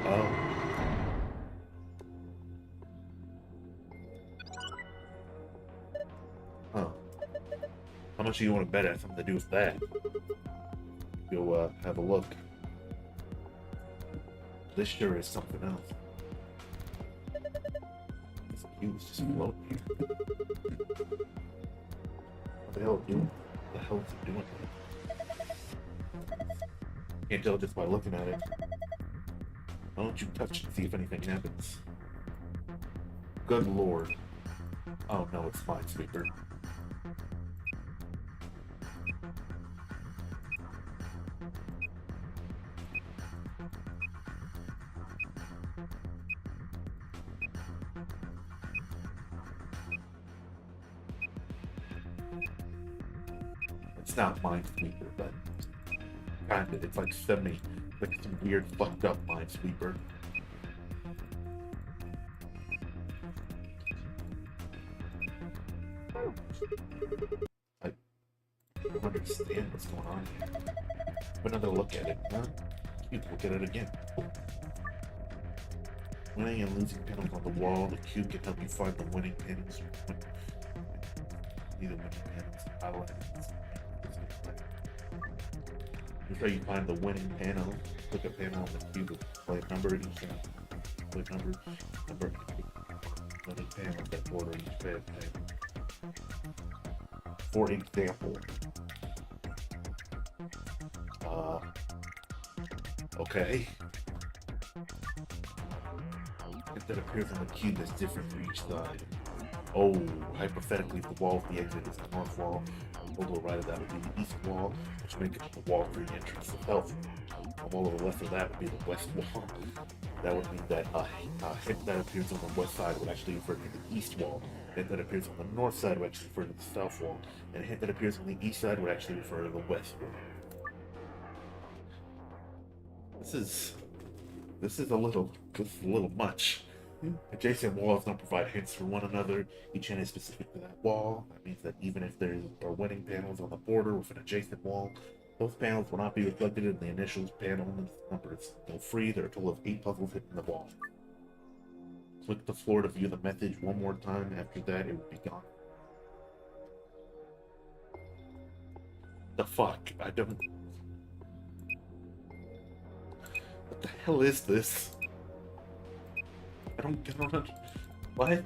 Oh. Huh. How much do you want to bet it has something to do with that? Go have a look. This sure is something else. This Q is just floating here. What the hell is it doing? Can't tell just by looking at it. Why don't you touch it and see if anything happens? Good lord. Oh no, it's Minesweeper. It's not Minesweeper, but kind of. It's like like some weird fucked up Minesweeper. I don't understand what's going on here. Have another look at it, huh? You can look at it again. Winning and losing panels on the wall, the cube can help you find the winning panels. Either winning panels, highlights. Here's how you find the winning panel. Click a panel on the cube with play number each time. Play number, winning panels that order each bad panel. For example, okay. If that appears on the cube that's different for each side. Oh, hypothetically, if the wall of the exit is the north wall, the lower right of that would be the east wall, which makes it the wall for the entrance of health. The wall to the left of that would be the west wall. That would mean that a hint that appears on the west side would actually refer to the east wall. A hint that appears on the north side would actually refer to the south wall. And a hint that appears on the east side would actually refer to the west wall. This is a little much. Adjacent walls don't provide hints for one another. Each hint is specific to that wall. That means that even if there are winning panels on the border with an adjacent wall, those panels will not be reflected in the initials panel numbers. Until free, there are a total of 8 puzzles hitting the wall. Click the floor to view the message one more time. After that, it will be gone. The fuck? I don't... What the hell is this? I don't get on it. What?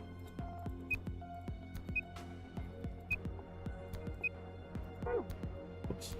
Oops.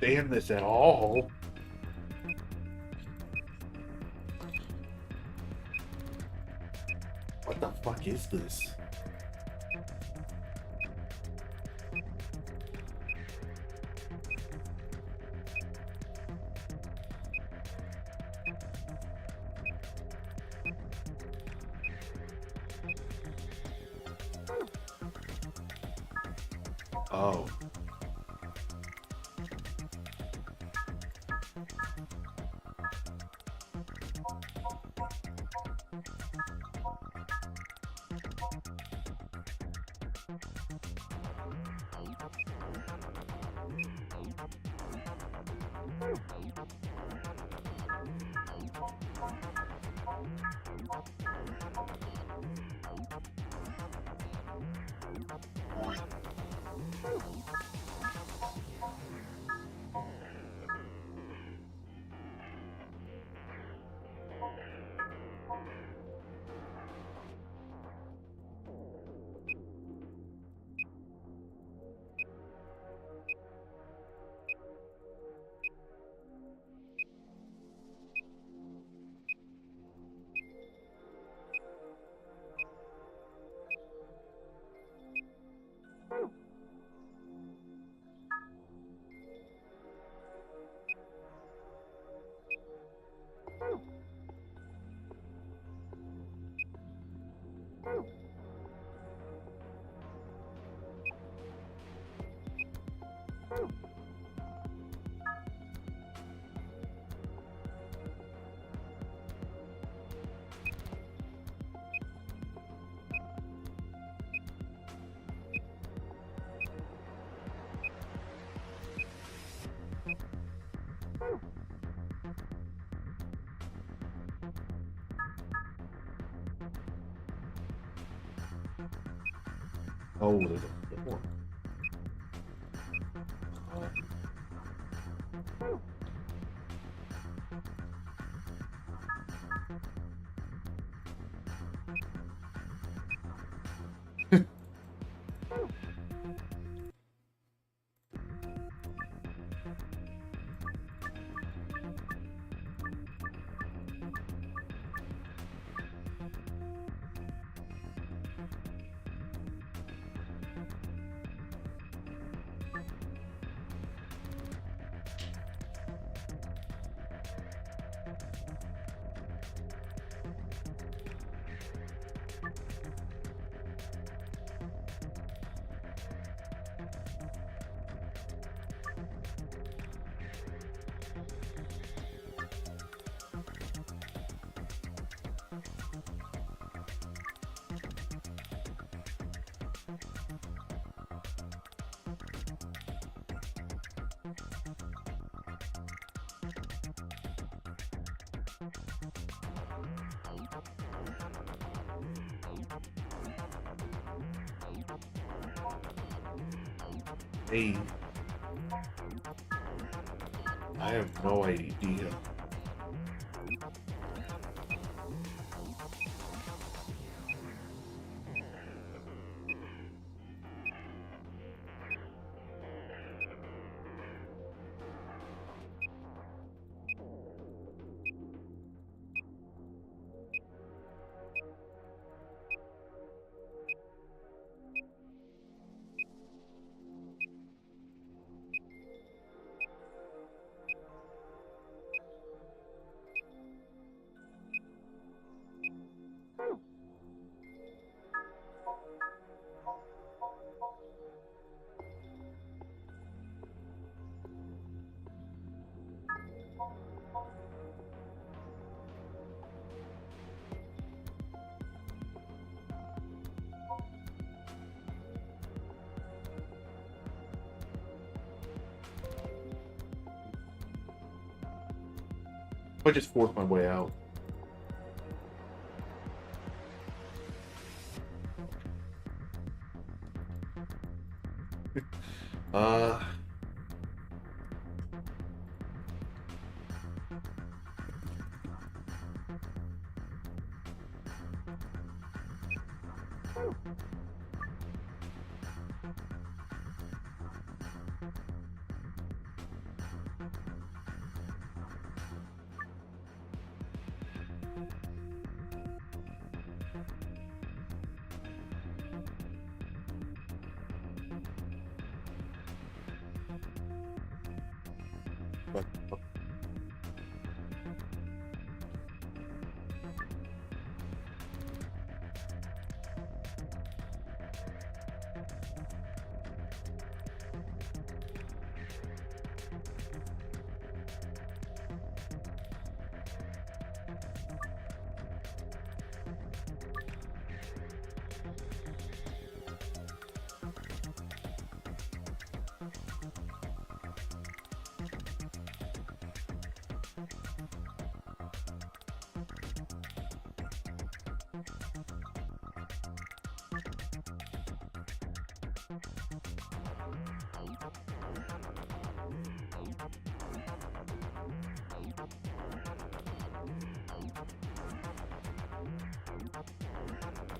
Understand this at all. What the fuck is this? Oh. Oh, there's a door. Hey, I have no idea. I just force my way out. uh...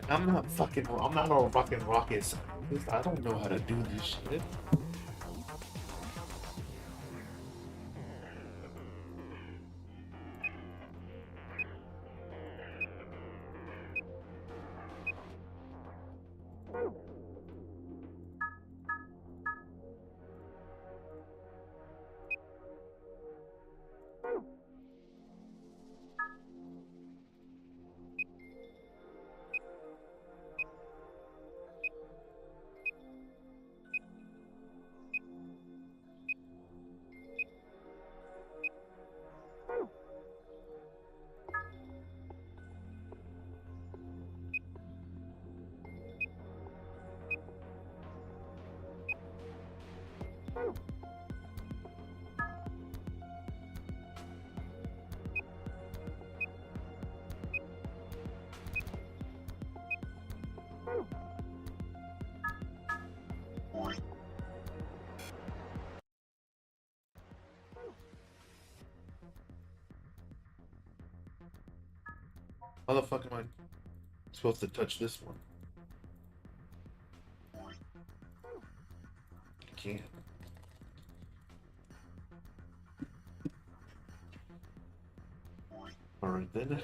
I'm not a fucking rocket scientist. I don't know how to do this shit. How the fuck am I supposed to touch this one? I can't. Alright then.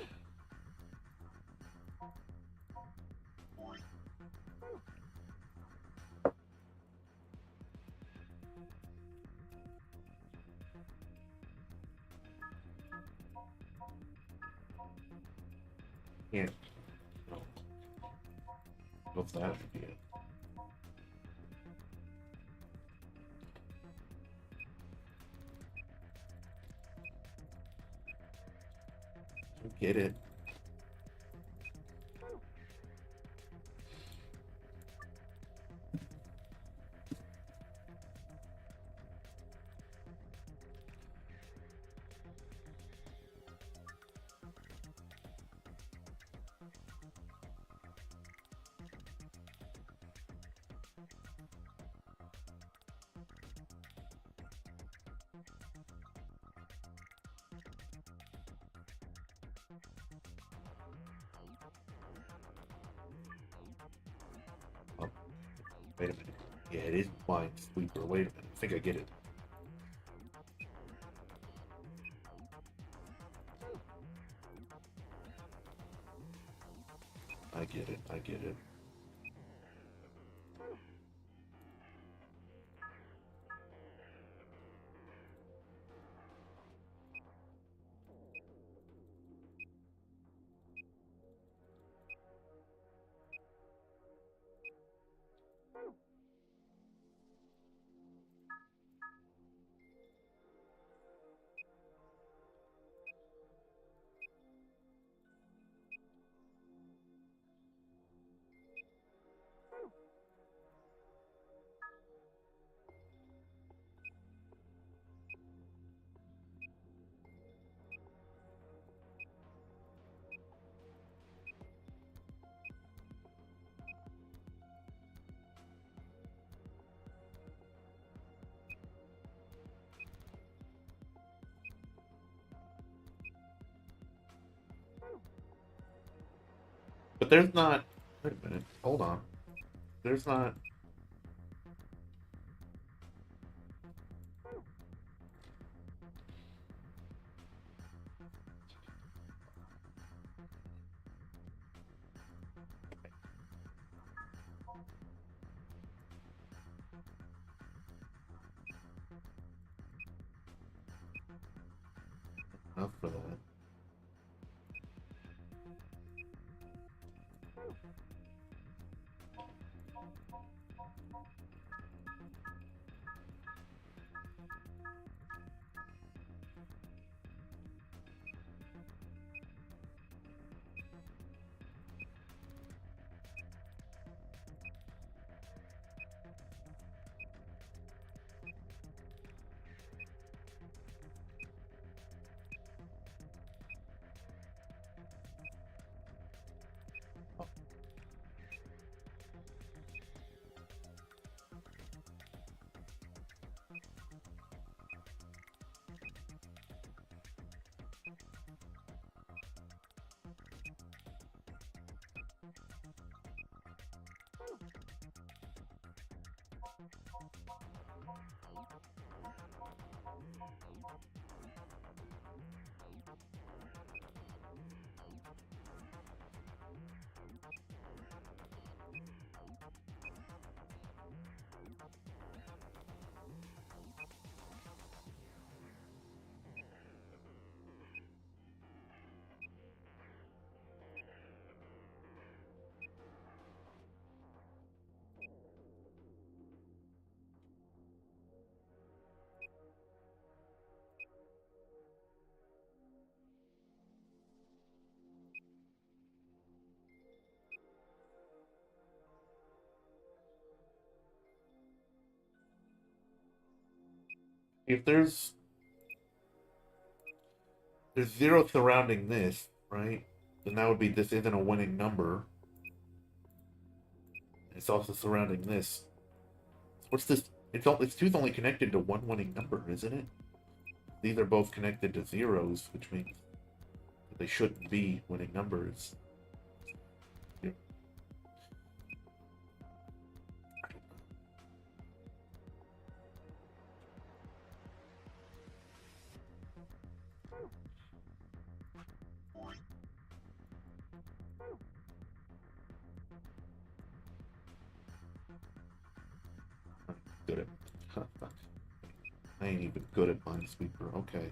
Yeah. No. What's that? Yeah. Get it. Oh, wait a minute. Yeah, it is Minesweeper. Wait a minute. I think I get it. I get it. I get it. But there's not. Wait a minute. Hold on. There's not. Enough for that. If there's zero surrounding this, right? Then that would be this isn't a winning number. It's also surrounding this. What's this? It's two's only connected to one winning number, isn't it? These are both connected to zeros, which means they shouldn't be winning numbers. Yep. Good at I ain't even good at Minesweeper. Okay.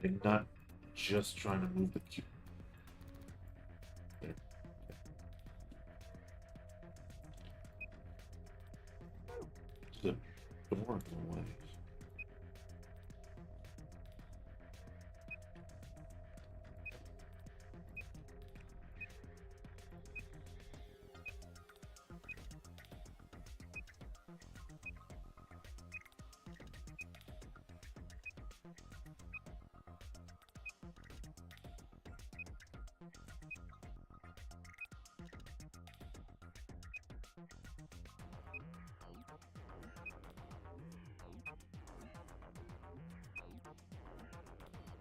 I'm not just trying to move the cube. There. The door in the way.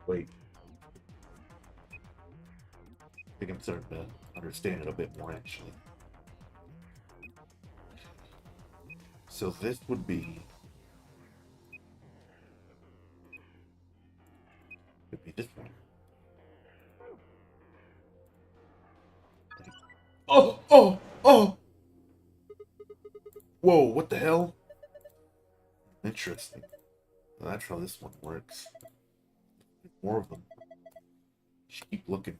Wait. I think I'm starting to understand it a bit more, actually. So this would be... Could be this one. Oh! Whoa, what the hell? Interesting. Well, that's how this one works. More of them. Just keep looking.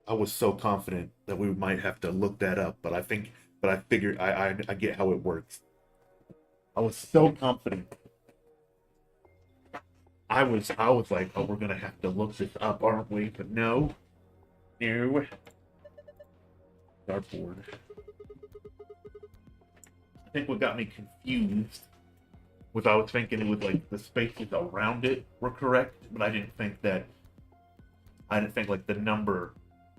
I was so confident that we might have to look that up, but I figured I get how it works. I was so confident. I was like, oh, we're gonna have to look this up, aren't we? But no. No. Dartboard. I think what got me confused was I was thinking it was like the spaces around it were correct, but I didn't think like the number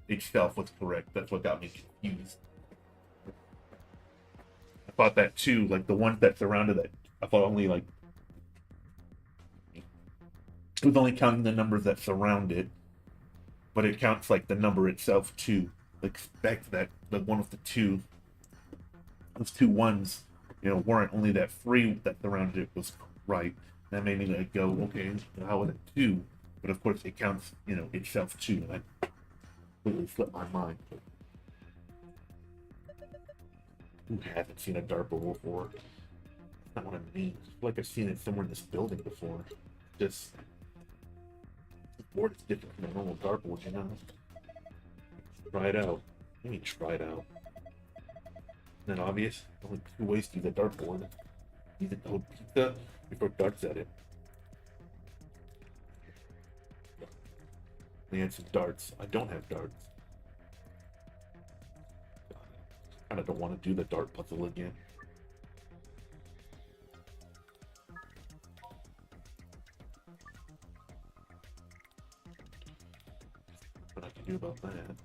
itself was correct. That's what got me confused. I thought that too, like the ones that surrounded it. I thought only like it was only counting the numbers that surround it, but it counts like the number itself too. Like that the one with those two ones, weren't only that three that surrounded it was right. That made me like go, okay, how was it two? But of course it counts, itself too, and that completely slipped my mind. Who hasn't seen a dartboard before? That's not what I mean. I feel like I've seen it somewhere in this building before. Just this board is different from a normal dartboard, Try it out. What do you mean try it out? Isn't that obvious? Only two ways to use a dartboard. Either hold pizza before darts at it. They had some darts. I don't have darts. I don't want to do the dart puzzle again. What I can do about that?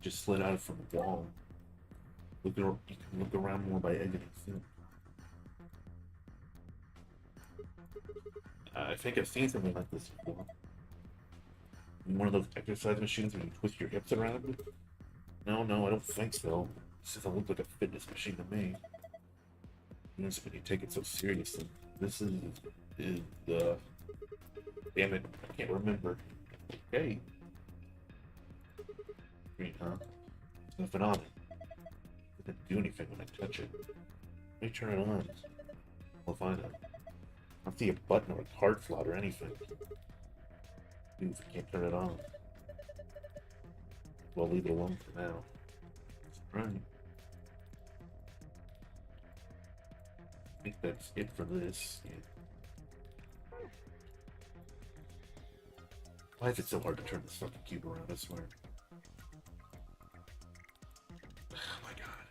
Just slid out from the wall. You can look around more by exiting soon. I think I've seen something like this before. One of those exercise machines where you twist your hips around. No, I don't think so. This doesn't look like a fitness machine to me. When you take it so seriously. This is damn it, I can't remember. Okay. Green, huh? There's nothing on it. It doesn't do anything when I touch it. Let me turn it on. We'll find out. I don't see a button or a card slot or anything. Dude, I can't turn it on. We'll leave it alone for now. Right. I think that's it for this. Yeah. Why is it so hard to turn this fucking cube around, I swear? Oh my god.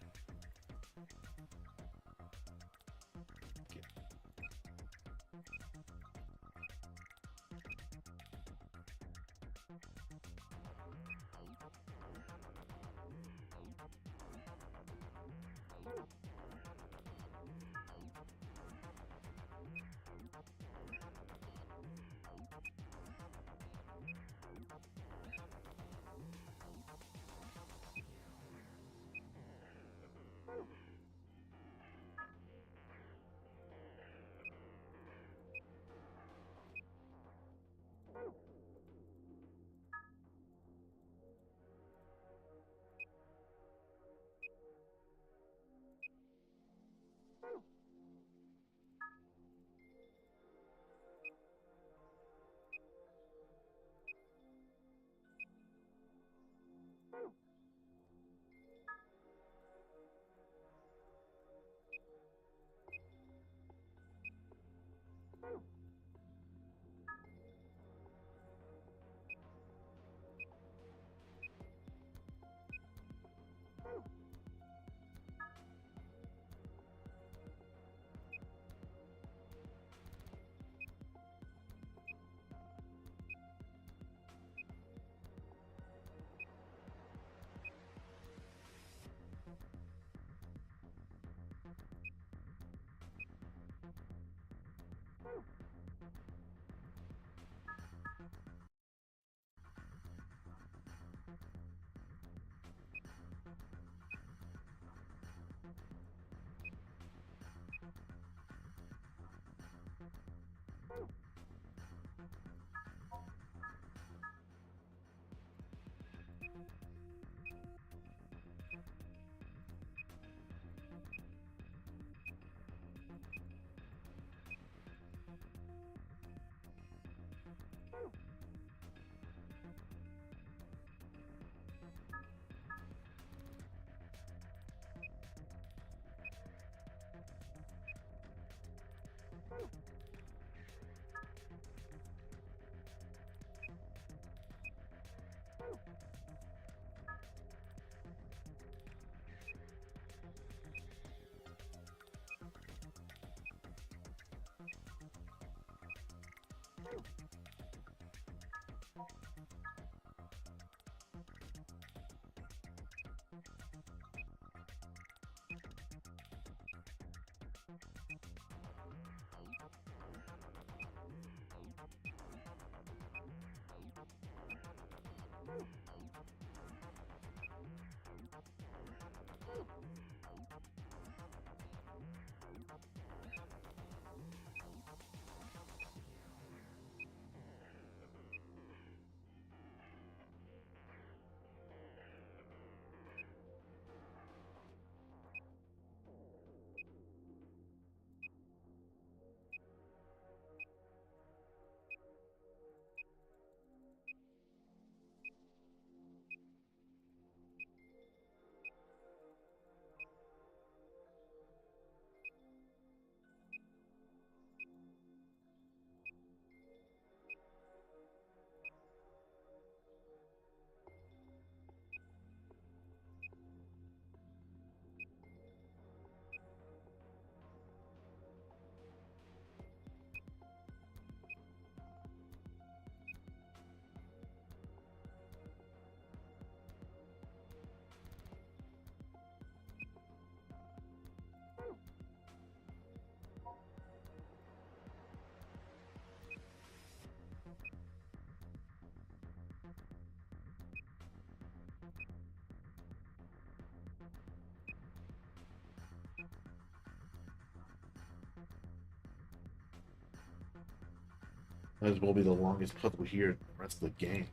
Might as well be the longest puzzle here in the rest of the game.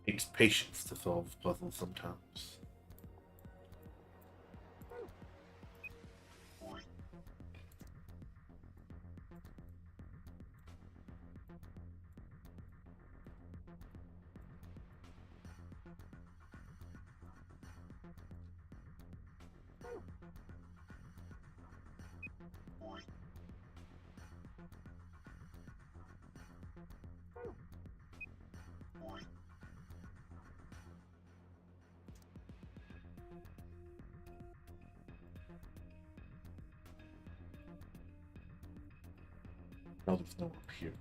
Takes patience to solve puzzles sometimes. No, there's no up here.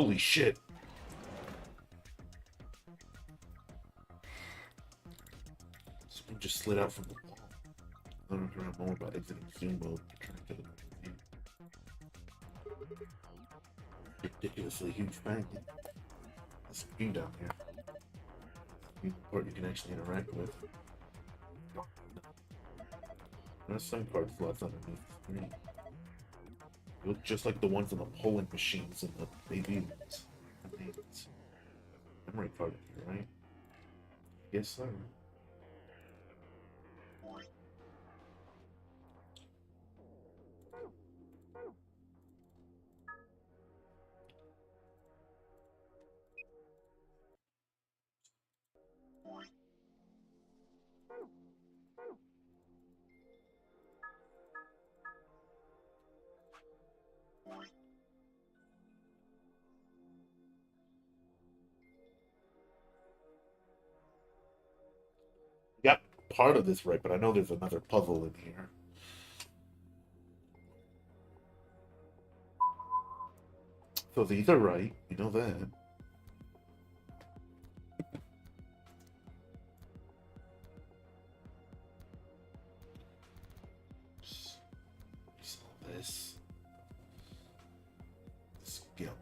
Holy shit. Someone just slid out from the wall. Learn around more about exiting zoom mode. Trying to get a view. Ridiculously huge bang. The screen down here. The part you can actually interact with. There's some card slots underneath the screen. They look just like the ones on the polling machines in the baby rooms. Memory card here, right? Yes, sir. Got part of this right, but I know there's another puzzle in here. So these are right, you know that. Just all this. Skill.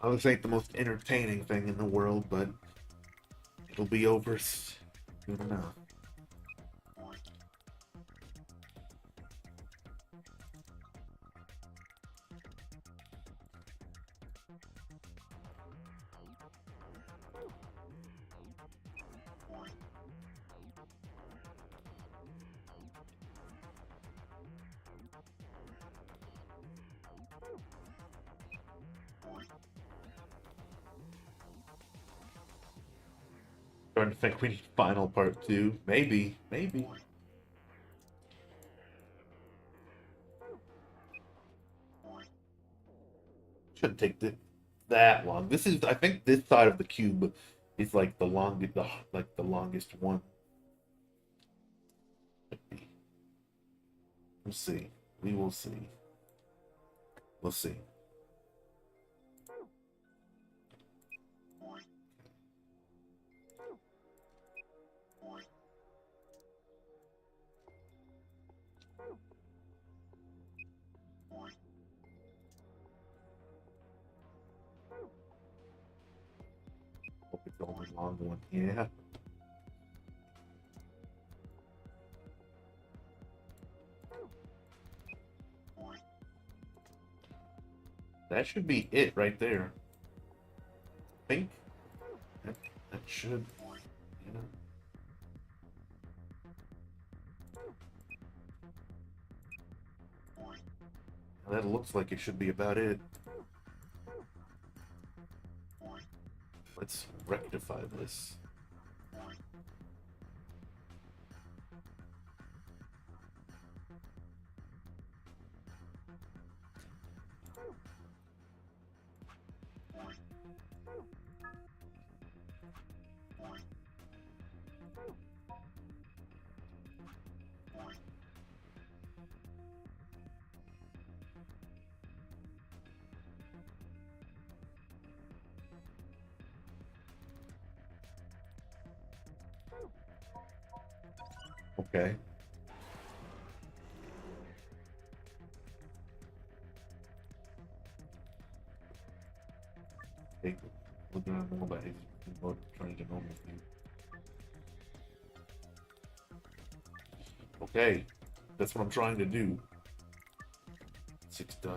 This ain't the most entertaining thing in the world, but it'll be over soon enough. Starting to think we need final part 2. Maybe. Shouldn't take that long. I think this side of the cube is like the longest, the longest one. We'll see. We will see. We'll see. Hope it's the only long one. Yeah. That should be it right there. I think that should, you know. That looks like it should be about it. Let's rectify this. Okay. Hey, looking at more about trying to normal view. Okay, that's what I'm trying to do. 6 die,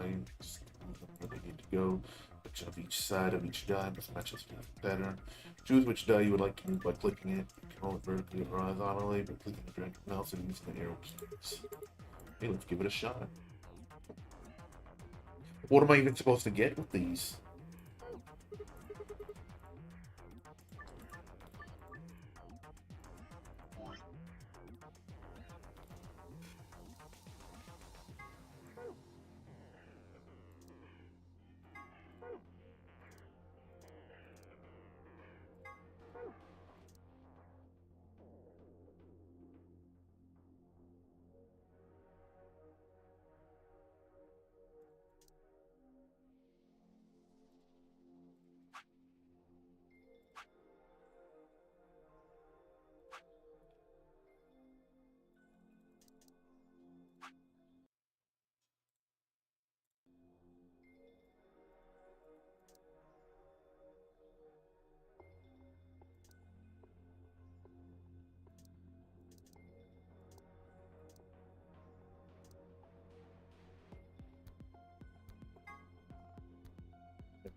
where they need to go. Which of each side of each die must match a specific pattern. Choose which die you would like to move by clicking it. Control it vertically or horizontally by clicking the drag mouse and using the arrow keys. Okay, let's give it a shot. What am I even supposed to get with these?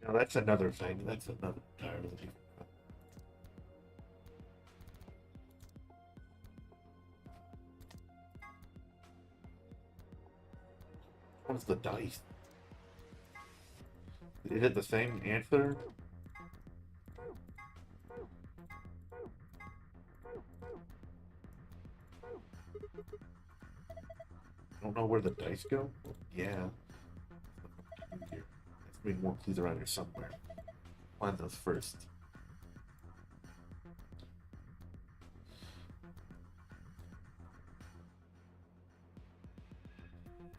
Now that's another thing. That's another entirely different. What's the dice? Is it the same answer? I don't know where the dice go. Yeah. Here. There's more clues around here somewhere. Find those first.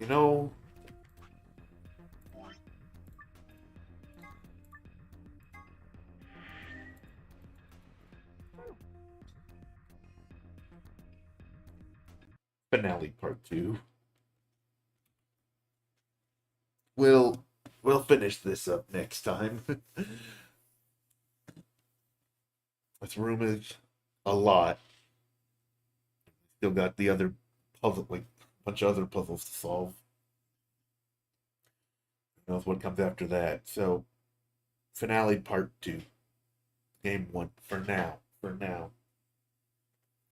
You know, finale part 2. We'll we'll finish this up next time. This room is a lot. Still got the other puzzle, like a bunch of other puzzles to solve. Who knows what comes after that? So, finale part 2. Game 1 for now. For now.